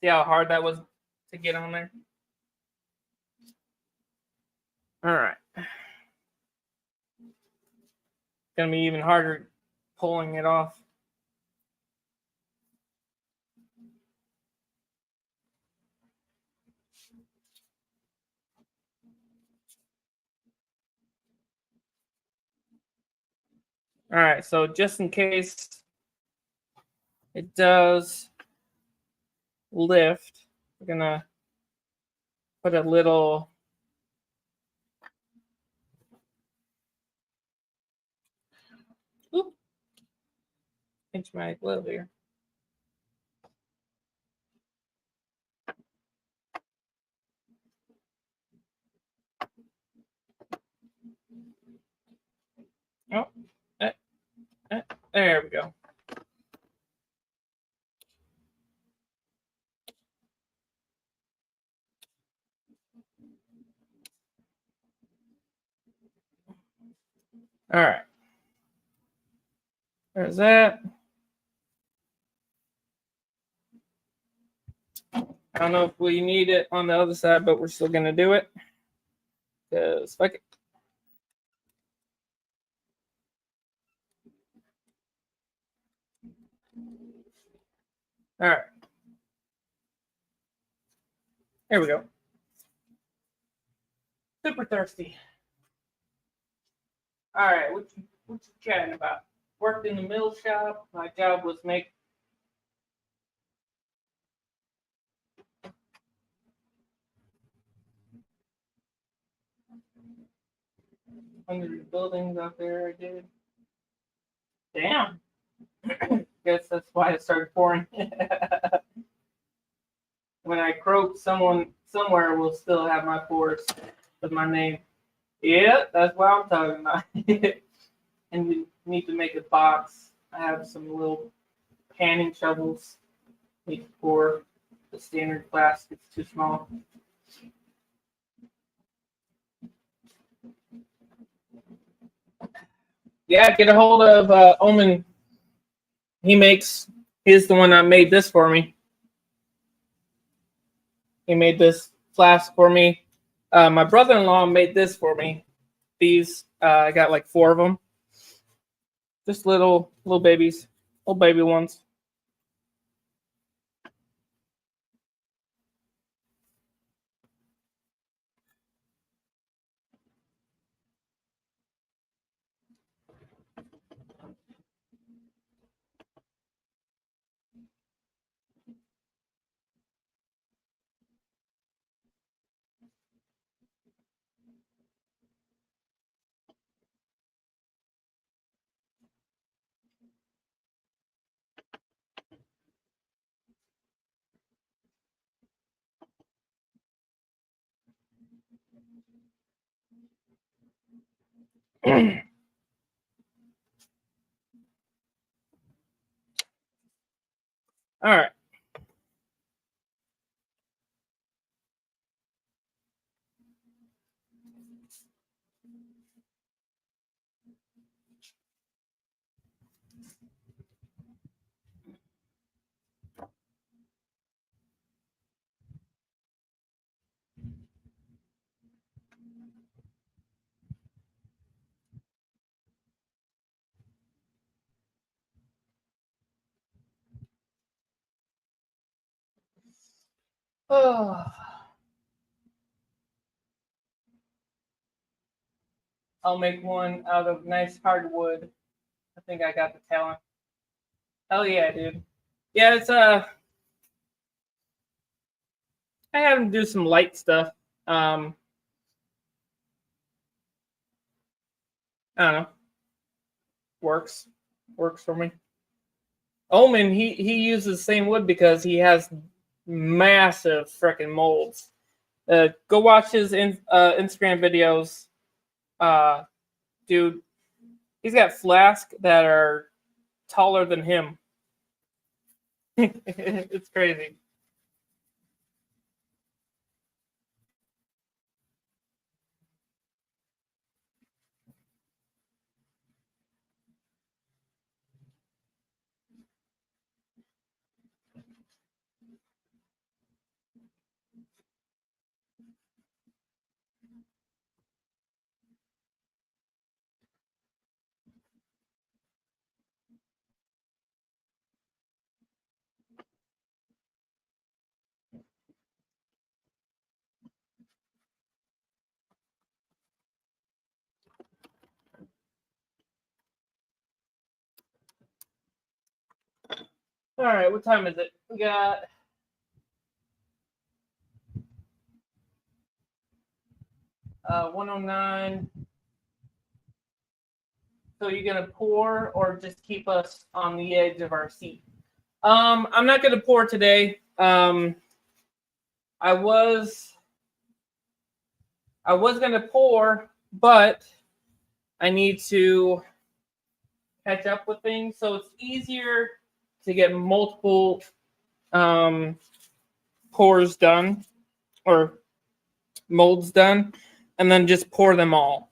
[SPEAKER 3] See how hard that was to get on there? All right. Gonna be even harder pulling it off. All right, so just in case it does lift, we're gonna put a little pinch my glove here. Oh, there we go. All right. There's that. I don't know if we need it on the other side, but we're still gonna do it. Because fuck it. All right. There we go. Super thirsty. All right, what you chatting about? Worked in the mill shop. My job was make hundreds of buildings out there. I did. Damn. Guess that's why it started pouring. When I croak, someone somewhere will still have my pores with my name. Yeah, that's what I'm talking about. And we need to make a box. I have some little panning shovels. Need to pour the standard flask. It's too small. Yeah, get a hold of Omen. He's the one that made this for me. He made this flask for me. My brother-in-law made this for me. These, I got like 4 of them. Just little babies, little baby ones. All right. Oh. I'll make one out of nice hardwood. I think I got the talent. Hell yeah, dude. Yeah, it's I have him do some light stuff. I don't know. Works for me. Omen, he uses the same wood because he has massive freaking molds. Go watch his Instagram videos. Dude, he's got flasks that are taller than him. It's crazy. All right, what time is it? We got 109. So you're gonna pour or just keep us on the edge of our seat? I'm not gonna pour today. I was gonna pour, but I need to catch up with things, so it's easier to get multiple pours done or molds done, and then just pour them all.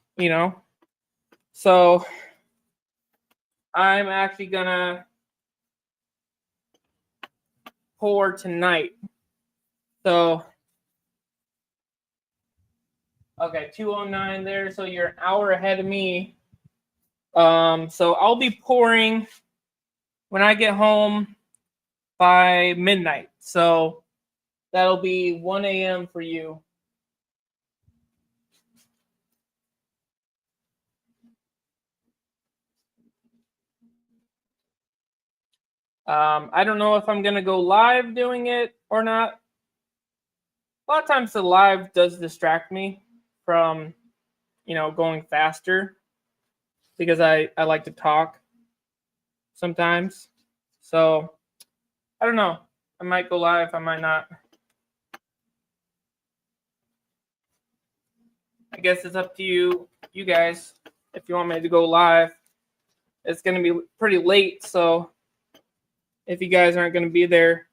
[SPEAKER 3] So I'm actually gonna pour tonight. So okay, 209 there. So you're an hour ahead of me. So I'll be pouring when I get home by midnight. So that'll be 1 a.m. for you. I don't know if I'm gonna go live doing it or not. A lot of times the live does distract me from, going faster because I like to talk sometimes. So I don't know. I might go live. I might not. I guess it's up to you guys, if you want me to go live. It's going to be pretty late, so if you guys aren't going to be there,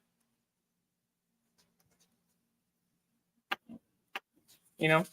[SPEAKER 3] you know.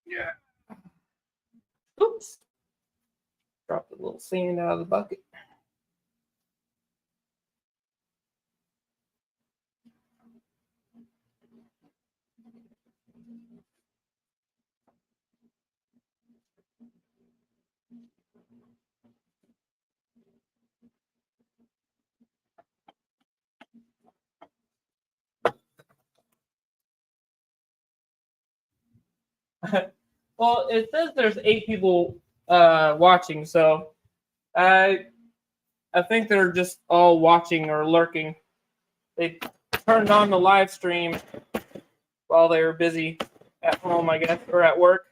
[SPEAKER 3] Yeah. Oops. Dropped a little sand out of the bucket. Well, it says there's 8 people watching, so I think they're just all watching or lurking. They turned on the live stream while they were busy at home, I guess, or at work.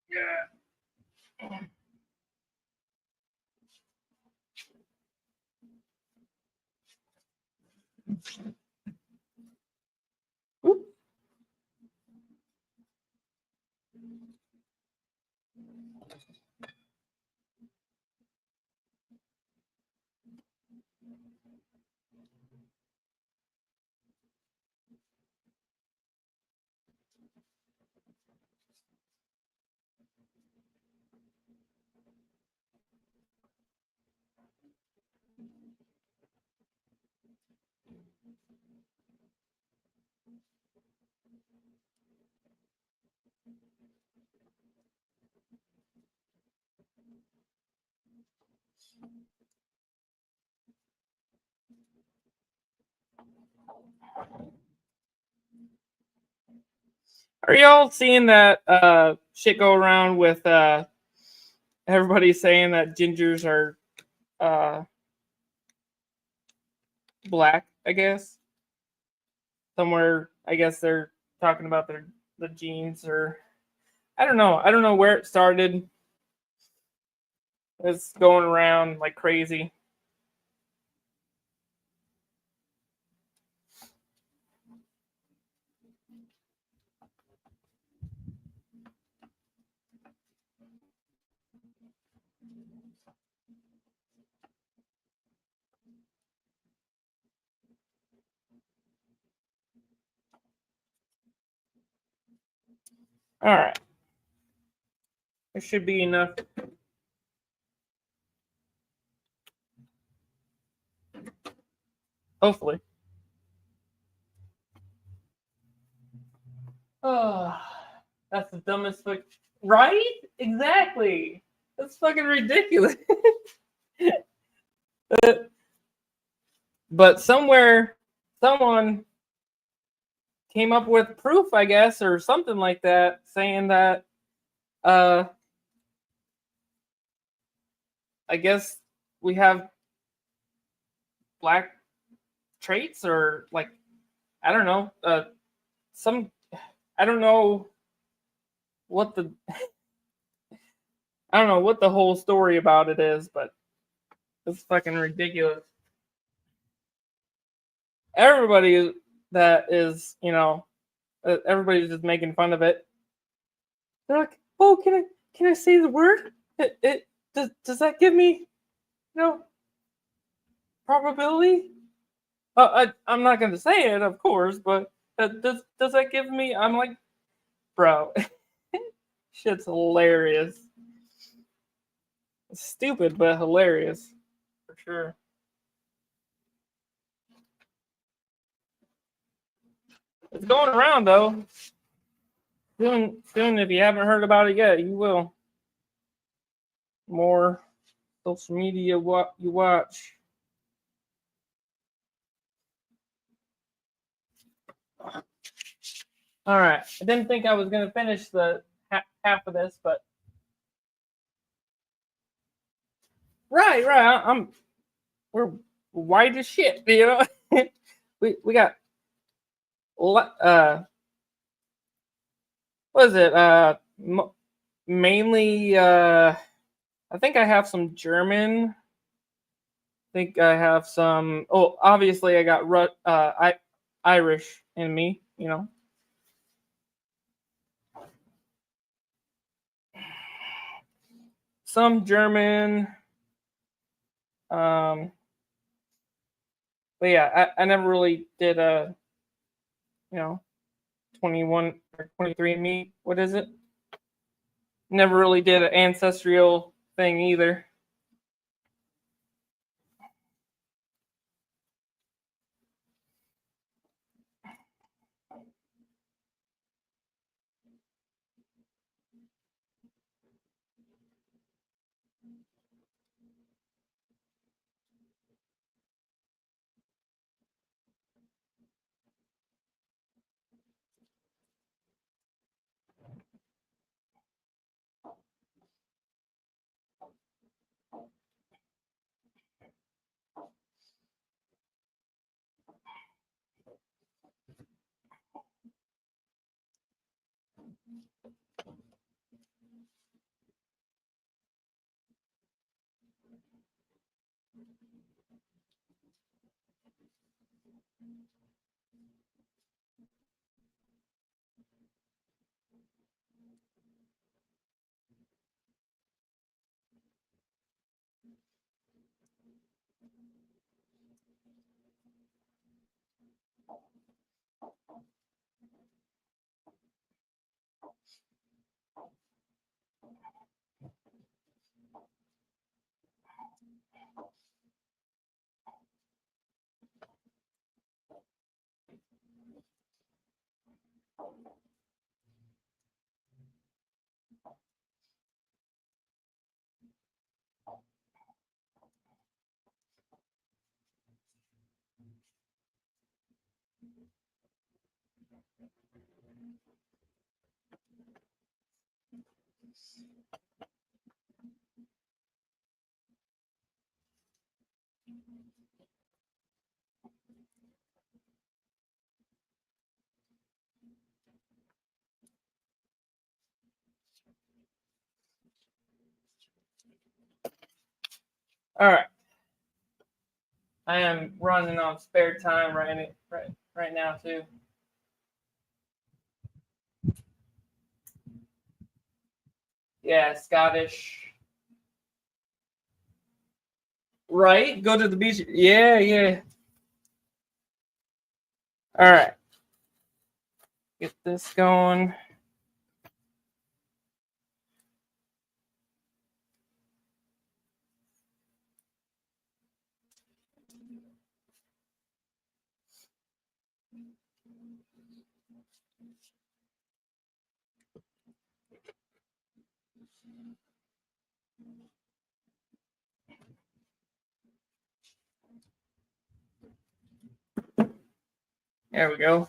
[SPEAKER 3] Yeah. Oop. Are y'all seeing that shit go around with everybody saying that gingers are black, I guess? Somewhere, I guess they're talking about the genes, or I don't know. I don't know where it started. It's going around like crazy. All right. There should be enough. Hopefully. Oh, that's the dumbest fuck. Right? Exactly. That's fucking ridiculous. But somewhere, someone came up with proof, I guess, or something like that, saying that, I guess we have black traits, or like, I don't know, some, I don't know what the, I don't know what the whole story about it is, but it's fucking ridiculous. Everybody that is, everybody's just making fun of it. They're like, "Oh, can I say the word? It does that give me, probability?" I'm not gonna say it, of course, but does that give me? I'm like, bro, shit's hilarious. It's stupid, but hilarious for sure. It's going around though. Soon, if you haven't heard about it yet, you will. More social media, what you watch. All right. I didn't think I was going to finish the half of this, but right. We're white as shit, you know. we got what is it? Mainly I think I have some German. I think I have some. Oh, obviously I got Irish in me, you know. Some German. But yeah, I never really did a, 21 or 23andMe. What is it? Never really did an ancestral thing either. All right. I am running on spare time right now too. Yeah, Scottish. Right? Go to the beach. Yeah. All right. Get this going. There we go.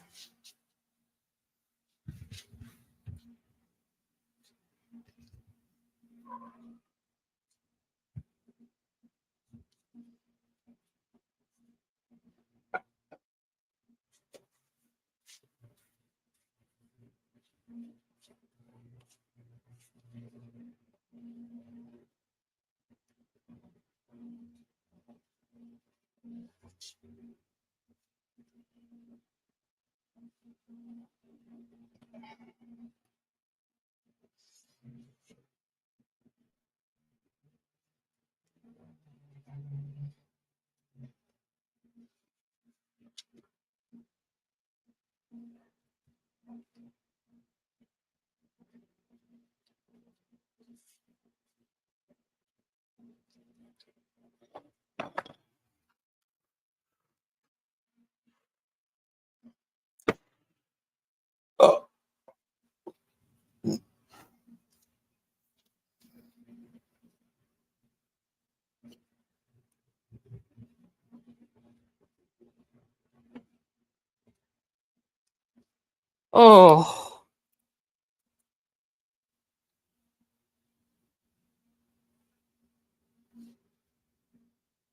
[SPEAKER 3] Oh.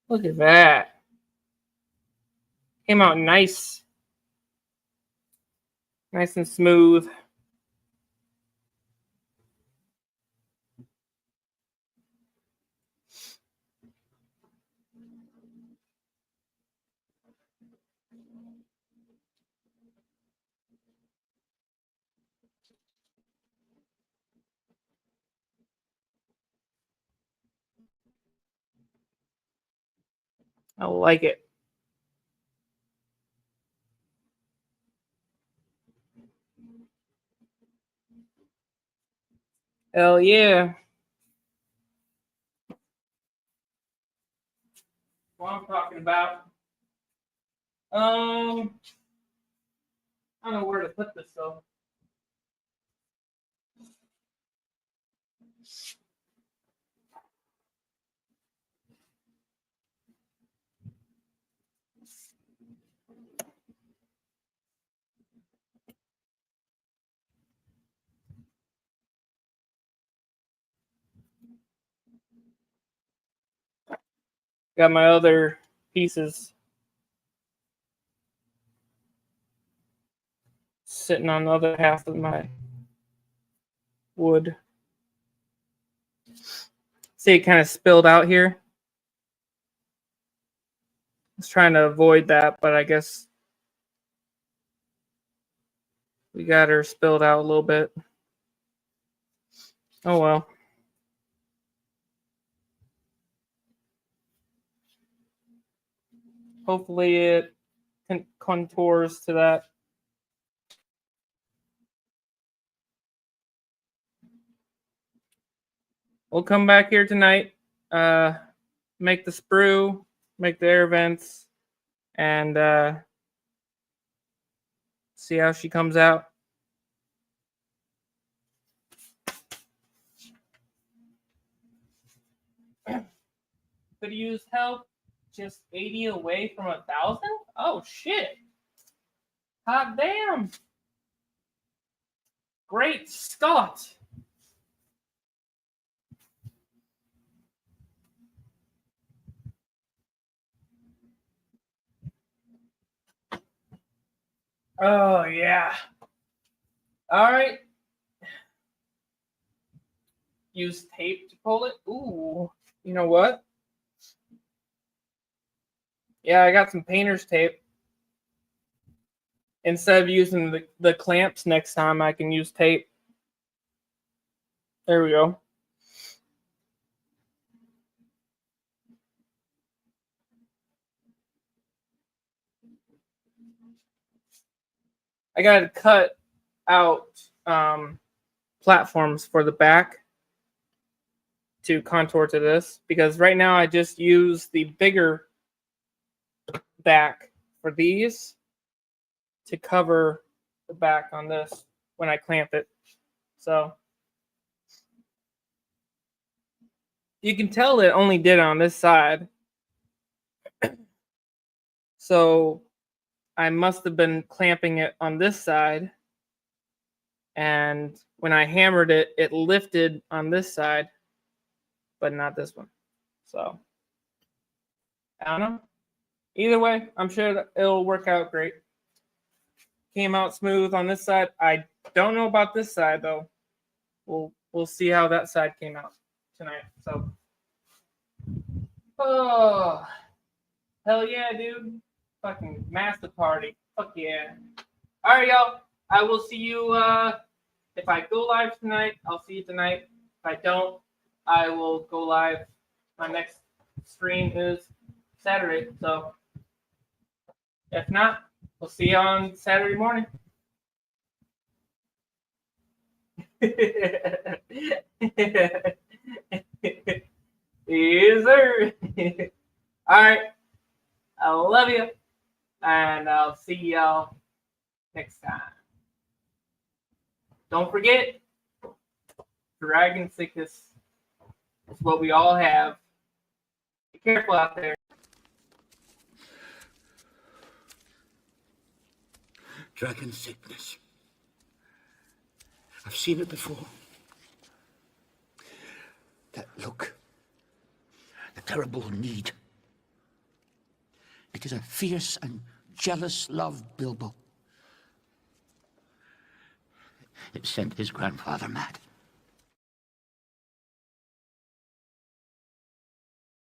[SPEAKER 3] Look at that. Came out nice. Nice and smooth. I like it. Hell yeah. What I'm talking about. I don't know where to put this though. Got my other pieces sitting on the other half of my wood. See, it kind of spilled out here. I was trying to avoid that, but I guess we got her spilled out a little bit. Oh well. Hopefully it contours to that. We'll come back here tonight, make the sprue, make the air vents, and see how she comes out. Could use help. Just 80 away from 1,000? Oh shit! Hot damn! Great Scott! Oh yeah. All right. Use tape to pull it. Ooh. You know what? Yeah, I got some painter's tape. Instead of using the clamps next time, I can use tape. There we go. I got to cut out platforms for the back to contour to this, because right now I just use the bigger back for these to cover the back on this when I clamp it. So you can tell it only did it on this side. So I must have been clamping it on this side, and when I hammered it, it lifted on this side, but not this one. So I don't know. Either way, I'm sure it'll work out great. Came out smooth on this side. I don't know about this side though. We'll see how that side came out tonight. So, oh, hell yeah, dude! Fucking master party. Fuck yeah! All right, y'all. I will see you. If I go live tonight, I'll see you tonight. If I don't, I will go live. My next stream is Saturday. So, if not, we'll see you on Saturday morning. Yes, sir. All right. I love you. And I'll see y'all next time. Don't forget, dragon sickness is what we all have. Be careful out there.
[SPEAKER 4] Dragon sickness. I've seen it before. That look. The terrible need. It is a fierce and jealous love, Bilbo. It sent his grandfather mad.